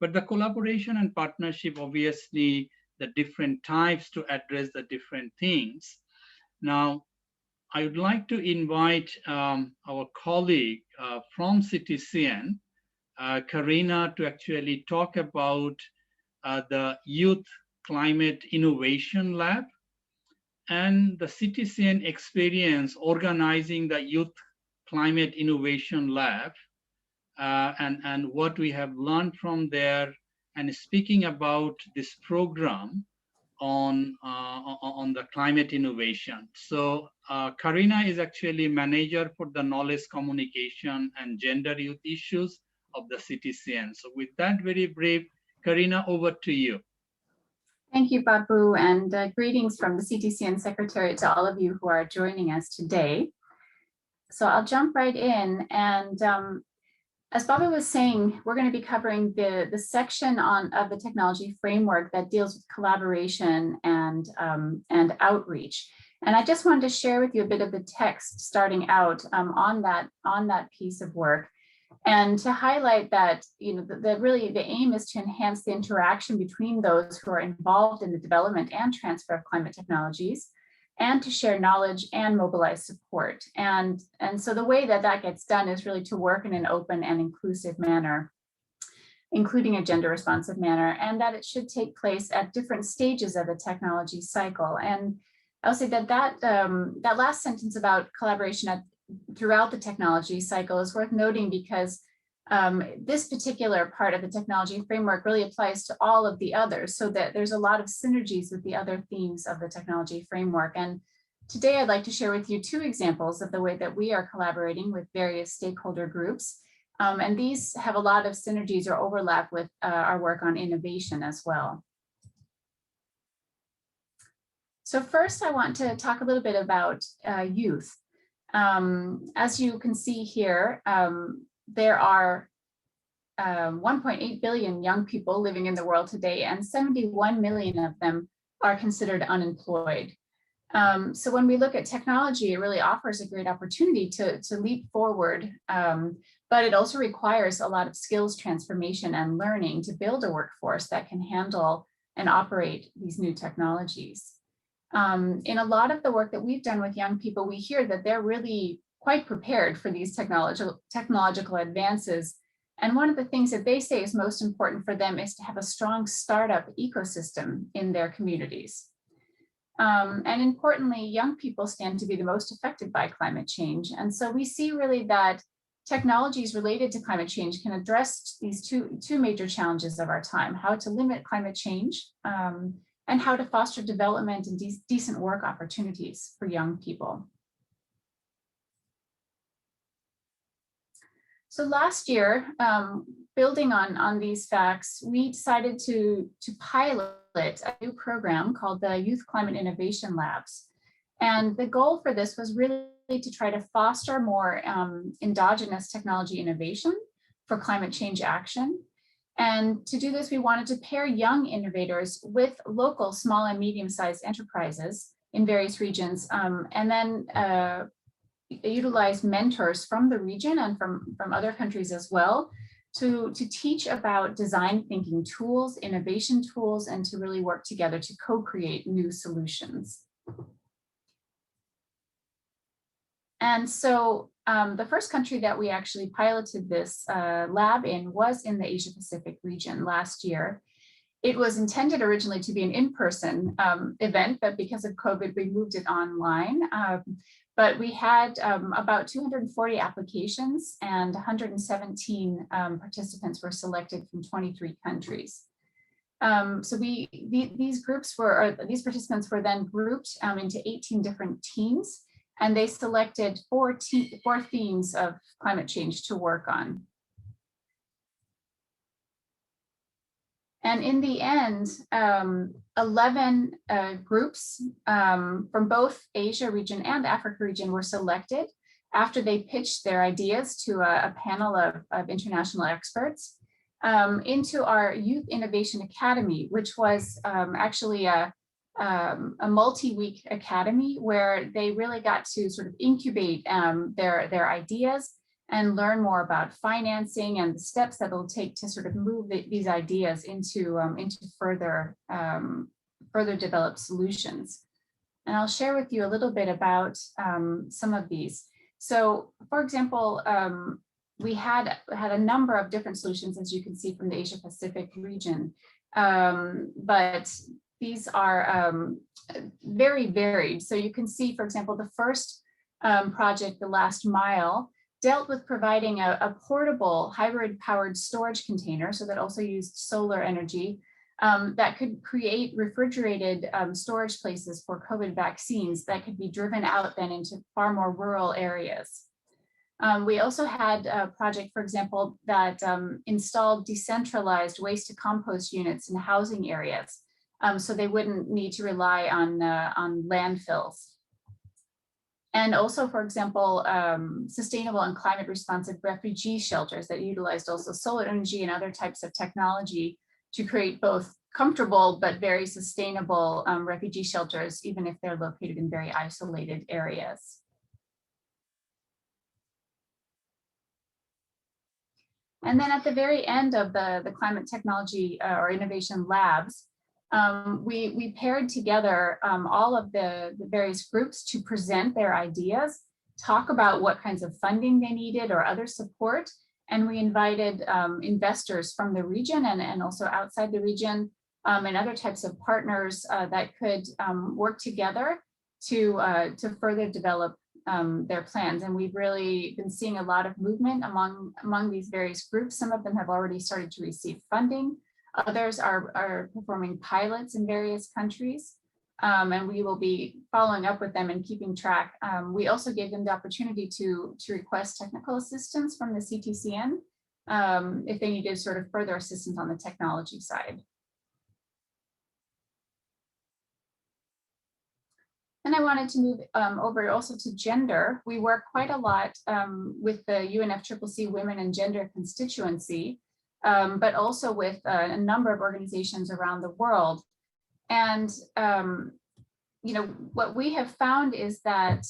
But the collaboration and partnership, obviously, the different types to address the different things. Now, I would like to invite our colleague, from Ctcn, Karina, to actually talk about the Youth Climate Innovation Lab and the Ctcn experience organizing the Youth Climate Innovation Lab, and what we have learned from there, and speaking about this program on the climate innovation. So Karina is actually manager for the knowledge communication and gender youth issues of the Ctcn. So with that very brief, Karina, over to you. Thank you, Babu, and greetings from the Ctcn Secretariat to all of you who are joining us today. So I'll jump right in, and as Babu was saying, we're going to be covering the section of the technology framework that deals with collaboration and outreach. And I just wanted to share with you a bit of the text starting out on that piece of work, and to highlight that really the aim is to enhance the interaction between those who are involved in the development and transfer of climate technologies, and to share knowledge and mobilize support. And so the way that gets done is really to work in an open and inclusive manner, including a gender responsive manner, and that it should take place at different stages of the technology cycle. And I'll say that last sentence about collaboration throughout the technology cycle is worth noting, because this particular part of the technology framework really applies to all of the others, so that there's a lot of synergies with the other themes of the technology framework. And today I'd like to share with you two examples of the way that we are collaborating with various stakeholder groups. And these have a lot of synergies or overlap with our work on innovation as well. So first, I want to talk a little bit about youth. As you can see here, there are 1.8 billion young people living in the world today, and 71 million of them are considered unemployed. So when we look at technology, it really offers a great opportunity to leap forward, but it also requires a lot of skills transformation and learning to build a workforce that can handle and operate these new technologies. In a lot of the work that we've done with young people, we hear that they're really quite prepared for these technological advances. And one of the things that they say is most important for them is to have a strong startup ecosystem in their communities. And importantly, young people stand to be the most affected by climate change. And so we see really that technologies related to climate change can address these two major challenges of our time: how to limit climate change and how to foster development and decent work opportunities for young people. So last year, building on these facts, we decided to pilot a new program called the Youth Climate Innovation Labs. And the goal for this was really to try to foster more endogenous technology innovation for climate change action. And to do this, we wanted to pair young innovators with local small and medium-sized enterprises in various regions, and then utilize mentors from the region and from other countries as well to teach about design thinking tools, innovation tools, and to really work together to co-create new solutions. And so the first country that we actually piloted this lab in was in the Asia Pacific region last year. It was intended originally to be an in-person event, but because of COVID, we moved it online. But we had about 240 applications, and 117 participants were selected from 23 countries. So these participants were then grouped into 18 different teams, and they selected four themes of climate change to work on. And in the end, 11 groups from both Asia region and Africa region were selected after they pitched their ideas to a panel of international experts into our Youth Innovation Academy, which was actually a multi-week academy where they really got to sort of incubate their ideas and learn more about financing and the steps that it'll take to sort of move these ideas into further developed solutions. And I'll share with you a little bit about some of these. So for example, we had a number of different solutions, as you can see from the Asia Pacific region, but these are very varied. So you can see, for example, the first project, the last mile, dealt with providing a portable hybrid powered storage container, so that also used solar energy, that could create refrigerated storage places for COVID vaccines that could be driven out then into far more rural areas. We also had a project, for example, that installed decentralized waste to compost units in housing areas, so they wouldn't need to rely on landfills. And also, for example, sustainable and climate responsive refugee shelters that utilized also solar energy and other types of technology to create both comfortable but very sustainable refugee shelters, even if they're located in very isolated areas. And then at the very end of the climate technology or innovation labs, we paired together all of the various groups to present their ideas, talk about what kinds of funding they needed or other support. And we invited investors from the region and also outside the region and other types of partners that could work together to further develop their plans. And we've really been seeing a lot of movement among these various groups. Some of them have already started to receive funding. Others are performing pilots in various countries, and we will be following up with them and keeping track. We also gave them the opportunity to request technical assistance from the Ctcn if they needed sort of further assistance on the technology side. And I wanted to move over also to gender. We work quite a lot with the UNFCCC Women and Gender constituency, but also with a number of organizations around the world. And you know, what we have found is that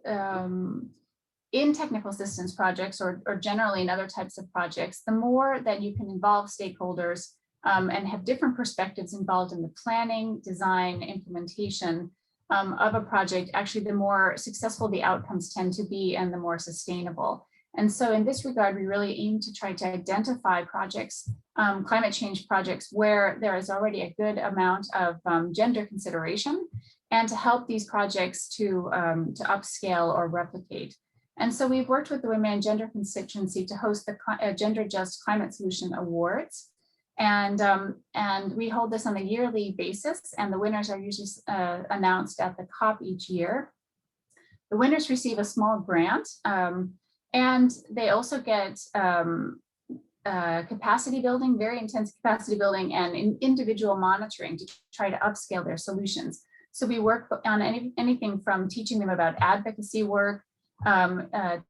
in technical assistance projects or generally in other types of projects, the more that you can involve stakeholders and have different perspectives involved in the planning, design, implementation of a project, actually the more successful the outcomes tend to be and the more sustainable. And so in this regard, we really aim to try to identify projects, climate change projects, where there is already a good amount of gender consideration, and to help these projects to upscale or replicate. And so we've worked with the Women and Gender constituency to host the Gender Just Climate Solution Awards. And we hold this on a yearly basis, and the winners are usually announced at the COP each year. The winners receive a small grant, and they also get capacity building, very intense capacity building, and individual monitoring to try to upscale their solutions. So we work on anything from teaching them about advocacy work,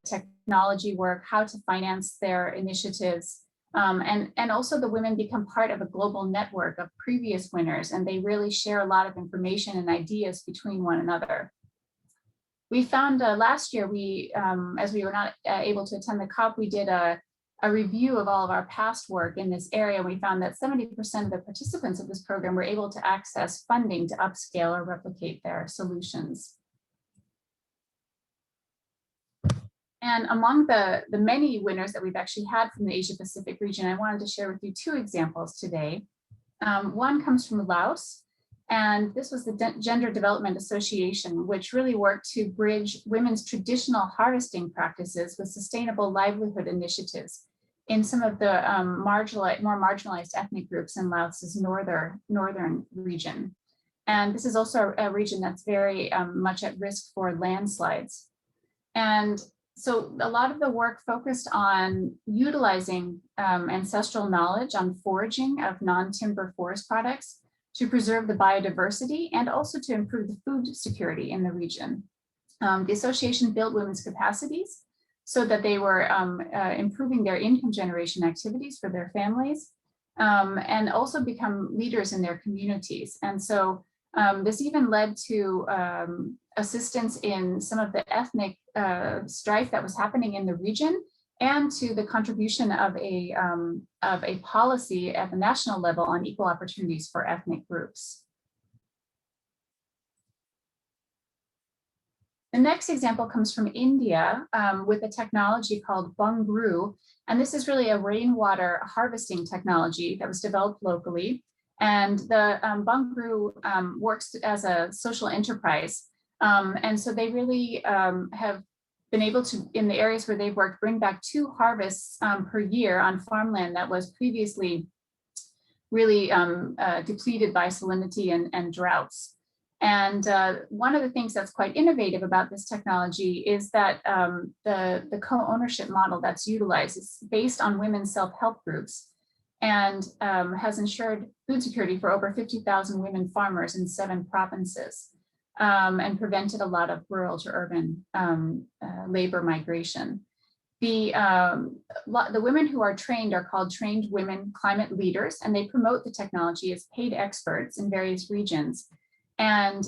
technology work, how to finance their initiatives. And also the women become part of a global network of previous winners, and they really share a lot of information and ideas between one another. We found last year, as we were not able to attend the COP, we did a review of all of our past work in this area. We found that 70% of the participants of this program were able to access funding to upscale or replicate their solutions. And among the many winners that we've actually had from the Asia Pacific region, I wanted to share with you two examples today. One comes from Laos, and this was the Gender Development Association, which really worked to bridge women's traditional harvesting practices with sustainable livelihood initiatives in some of the more marginalized ethnic groups in Laos's northern region. And this is also a region that's very much at risk for landslides. And so a lot of the work focused on utilizing ancestral knowledge on foraging of non-timber forest products to preserve the biodiversity and also to improve the food security in the region. The association built women's capacities so that they were improving their income generation activities for their families and also become leaders in their communities. And so this even led to assistance in some of the ethnic strife that was happening in the region, and to the contribution of a policy at the national level on equal opportunities for ethnic groups. The next example comes from India with a technology called Bungru. And this is really a rainwater harvesting technology that was developed locally. And the Bungru works as a social enterprise. And so they really have been able to, in the areas where they've worked, bring back 2 harvests per year on farmland that was previously really depleted by salinity and droughts. And one of the things that's quite innovative about this technology is that the co-ownership model that's utilized is based on women's self-help groups and has ensured food security for over 50,000 women farmers in 7 provinces and prevented a lot of rural to urban labor migration. The women who are trained are called trained women climate leaders, and they promote the technology as paid experts in various regions. And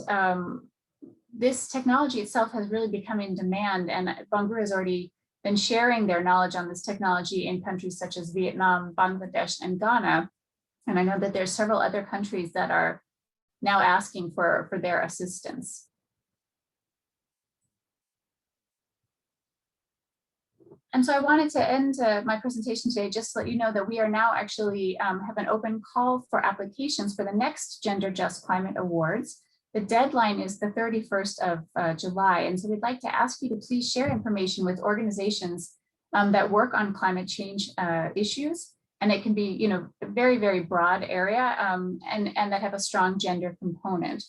this technology itself has really become in demand, and Bungru has already been sharing their knowledge on this technology in countries such as Vietnam, Bangladesh, and Ghana. And I know that there's several other countries that are now asking for their assistance. And so I wanted to end my presentation today just to let you know that we are now actually have an open call for applications for the next Gender Just Climate Awards. The deadline is the 31st of July. And so we'd like to ask you to please share information with organizations that work on climate change issues. And it can be, you know, a very, very broad area and that have a strong gender component.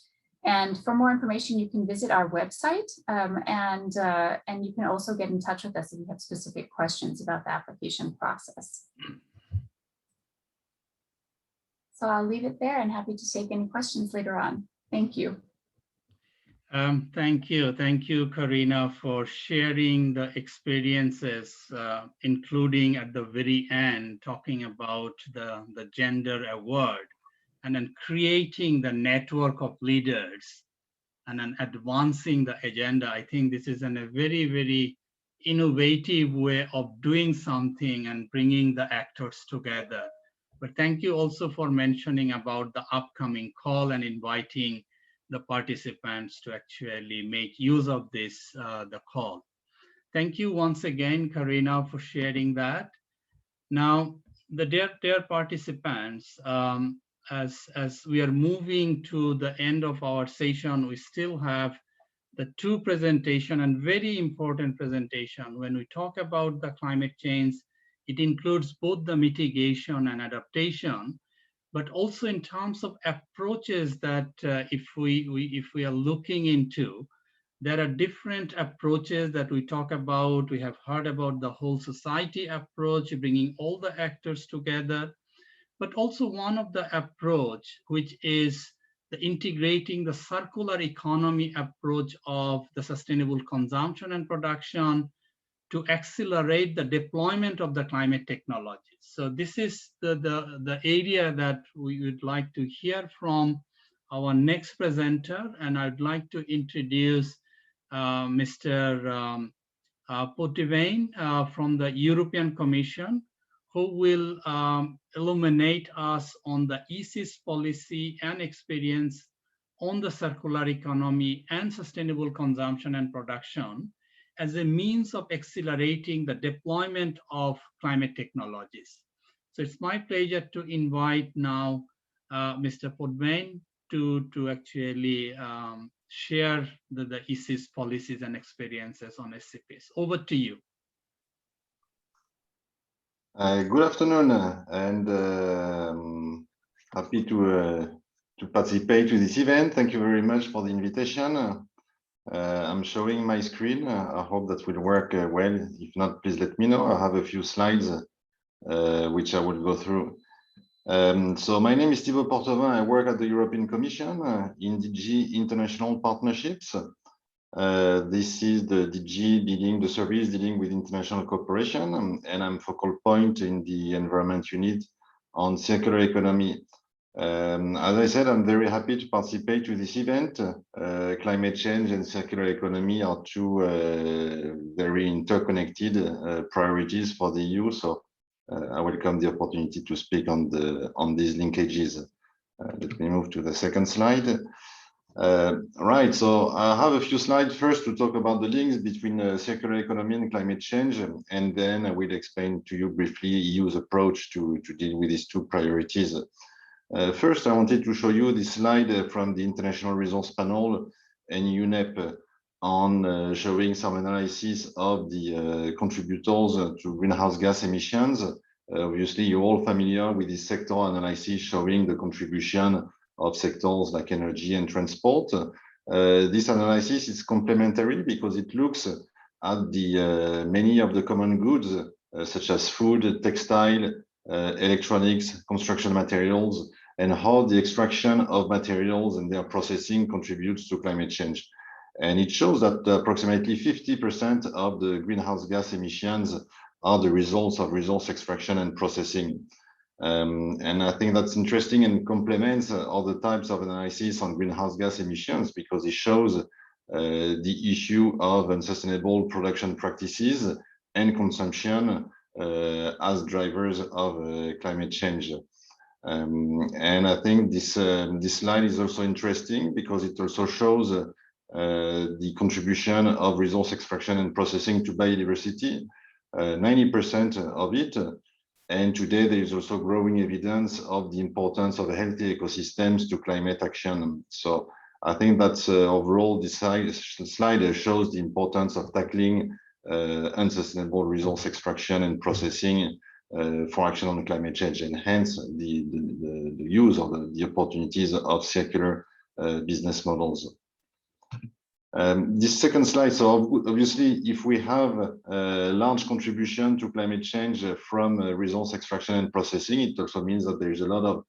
And for more information, you can visit our website and you can also get in touch with us if you have specific questions about the application process. So I'll leave it there and happy to take any questions later on. Thank you. Thank you, Karina, for sharing the experiences, including at the very end, talking about the gender award, and then creating the network of leaders and then advancing the agenda. I think this is a very, very innovative way of doing something and bringing the actors together. But thank you also for mentioning about the upcoming call and inviting the participants to actually make use of this, the call. Thank you once again, Karina, for sharing that. Now, the dear participants, as we are moving to the end of our session, we still have the 2 presentation and very important presentation. When we talk about the climate change, it includes both the mitigation and adaptation, but also in terms of approaches that if we are looking into, there are different approaches that we talk about. We have heard about the whole society approach, bringing all the actors together, but also one of the approach, which is the integrating the circular economy approach of the sustainable consumption and production to accelerate the deployment of the climate technologies. So this is the area that we would like to hear from our next presenter. And I'd like to introduce Mr. Potvin from the European Commission, who will illuminate us on the EC's policy and experience on the circular economy and sustainable consumption and production as a means of accelerating the deployment of climate technologies. So it's my pleasure to invite now Mr. Potvin to actually share the EC's policies and experiences on SCPs. Over to you. Good afternoon, and happy to participate to this event. Thank you very much for the invitation. I'm showing my screen. I hope that will work well. If not, please let me know. I have a few slides which I will go through. So my name is Thibaut Portevin. I work at the European Commission in DG International Partnerships. This is the DG dealing, the service dealing with international cooperation, and I'm focal point in the environment unit on circular economy. As I said, I'm very happy to participate to this event. Climate change and circular economy are 2 very interconnected priorities for the EU. So I welcome the opportunity to speak on these linkages. Let me move to the second slide. Right, so I have a few slides first to talk about the links between circular economy and climate change, and then I will explain to you briefly EU's approach to deal with these two priorities. First, I wanted to show you this slide from the International Resource Panel and UNEP on showing some analysis of the contributors to greenhouse gas emissions. Obviously, you're all familiar with this sector analysis showing the contribution of sectors like energy and transport. This analysis is complementary because it looks at the many of the common goods such as food, textile, electronics, construction materials, and how the extraction of materials and their processing contributes to climate change. And it shows that approximately 50% of the greenhouse gas emissions are the results of resource extraction and processing. And I think that's interesting and complements other types of analysis on greenhouse gas emissions because it shows the issue of unsustainable production practices and consumption as drivers of climate change. And I think this slide is also interesting because it also shows the contribution of resource extraction and processing to biodiversity, 90% of it. And today there is also growing evidence of the importance of healthy ecosystems to climate action. So I think that's overall this slide shows the importance of tackling unsustainable resource extraction and processing for action on climate change, and hence the use of the opportunities of circular business models. This second slide, so obviously, if we have a large contribution to climate change from resource extraction and processing, it also means that there is a lot of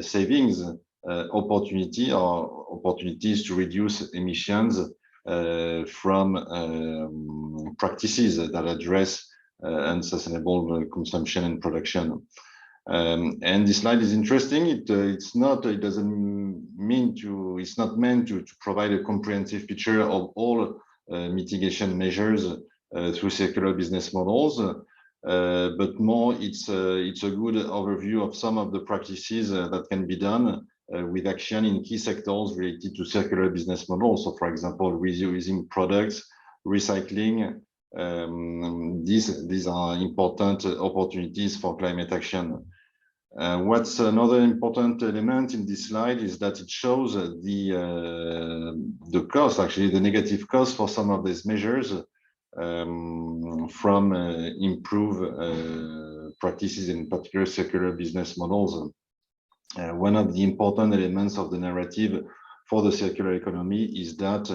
savings opportunities to reduce emissions from practices that address unsustainable consumption and production. And this slide is interesting. It's not meant to provide a comprehensive picture of all mitigation measures through circular business models, but more it's a good overview of some of the practices that can be done with action in key sectors related to circular business models. So, for example, reusing products, recycling. These are important opportunities for climate action. What's another important element in this slide is that it shows the cost, actually the negative cost for some of these measures from improved practices, in particular circular business models. One of the important elements of the narrative for the circular economy is that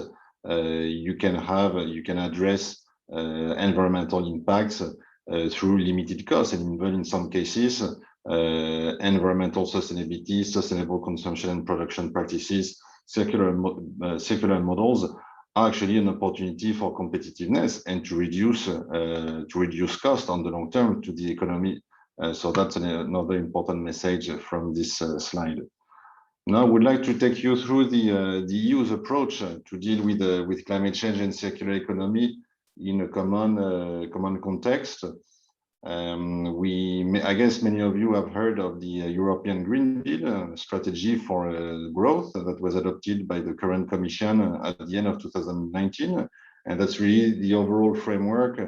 you can address environmental impacts through limited costs, and even in some cases environmental sustainability, sustainable consumption and production practices, circular models are actually an opportunity for competitiveness and to reduce cost on the long term to the economy. So that's another important message from this slide. Now I would like to take you through the EU's approach to deal with climate change and circular economy in a common context. I guess many of you have heard of the European Green Deal strategy for growth that was adopted by the current Commission at the end of 2019. And that's really the overall framework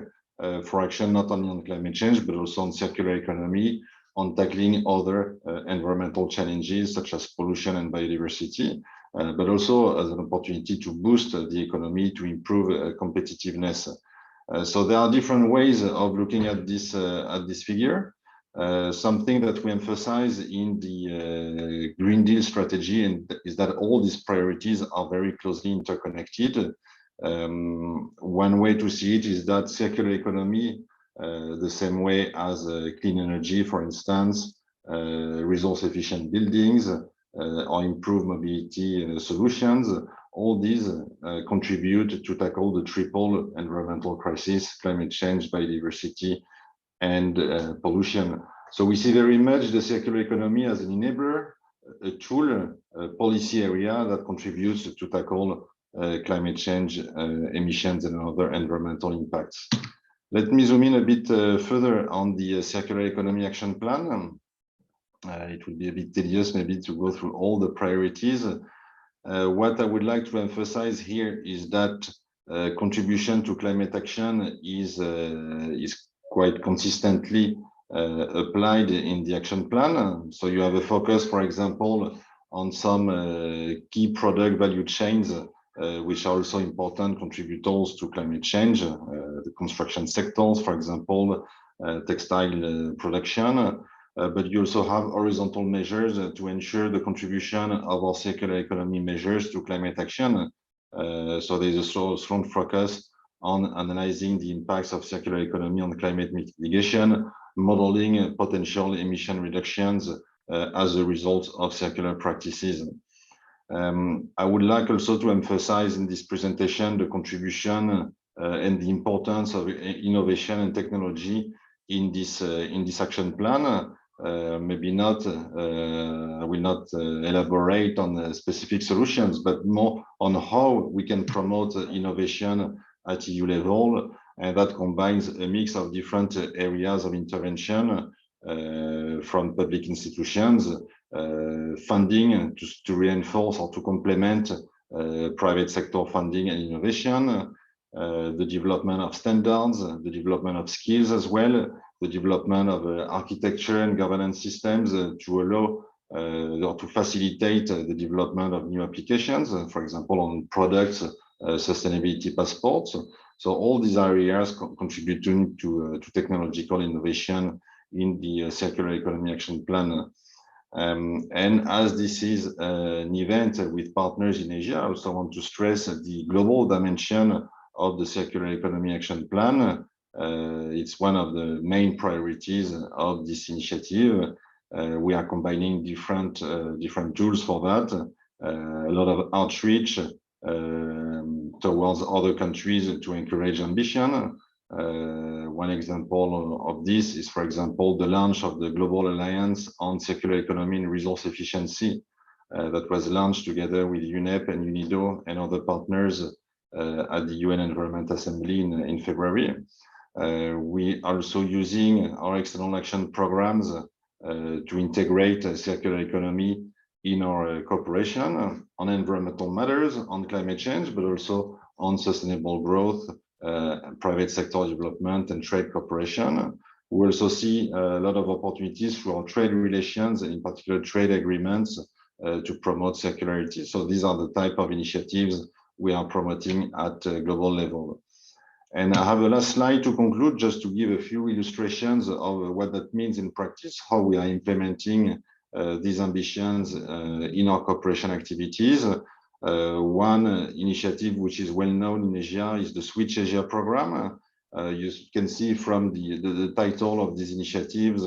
for action, not only on climate change, but also on circular economy, on tackling other environmental challenges such as pollution and biodiversity, but also as an opportunity to boost the economy, to improve competitiveness. So there are different ways of looking at this figure. Something that we emphasize in the Green Deal strategy is that all these priorities are very closely interconnected. One way to see it is that circular economy, the same way as clean energy, for instance, resource efficient buildings, or improved mobility solutions, all these contribute to tackle the triple environmental crisis: climate change, biodiversity, and pollution. So we see very much the circular economy as an enabler, a tool, a policy area that contributes to tackle climate change, emissions, and other environmental impacts. Let me zoom in a bit further on the Circular Economy Action Plan. It would be a bit tedious maybe to go through all the priorities, What I would like to emphasize here is that contribution to climate action is quite consistently applied in the action plan. So you have a focus, for example, on some key product value chains, which are also important contributors to climate change, the construction sectors, for example, textile production. But you also have horizontal measures to ensure the contribution of our circular economy measures to climate action. So there's a strong focus on analyzing the impacts of circular economy on climate mitigation, modeling potential emission reductions as a result of circular practices. I would like also to emphasize in this presentation the contribution and the importance of innovation and technology in this action plan. Maybe not, I will not elaborate on the specific solutions, but more on how we can promote innovation at EU level, and that combines a mix of different areas of intervention from public institutions, funding to reinforce or to complement private sector funding and innovation, the development of standards, the development of skills as well, the development of architecture and governance systems to allow or to facilitate the development of new applications, for example, on products, sustainability passports. So all these areas contributing to technological innovation in the Circular Economy Action Plan. And as this is an event with partners in Asia, I also want to stress the global dimension of the Circular Economy Action Plan. It's one of the main priorities of this initiative. We are combining different tools for that, a lot of outreach towards other countries to encourage ambition. One example of this is, for example, the launch of the Global Alliance on Circular Economy and Resource Efficiency that was launched together with UNEP and UNIDO and other partners at the UN Environment Assembly in February. We are also using our external action programs to integrate a circular economy in our cooperation on environmental matters, on climate change, but also on sustainable growth, private sector development and trade cooperation. We also see a lot of opportunities for our trade relations, and in particular trade agreements to promote circularity. So these are the type of initiatives we are promoting at a global level. And I have a last slide to conclude, just to give a few illustrations of what that means in practice, how we are implementing these ambitions in our cooperation activities. One initiative which is well known in Asia is the Switch Asia program. You can see from the title of these initiatives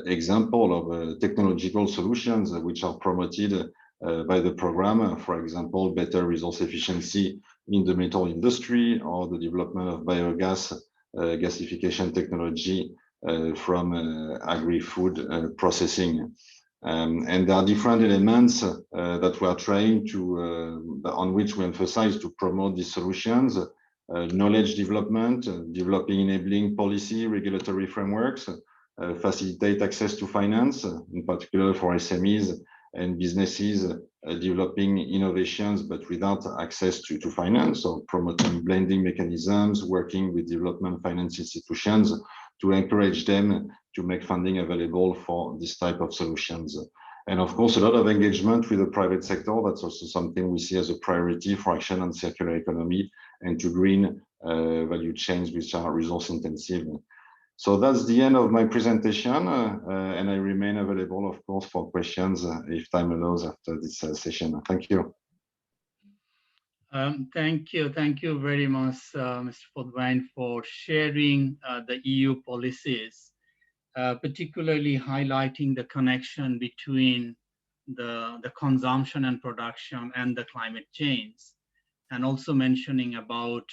example of technological solutions which are promoted by the program. For example, better resource efficiency in the metal industry, or the development of biogas gasification technology from agri-food processing. And there are different elements that we are trying to, on which we emphasize to promote these solutions. Knowledge development, developing enabling policy, regulatory frameworks, facilitate access to finance, in particular for SMEs and businesses developing innovations but without access to finance, so promoting blending mechanisms, working with development finance institutions to encourage them to make funding available for this type of solutions. And of course, a lot of engagement with the private sector. That's also something we see as a priority for action on circular economy and to green value chains which are resource intensive. So that's the end of my presentation, and I remain available, of course, for questions if time allows after this session. Thank you. Thank you very much, Mr. Podvine, for sharing the EU policies, particularly highlighting the connection between the consumption and production and the climate change, and also mentioning about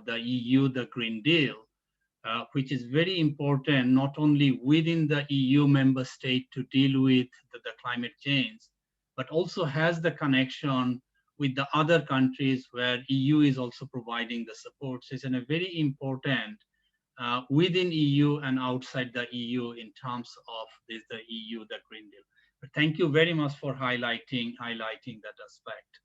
the EU, the Green Deal, which is very important, not only within the EU member state to deal with the climate change, but also has the connection with the other countries where EU is also providing the support. So it's a very important within EU and outside the EU in terms of the EU, the Green Deal. But thank you very much for highlighting that aspect.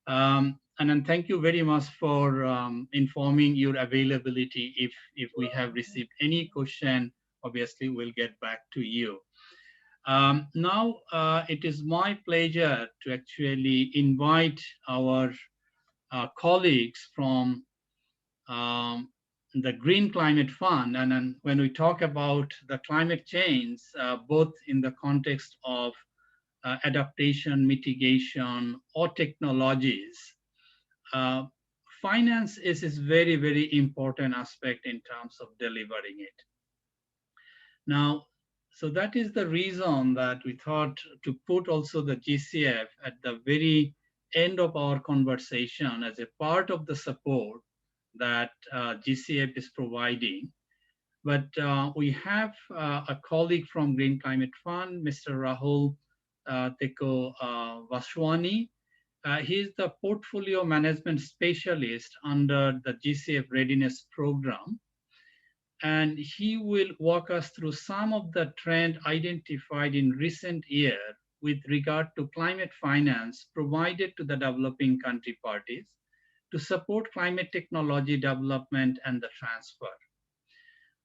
And then thank you very much for informing your availability. If we have received any question, obviously we'll get back to you. Now, it is my pleasure to actually invite our colleagues from the Green Climate Fund. And then when we talk about the climate change, both in the context of adaptation, mitigation, or technologies, finance is very, very important aspect in terms of delivering it. Now, so that is the reason that we thought to put also the GCF at the very end of our conversation as a part of the support that GCF is providing. But we have a colleague from Green Climate Fund, Mr. Rahul Teko Vaswani. He is the portfolio management specialist under the GCF Readiness Program. And he will walk us through some of the trend identified in recent years with regard to climate finance provided to the developing country parties to support climate technology development and the transfer.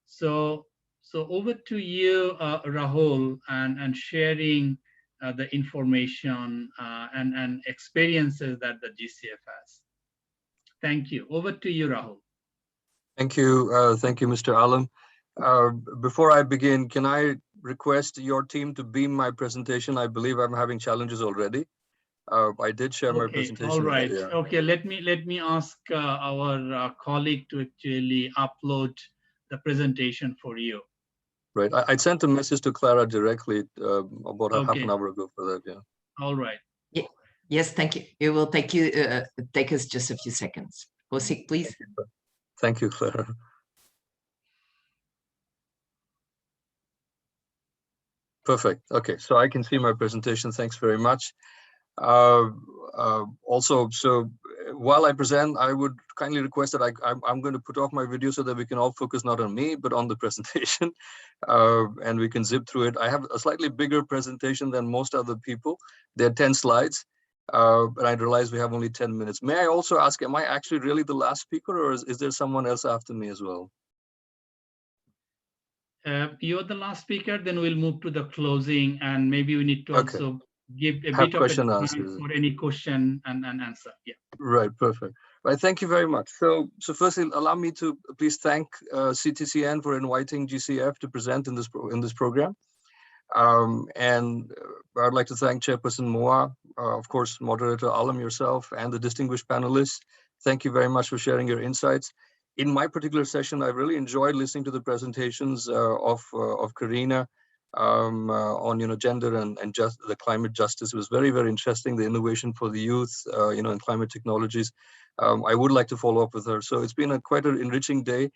So over to you, Rahul, and sharing the information and experiences that the GCF has. Thank you. Over to you, Rahul. Thank you, Mr. Alam. Before I begin, can I request your team to beam my presentation? I believe I'm having challenges already. I did share my presentation. All right. Yeah. Okay. Let me ask our colleague to actually upload the presentation for you. Right. I sent a message to Clara directly about half an hour ago for that. Yeah. All right. Yeah. Yes. Thank you. It will take us just a few seconds. Hosik, please. Thank you, Clara. Perfect. Okay, so I can see my presentation. Thanks very much. Also, so while I present, I would kindly request that I'm going to put off my video so that we can all focus not on me, but on the presentation, and we can zip through it. I have a slightly bigger presentation than most other people. There are 10 slides, but I realize we have only 10 minutes. May I also ask, am I actually really the last speaker, or is there someone else after me as well? You're the last speaker, then we'll move to the closing, and maybe we need to also give a bit of a time for any question and answer. Yeah. Right. Perfect. Right. Thank you very much. So firstly, allow me to please thank Ctcn for inviting GCF to present in this program. And I'd like to thank Chairperson Moa, of course, Moderator Alam, yourself, and the distinguished panelists. Thank you very much for sharing your insights. In my particular session, I really enjoyed listening to the presentations of Karina on gender and just the climate justice. It was very, very interesting. The innovation for the youth, in climate technologies. I would like to follow up with her. So it's been quite an enriching day.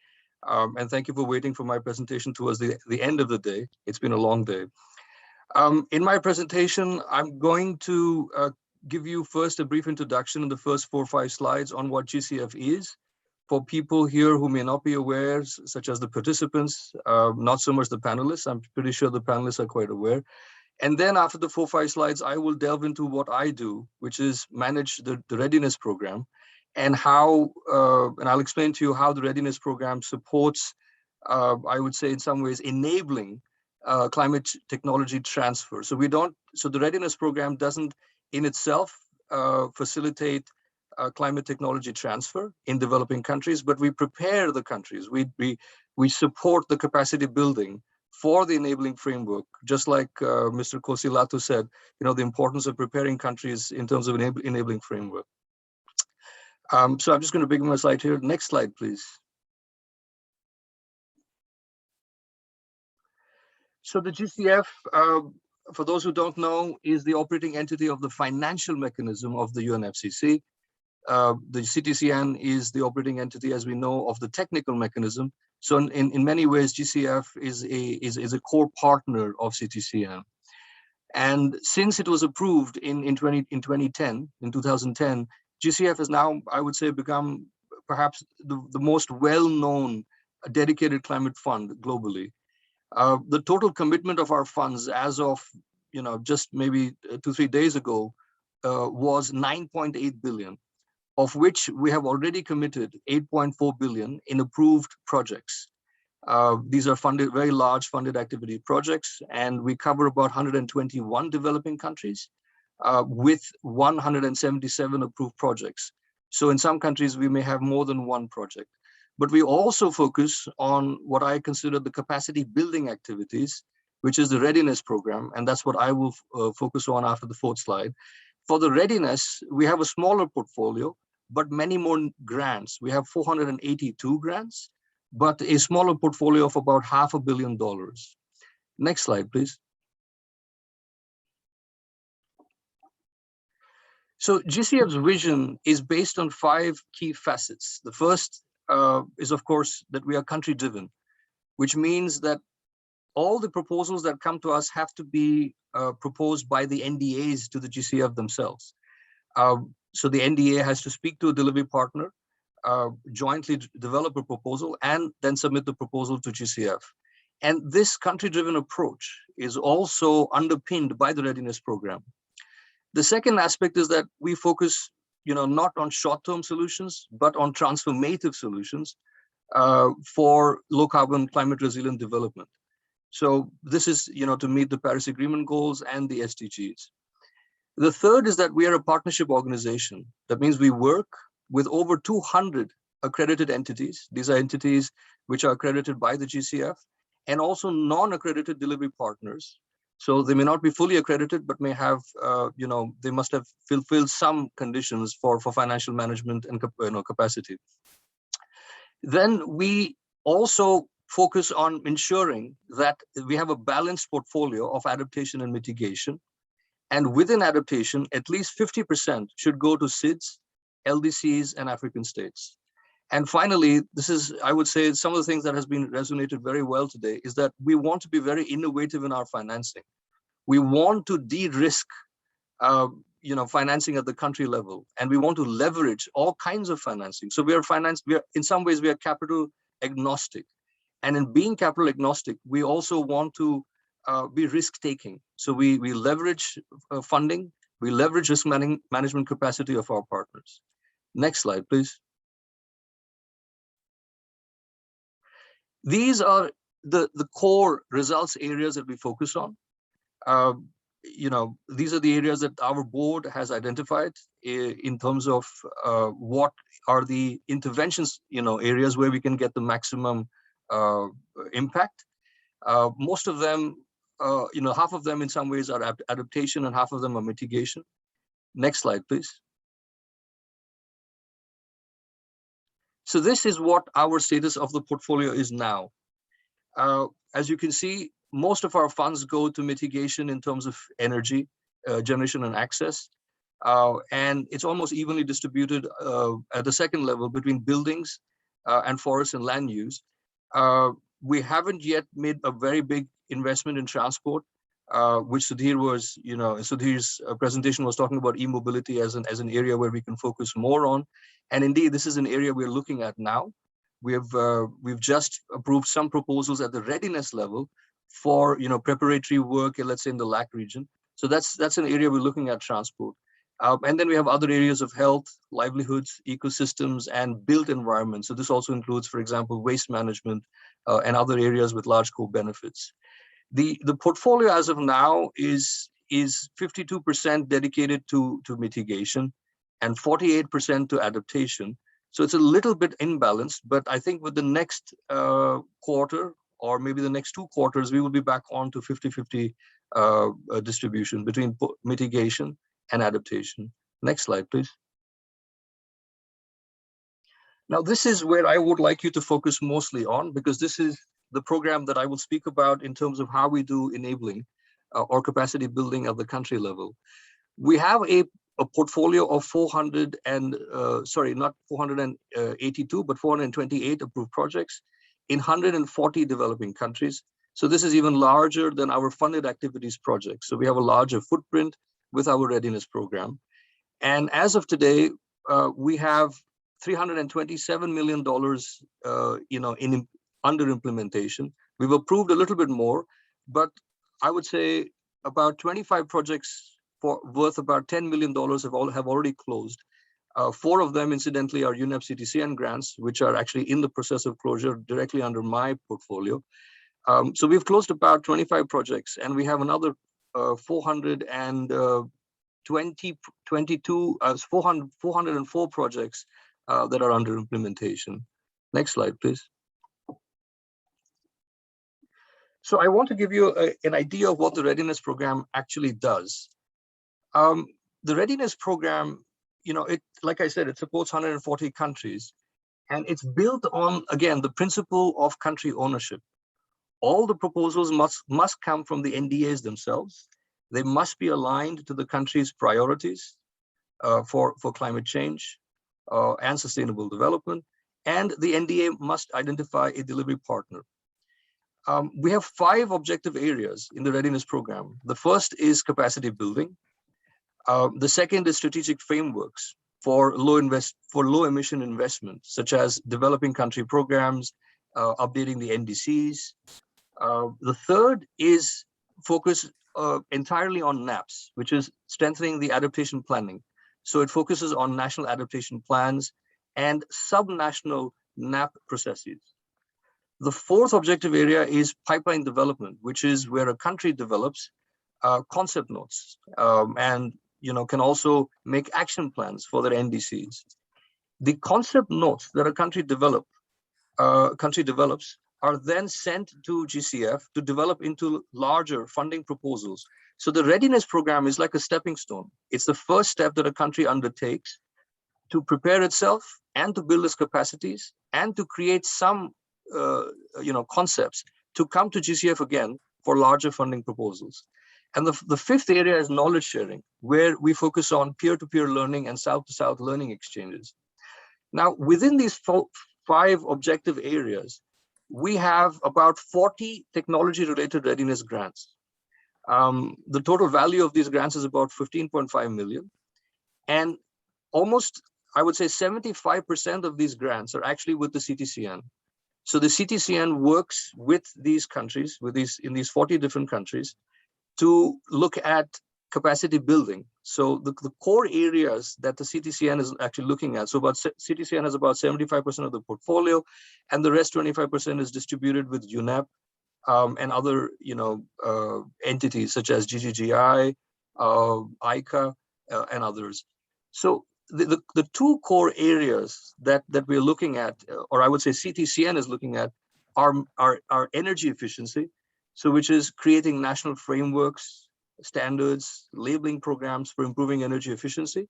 And thank you for waiting for my presentation towards the end of the day. It's been a long day. In my presentation, I'm going to give you first a brief introduction in the first 4 or 5 slides on what GCF is. For people here who may not be aware, such as the participants, not so much the panelists, I'm pretty sure the panelists are quite aware. And then after the 4 or 5 slides, I will delve into what I do, which is manage the readiness program, and how, and I'll explain to you how the readiness program supports, I would say in some ways, enabling climate technology transfer. So the readiness program doesn't in itself facilitate climate technology transfer in developing countries, but we prepare the countries. We support the capacity building for the enabling framework, just like Mr. Kosilato said, the importance of preparing countries in terms of enabling framework. So I'm just going to begin my slide here. Next slide, please. So the GCF, for those who don't know, is the operating entity of the financial mechanism of the UNFCCC. The Ctcn is the operating entity, as we know, of the technical mechanism. So in many ways, GCF is a core partner of Ctcn. And since it was approved in 2010, GCF has now, I would say, become perhaps the most well-known dedicated climate fund globally. The total commitment of our funds as of just maybe 2-3 days ago, was 9.8 billion, of which we have already committed 8.4 billion in approved projects. These are funded, very large funded activity projects, and we cover about 121 developing countries with 177 approved projects. So in some countries, we may have more than one project. But we also focus on what I consider the capacity building activities, which is the readiness program, and that's what I will focus on after the 4th slide. For the readiness, we have a smaller portfolio, but many more grants. We have 482 grants, but a smaller portfolio of about $500 million. Next slide, please. So GCF's vision is based on 5 key facets. The first is, of course, that we are country-driven, which means that all the proposals that come to us have to be proposed by the NDEs to the GCF themselves. So the NDA has to speak to a delivery partner, jointly develop a proposal, and then submit the proposal to GCF. And this country-driven approach is also underpinned by the readiness program. The second aspect is that we focus, not on short-term solutions, but on transformative solutions for low-carbon, climate-resilient development. So this is, to meet the Paris Agreement goals and the SDGs. The third is that we are a partnership organization. That means we work with over 200 accredited entities. These are entities which are accredited by the GCF, and also non-accredited delivery partners. So they may not be fully accredited, but may have, they must have fulfilled some conditions for financial management and capacity. Then we also focus on ensuring that we have a balanced portfolio of adaptation and mitigation. And within adaptation, at least 50% should go to SIDS, LDCs, and African states. And finally, this is, I would say, some of the things that has been resonated very well today is that we want to be very innovative in our financing. We want to de-risk, financing at the country level, and we want to leverage all kinds of financing. So we are in some ways, we are capital agnostic. And in being capital agnostic, we also want to be risk-taking. So we leverage funding, we leverage risk management capacity of our partners. Next slide, please. These are the core results areas that we focus on. These are the areas that our board has identified in terms of what are the interventions, areas where we can get the maximum impact. Most of them, half of them in some ways are adaptation and half of them are mitigation. Next slide, please. So this is what our status of the portfolio is now. As you can see, most of our funds go to mitigation in terms of energy, generation and access. And it's almost evenly distributed at the second level between buildings and forests and land use. We haven't yet made a very big investment in transport, which Sudhir was, Sudhir's presentation was talking about e-mobility as an area where we can focus more on. And indeed, this is an area we're looking at now. We've just approved some proposals at the readiness level for preparatory work, let's say in the LAC region. So that's an area we're looking at transport. And then we have other areas of health, livelihoods, ecosystems, and built environment. So this also includes, for example, waste management and other areas with large co-benefits. The portfolio as of now is 52% dedicated to mitigation and 48% to adaptation. So it's a little bit imbalanced, but I think with the next quarter or maybe the next 2 quarters, we will be back on to 50-50 distribution between mitigation and adaptation. Next slide, please. Now, this is where I would like you to focus mostly on, because this is the program that I will speak about in terms of how we do enabling or capacity building at the country level. We have a portfolio of 482, but 428 approved projects in 140 developing countries. So this is even larger than our funded activities projects. So we have a larger footprint with our readiness program. And as of today, we have $327 million, under implementation. We've approved a little bit more, but I would say about 25 projects worth about $10 million have already closed. 4 of them, incidentally, are UNEP Ctcn grants, which are actually in the process of closure directly under my portfolio. So we've closed about 25 projects, and we have another 404 projects that are under implementation. Next slide, please. So I want to give you an idea of what the readiness program actually does. The readiness program, like I said, it supports 140 countries, and it's built on, again, the principle of country ownership. All the proposals must come from the NDEs themselves. They must be aligned to the country's priorities for climate change and sustainable development, and the NDA must identify a delivery partner. We have 5 objective areas in the readiness program. The first is capacity building. The second is strategic frameworks for low emission investment, such as developing country programs, updating the NDCs. The third is focus entirely on NAPs, which is strengthening the adaptation planning. So it focuses on national adaptation plans and sub-national NAP processes. The fourth objective area is pipeline development, which is where a country develops concept notes and can also make action plans for their NDCs. The concept notes that a country develops are then sent to GCF to develop into larger funding proposals. So the readiness program is like a stepping stone. It's the first step that a country undertakes to prepare itself and to build its capacities and to create some concepts to come to GCF again for larger funding proposals. And the fifth area is knowledge sharing, where we focus on peer-to-peer learning and south-to-south learning exchanges. Now, within these 5 objective areas, we have about 40 technology-related readiness grants. The total value of these grants is about 15.5 million. And almost, I would say 75% of these grants are actually with the Ctcn. So the Ctcn works with these countries, in these 40 different countries, to look at capacity building. So the core areas that the Ctcn is actually looking at. So Ctcn has about 75% of the portfolio, and the rest 25% is distributed with UNEP and other entities such as GGGI, ICA, and others. So the 2 core areas that we're looking at, or I would say Ctcn is looking at, are energy efficiency. So which is creating national frameworks, standards, labeling programs for improving energy efficiency.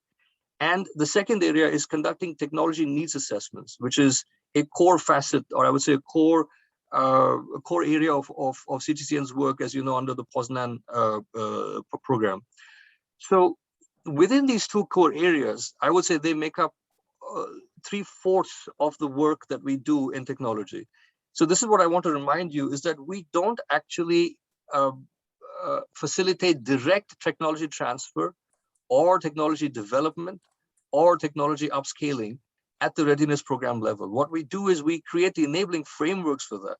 And the second area is conducting technology needs assessments, which is a core facet, or I would say a core area of Ctcn's work, as you know, under the Poznan program. So within these 2 core areas, I would say they make up 3/4 of the work that we do in technology. So this is what I want to remind you, is that we don't actually facilitate direct technology transfer or technology development or technology upscaling at the readiness program level. What we do is we create the enabling frameworks for that.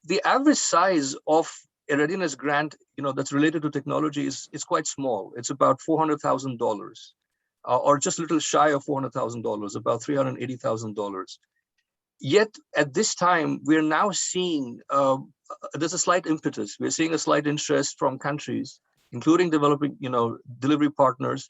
The average size of a readiness grant, that's related to technology is quite small. It's about $400,000 or just a little shy of $400,000, about $380,000. Yet at this time, we're now seeing there's a slight impetus. We're seeing a slight interest from countries, including developing, delivery partners,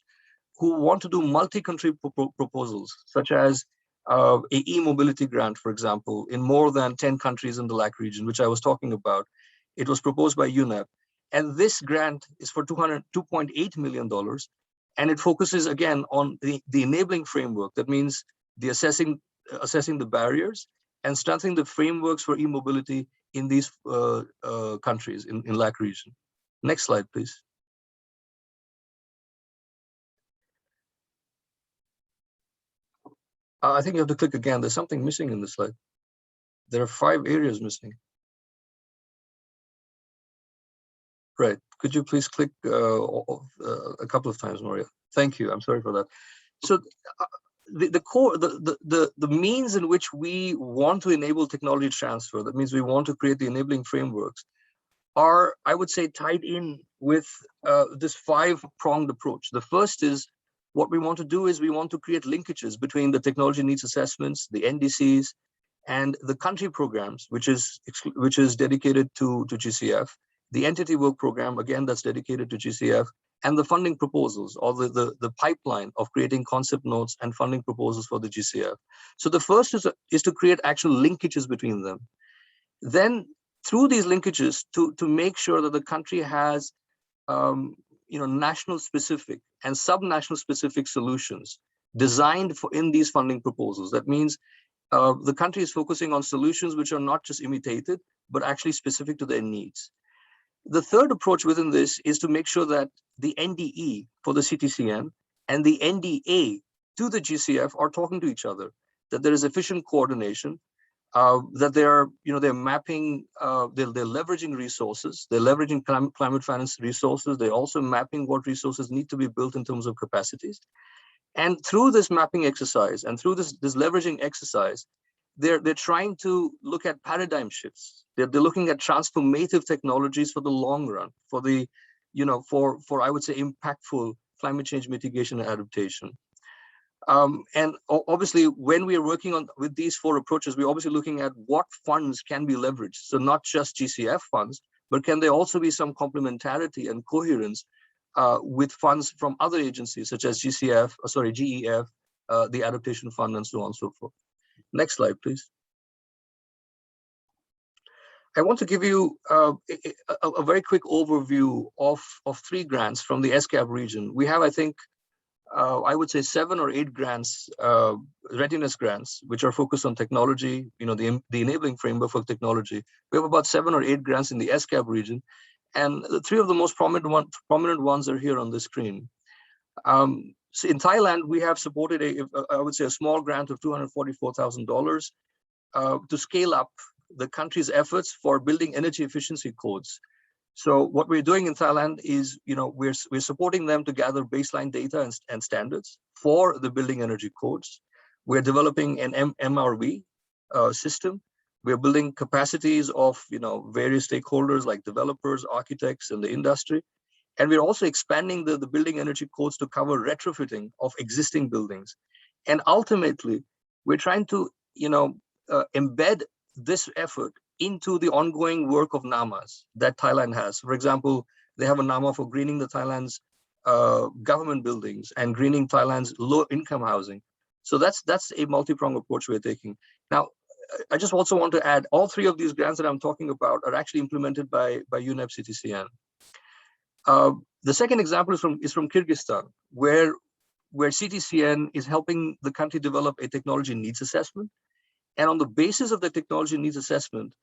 who want to do multi-country proposals, such as a e-mobility grant, for example, in more than 10 countries in the LAC region, which I was talking about. It was proposed by UNEP, and this grant is for $2.8 million, and it focuses again on the enabling framework. That means the assessing the barriers and strengthening the frameworks for e-mobility in these countries in LAC region. Next slide, please. I think you have to click again. There's something missing in the slide. There are 5 areas missing. Right. Could you please click a couple of times, Maria? Thank you. I'm sorry for that. So the means in which we want to enable technology transfer, that means we want to create the enabling frameworks, are, I would say, tied in with this 5-pronged approach. The first is, what we want to do is we want to create linkages between the technology needs assessments, the NDCs, and the country programs, which is dedicated to GCF, the entity work program, again, that's dedicated to GCF, and the funding proposals, or the pipeline of creating concept notes and funding proposals for the GCF. So the first is to create actual linkages between them. Then through these linkages, to make sure that the country has national specific and subnational specific solutions designed for in these funding proposals. That means the country is focusing on solutions which are not just imitated, but actually specific to their needs. The third approach within this is to make sure that the NDE for the Ctcn and the NDA to the GCF are talking to each other, that there is efficient coordination, that they're mapping, they're leveraging resources, they're leveraging climate finance resources, they're also mapping what resources need to be built in terms of capacities. And through this mapping exercise and through this leveraging exercise, they're trying to look at paradigm shifts. They're looking at transformative technologies for the long run, for the, for I would say impactful climate change mitigation and adaptation. And obviously, when we are working with these 4 approaches, we're obviously looking at what funds can be leveraged. So not just GCF funds, but can there also be some complementarity and coherence with funds from other agencies such as GEF, the Adaptation Fund, and so on and so forth. Next slide, please. I want to give you a very quick overview of 3 grants from the SCAP region. We have, I think, I would say 7 or 8 grants, readiness grants, which are focused on technology, the enabling framework for technology. We have about 7 or 8 grants in the SCAP region, and the 3 of the most prominent ones are here on the screen. So in Thailand, we have supported I would say a small grant of $244,000 to scale up the country's efforts for building energy efficiency codes. So what we're doing in Thailand is, we're supporting them to gather baseline data and standards for the building energy codes. We're developing an MRV system. We're building capacities of, various stakeholders like developers, architects, and the industry. And we're also expanding the building energy codes to cover retrofitting of existing buildings. And ultimately, we're trying to, embed this effort into the ongoing work of NAMAs that Thailand has. For example, they have a NAMA for greening the Thailand's government buildings and greening Thailand's low-income housing. So that's a multi-pronged approach we're taking. Now, I just also want to add, all 3 of these grants that I'm talking about are actually implemented by UNEP Ctcn. The second example is from Kyrgyzstan, where Ctcn is helping the country develop a technology needs assessment. And on the basis of the technology needs assessment,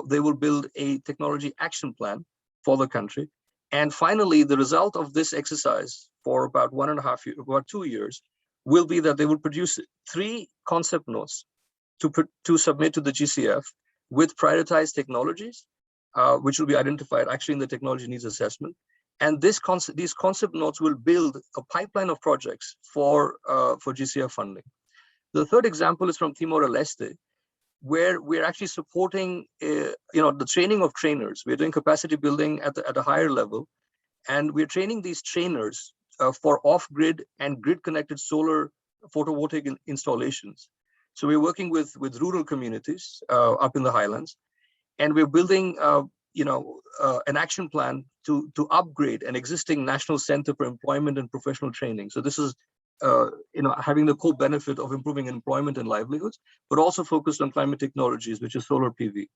they will build a technology action plan for the country. And finally, the result of this exercise for about 1.5 years, about 2 years, will be that they will produce 3 concept notes to submit to the GCF with prioritized technologies, which will be identified actually in the technology needs assessment. And these concept notes will build a pipeline of projects for GCF funding. The third example is from Timor-Leste, where we're actually supporting the training of trainers. We're doing capacity building at a higher level, and we're training these trainers for off-grid and grid-connected solar photovoltaic installations. So we're working with rural communities up in the highlands, and we're building an action plan to upgrade an existing national center for employment and professional training. So this is having the co-benefit of improving employment and livelihoods, but also focused on climate technologies, which is solar PV.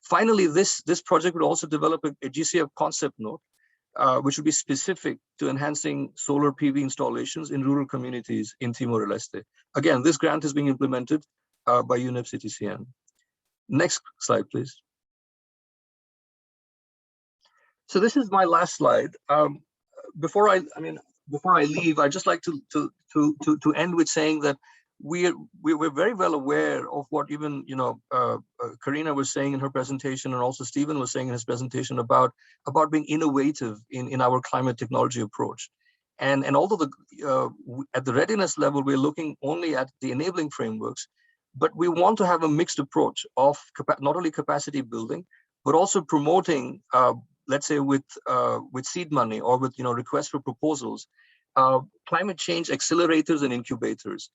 Finally, this project would also develop a GCF concept note, which would be specific to enhancing solar PV installations in rural communities in Timor-Leste. Again, this grant is being implemented by UNEP Ctcn. Next slide, please. So this is my last slide. Before I leave, I'd just like to end with saying that we're very well aware of what even Karina was saying in her presentation, and also Stephen was saying in his presentation about being innovative in our climate technology approach. And although at the readiness level, we're looking only at the enabling frameworks, but we want to have a mixed approach of not only capacity building, but also promoting let's say with seed money or with requests for proposals, climate change accelerators and incubators.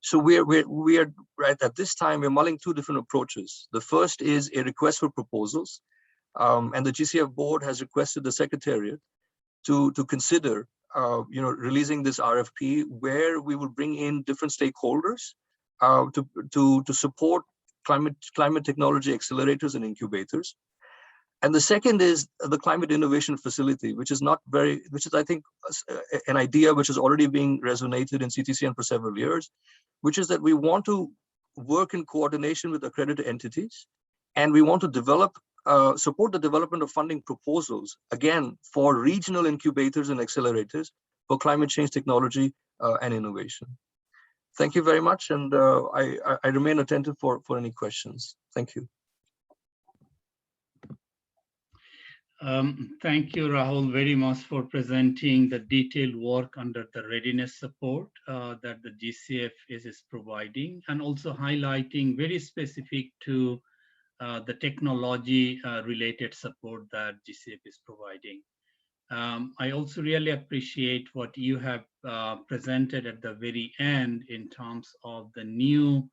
So we are right at this time, we're mulling two different approaches. The first is a request for proposals, and the GCF board has requested the Secretariat to consider releasing this RFP, where we will bring in different stakeholders to support climate technology accelerators and incubators. And the second is the Climate Innovation Facility, which is I think an idea which is already being resonated in CTCN for several years, which is that we want to work in coordination with accredited entities, and we want to support the development of funding proposals, again, for regional incubators and accelerators for climate change technology and innovation. Thank you very much, and I remain attentive for any questions. Thank you. Thank you, Rahul, very much for presenting the detailed work under the readiness support that the GCF is providing, and also highlighting very specific to the technology related support that GCF is providing. I also really appreciate what you have presented at the very end in terms of the new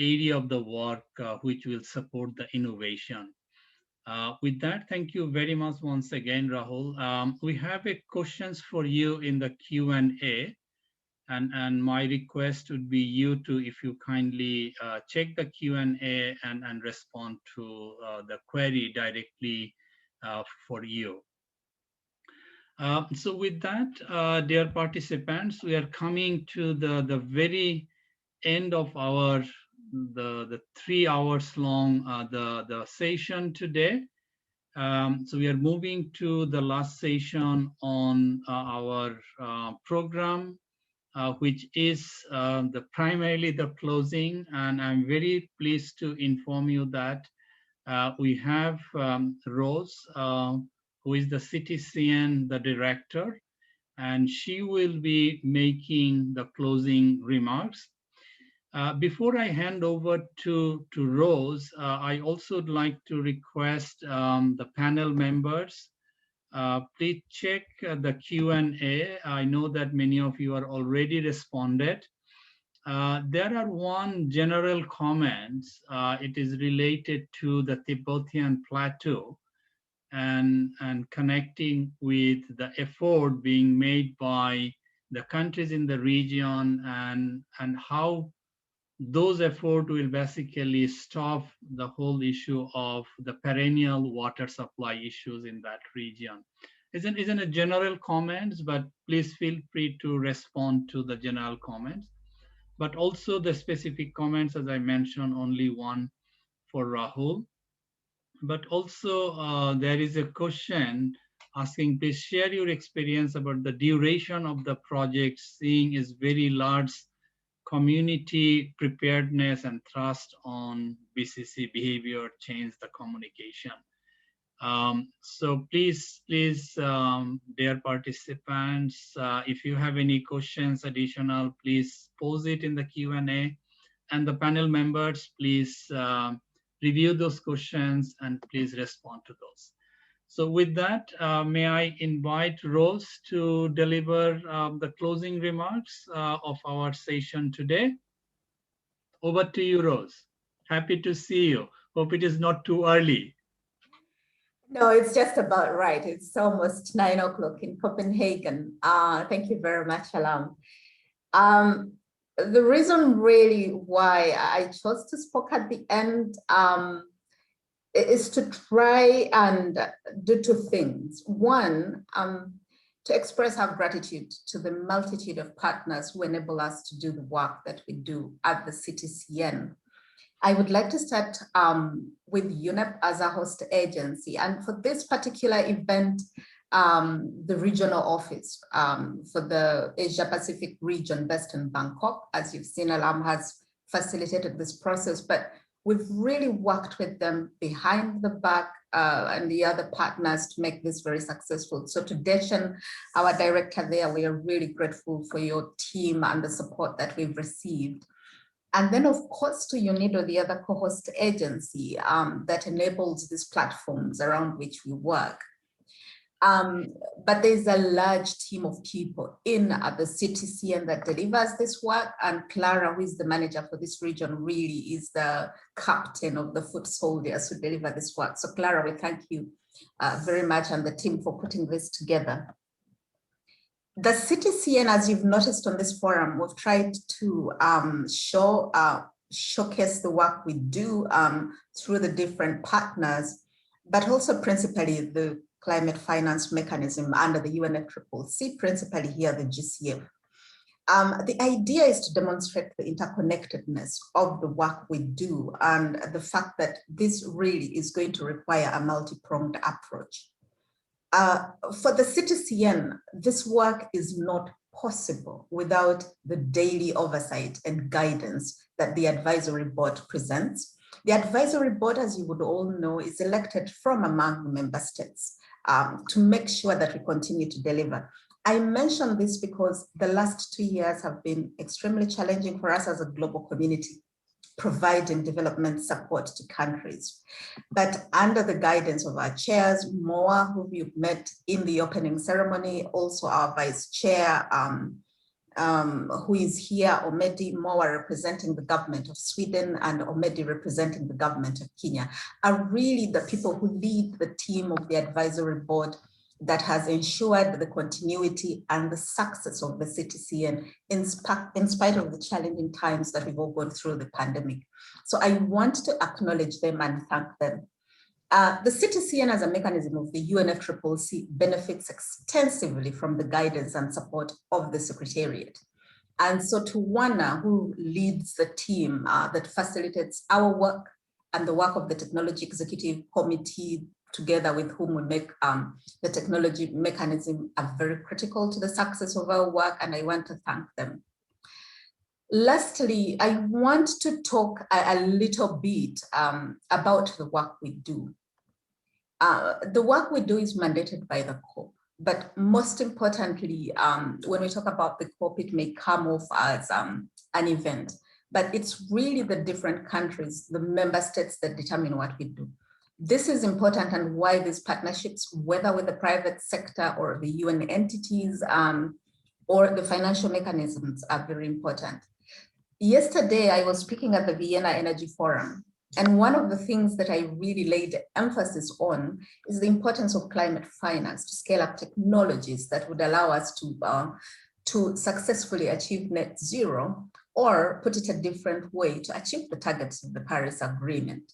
area of the work which will support the innovation. With that, thank you very much once again, Rahul. We have questions for you in the Q&A, and my request would be if you kindly check the Q&A and respond to the query directly for you. So with that, dear participants, we are coming to the very end of our the 3 hours long the session today. So we are moving to the last session on our program, which is primarily the closing, and I'm very pleased to inform you that we have Rose, who is the Ctcn, the director, and she will be making the closing remarks. Before I hand over to Rose, I also would like to request the panel members, please check the Q&A. I know that many of you are already responded. There are one general comments. It is related to the Tibetan Plateau and connecting with the effort being made by the countries in the region and how those efforts will basically stop the whole issue of the perennial water supply issues in that region. Isn't a general comments, but please feel free to respond to the general comments. But also the specific comments, as I mentioned, only one for Rahul. But also there is a question asking, please share your experience about the duration of the project, seeing is very large community preparedness and trust on BCC behavior change the communication. So please, dear participants, if you have any questions additional, please pose it in the Q&A, and the panel members, please review those questions and please respond to those. So with that, may I invite Rose to deliver the closing remarks of our session today. Over to you, Rose. Happy to see you. Hope it is not too early. No, it's just about right. It's almost 9 o'clock in Copenhagen. Thank you very much, Alam. The reason really why I chose to speak at the end is to try and do 2 things. One, to express our gratitude to the multitude of partners who enable us to do the work that we do at the Ctcn. I would like to start with UNEP as a host agency. And for this particular event, the regional office for the Asia Pacific region based in Bangkok, as you've seen, Alam has facilitated this process, but we've really worked with them behind the back and the other partners to make this very successful. So to Deshan, our director there, we are really grateful for your team and the support that we've received. And then of course to UNIDO, the other co-host agency that enables these platforms around which we work. But there's a large team of people in the Ctcn that delivers this work, and Clara, who is the manager for this region, really is the captain of the foot soldiers who deliver this work. So Clara, we thank you very much and the team for putting this together. The Ctcn, as you've noticed on this forum, we've tried to showcase the work we do through the different partners, but also principally the climate finance mechanism under the UNFCCC, principally here the GCF. The idea is to demonstrate the interconnectedness of the work we do and the fact that this really is going to require a multi-pronged approach. For the Ctcn, this work is not possible without the daily oversight and guidance that the advisory board presents. The advisory board, as you would all know, is elected from among the member states to make sure that we continue to deliver. I mention this because the last 2 years have been extremely challenging for us as a global community, providing development support to countries. But under the guidance of our chairs, Moa, who you met in the opening ceremony, also our vice chair, who is here, Omedi Moa representing the government of Sweden and Omedi representing the government of Kenya, are really the people who lead the team of the advisory board that has ensured the continuity and the success of the Ctcn in spite of the challenging times that we've all gone through the pandemic. So I want to acknowledge them and thank them. The Ctcn as a mechanism of the UNFCCC benefits extensively from the guidance and support of the Secretariat. And so to Wana, who leads the team that facilitates our work and the work of the Technology Executive Committee, together with whom we make the technology mechanism, are very critical to the success of our work, and I want to thank them. Lastly, I want to talk a little bit about the work we do. The work we do is mandated by the COP, but most importantly, when we talk about the COP, it may come off as an event, but it's really the different countries, the member states, that determine what we do. This is important, and why these partnerships, whether with the private sector or the UN entities or the financial mechanisms, are very important. Yesterday, I was speaking at the Vienna Energy Forum, and one of the things that I really laid emphasis on is the importance of climate finance to scale up technologies that would allow us to successfully achieve net zero, or put it a different way, to achieve the targets of the Paris Agreement.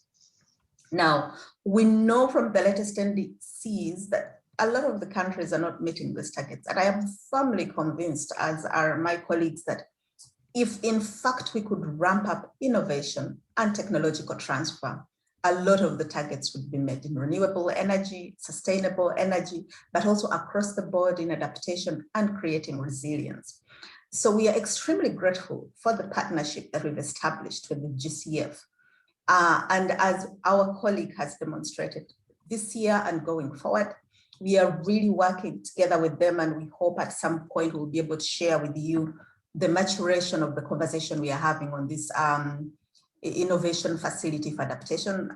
Now, we know from the latest NDEs that a lot of the countries are not meeting these targets. And I am firmly convinced, as are my colleagues, that if in fact we could ramp up innovation and technological transfer, a lot of the targets would be met in renewable energy, sustainable energy, but also across the board in adaptation and creating resilience. So we are extremely grateful for the partnership that we've established with the GCF. And as our colleague has demonstrated this year and going forward, we are really working together with them, and we hope at some point we'll be able to share with you the maturation of the conversation we are having on this innovation facility for adaptation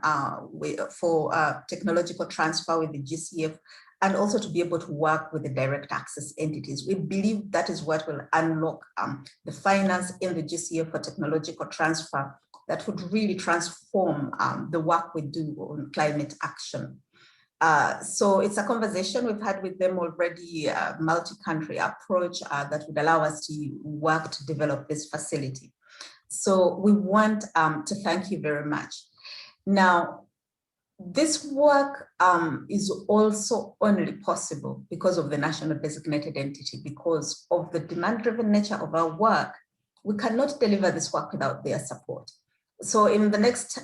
for technological transfer with the GCF, and also to be able to work with the direct access entities. We believe that is what will unlock the finance in the GCF for technological transfer that would really transform the work we do on climate action. So it's a conversation we've had with them already, a multi-country approach that would allow us to work to develop this facility. So we want to thank you very much. Now, this work is also only possible because of the national designated entity, because of the demand-driven nature of our work. We cannot deliver this work without their support. So in the next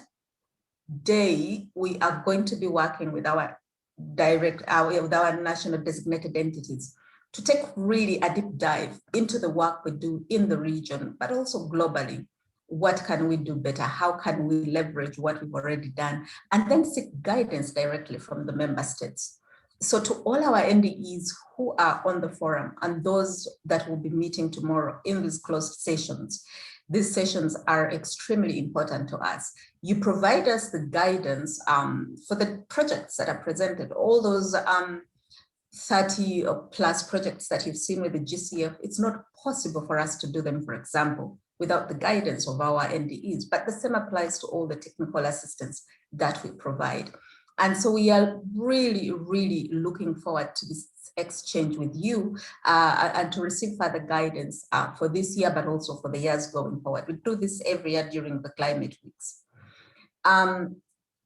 day, we are going to be working with our with our national designated entities to take really a deep dive into the work we do in the region, but also globally. What can we do better? How can we leverage what we've already done? And then seek guidance directly from the member states. So to all our NDEs who are on the forum and those that will be meeting tomorrow in these closed sessions, these sessions are extremely important to us. You provide us the guidance for the projects that are presented, all those 30 or plus projects that you've seen with the GCF, it's not possible for us to do them, for example, without the guidance of our NDEs, but the same applies to all the technical assistance that we provide. And so we are really, really looking forward to this exchange with you and to receive further guidance for this year, but also for the years going forward. We do this every year during the climate weeks.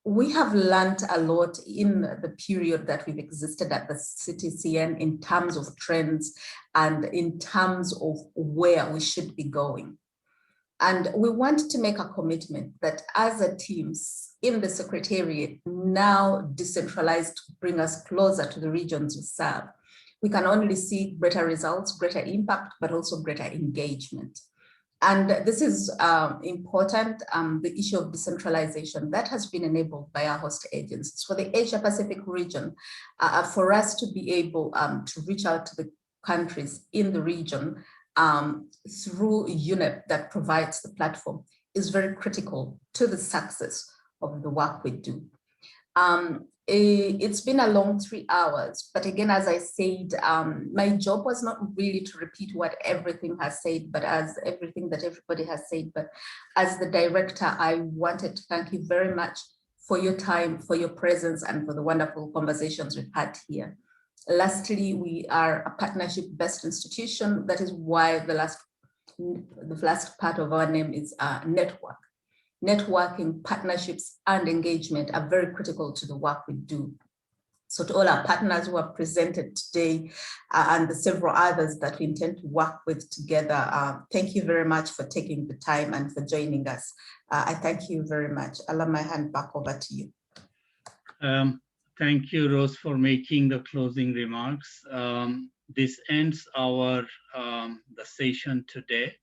We have learned a lot in the period that we've existed at the Ctcn in terms of trends and in terms of where we should be going. And we want to make a commitment that as a team in the Secretariat, now decentralized to bring us closer to the regions we serve, we can only see greater results, greater impact, but also greater engagement. And this is important, the issue of decentralization that has been enabled by our host agencies. For the Asia Pacific region, for us to be able to reach out to the countries in the region through UNEP that provides the platform is very critical to the success of the work we do. It's been a long 3 hours, but again, as I said, my job was not really to repeat what everything has said, but as everything that everybody has said, but as the director, I wanted to thank you very much for your time, for your presence, and for the wonderful conversations we've had here. Lastly, we are a partnership-based institution. That is why the last part of our name is network. Networking, partnerships, and engagement are very critical to the work we do. So to all our partners who have presented today and the several others that we intend to work with together, thank you very much for taking the time and for joining us. I thank you very much. I'll let my hand back over to you. Thank you, Rose, for making the closing remarks. This ends our the session today.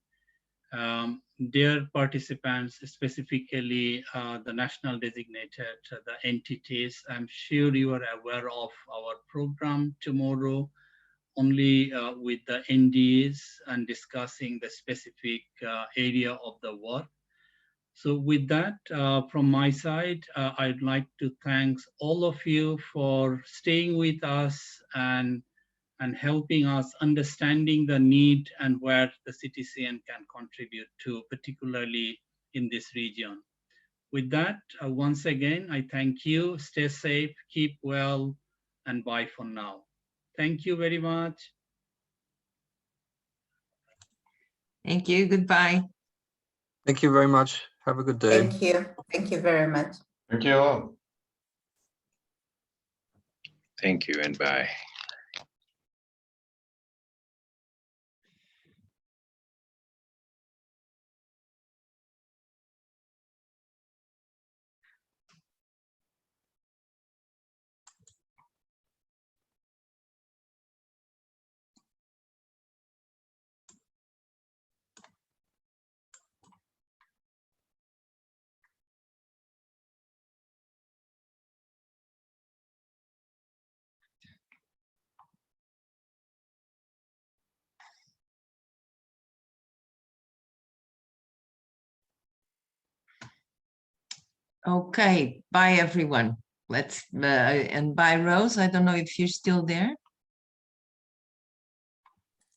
Dear participants, specifically the national designated, the entities, I'm sure you are aware of our program tomorrow, only with the NDEs and discussing the specific area of the work. So with that, from my side, I'd like to thank all of you for staying with us and helping us understanding the need and where the Ctcn can contribute to, particularly in this region. With that, once again, I thank you, stay safe, keep well, and bye for now. Thank you very much. Thank you, goodbye. Thank you very much. Have a good day. Thank you. Thank you very much. Thank you. Thank you and bye. Okay, bye everyone. Let's and bye Rose. I don't know if you're still there.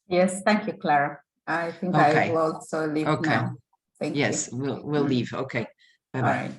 Yes, thank you, Clara. I think I will also leave now. Thank you. Yes, we'll leave. Okay. Bye-bye. All right.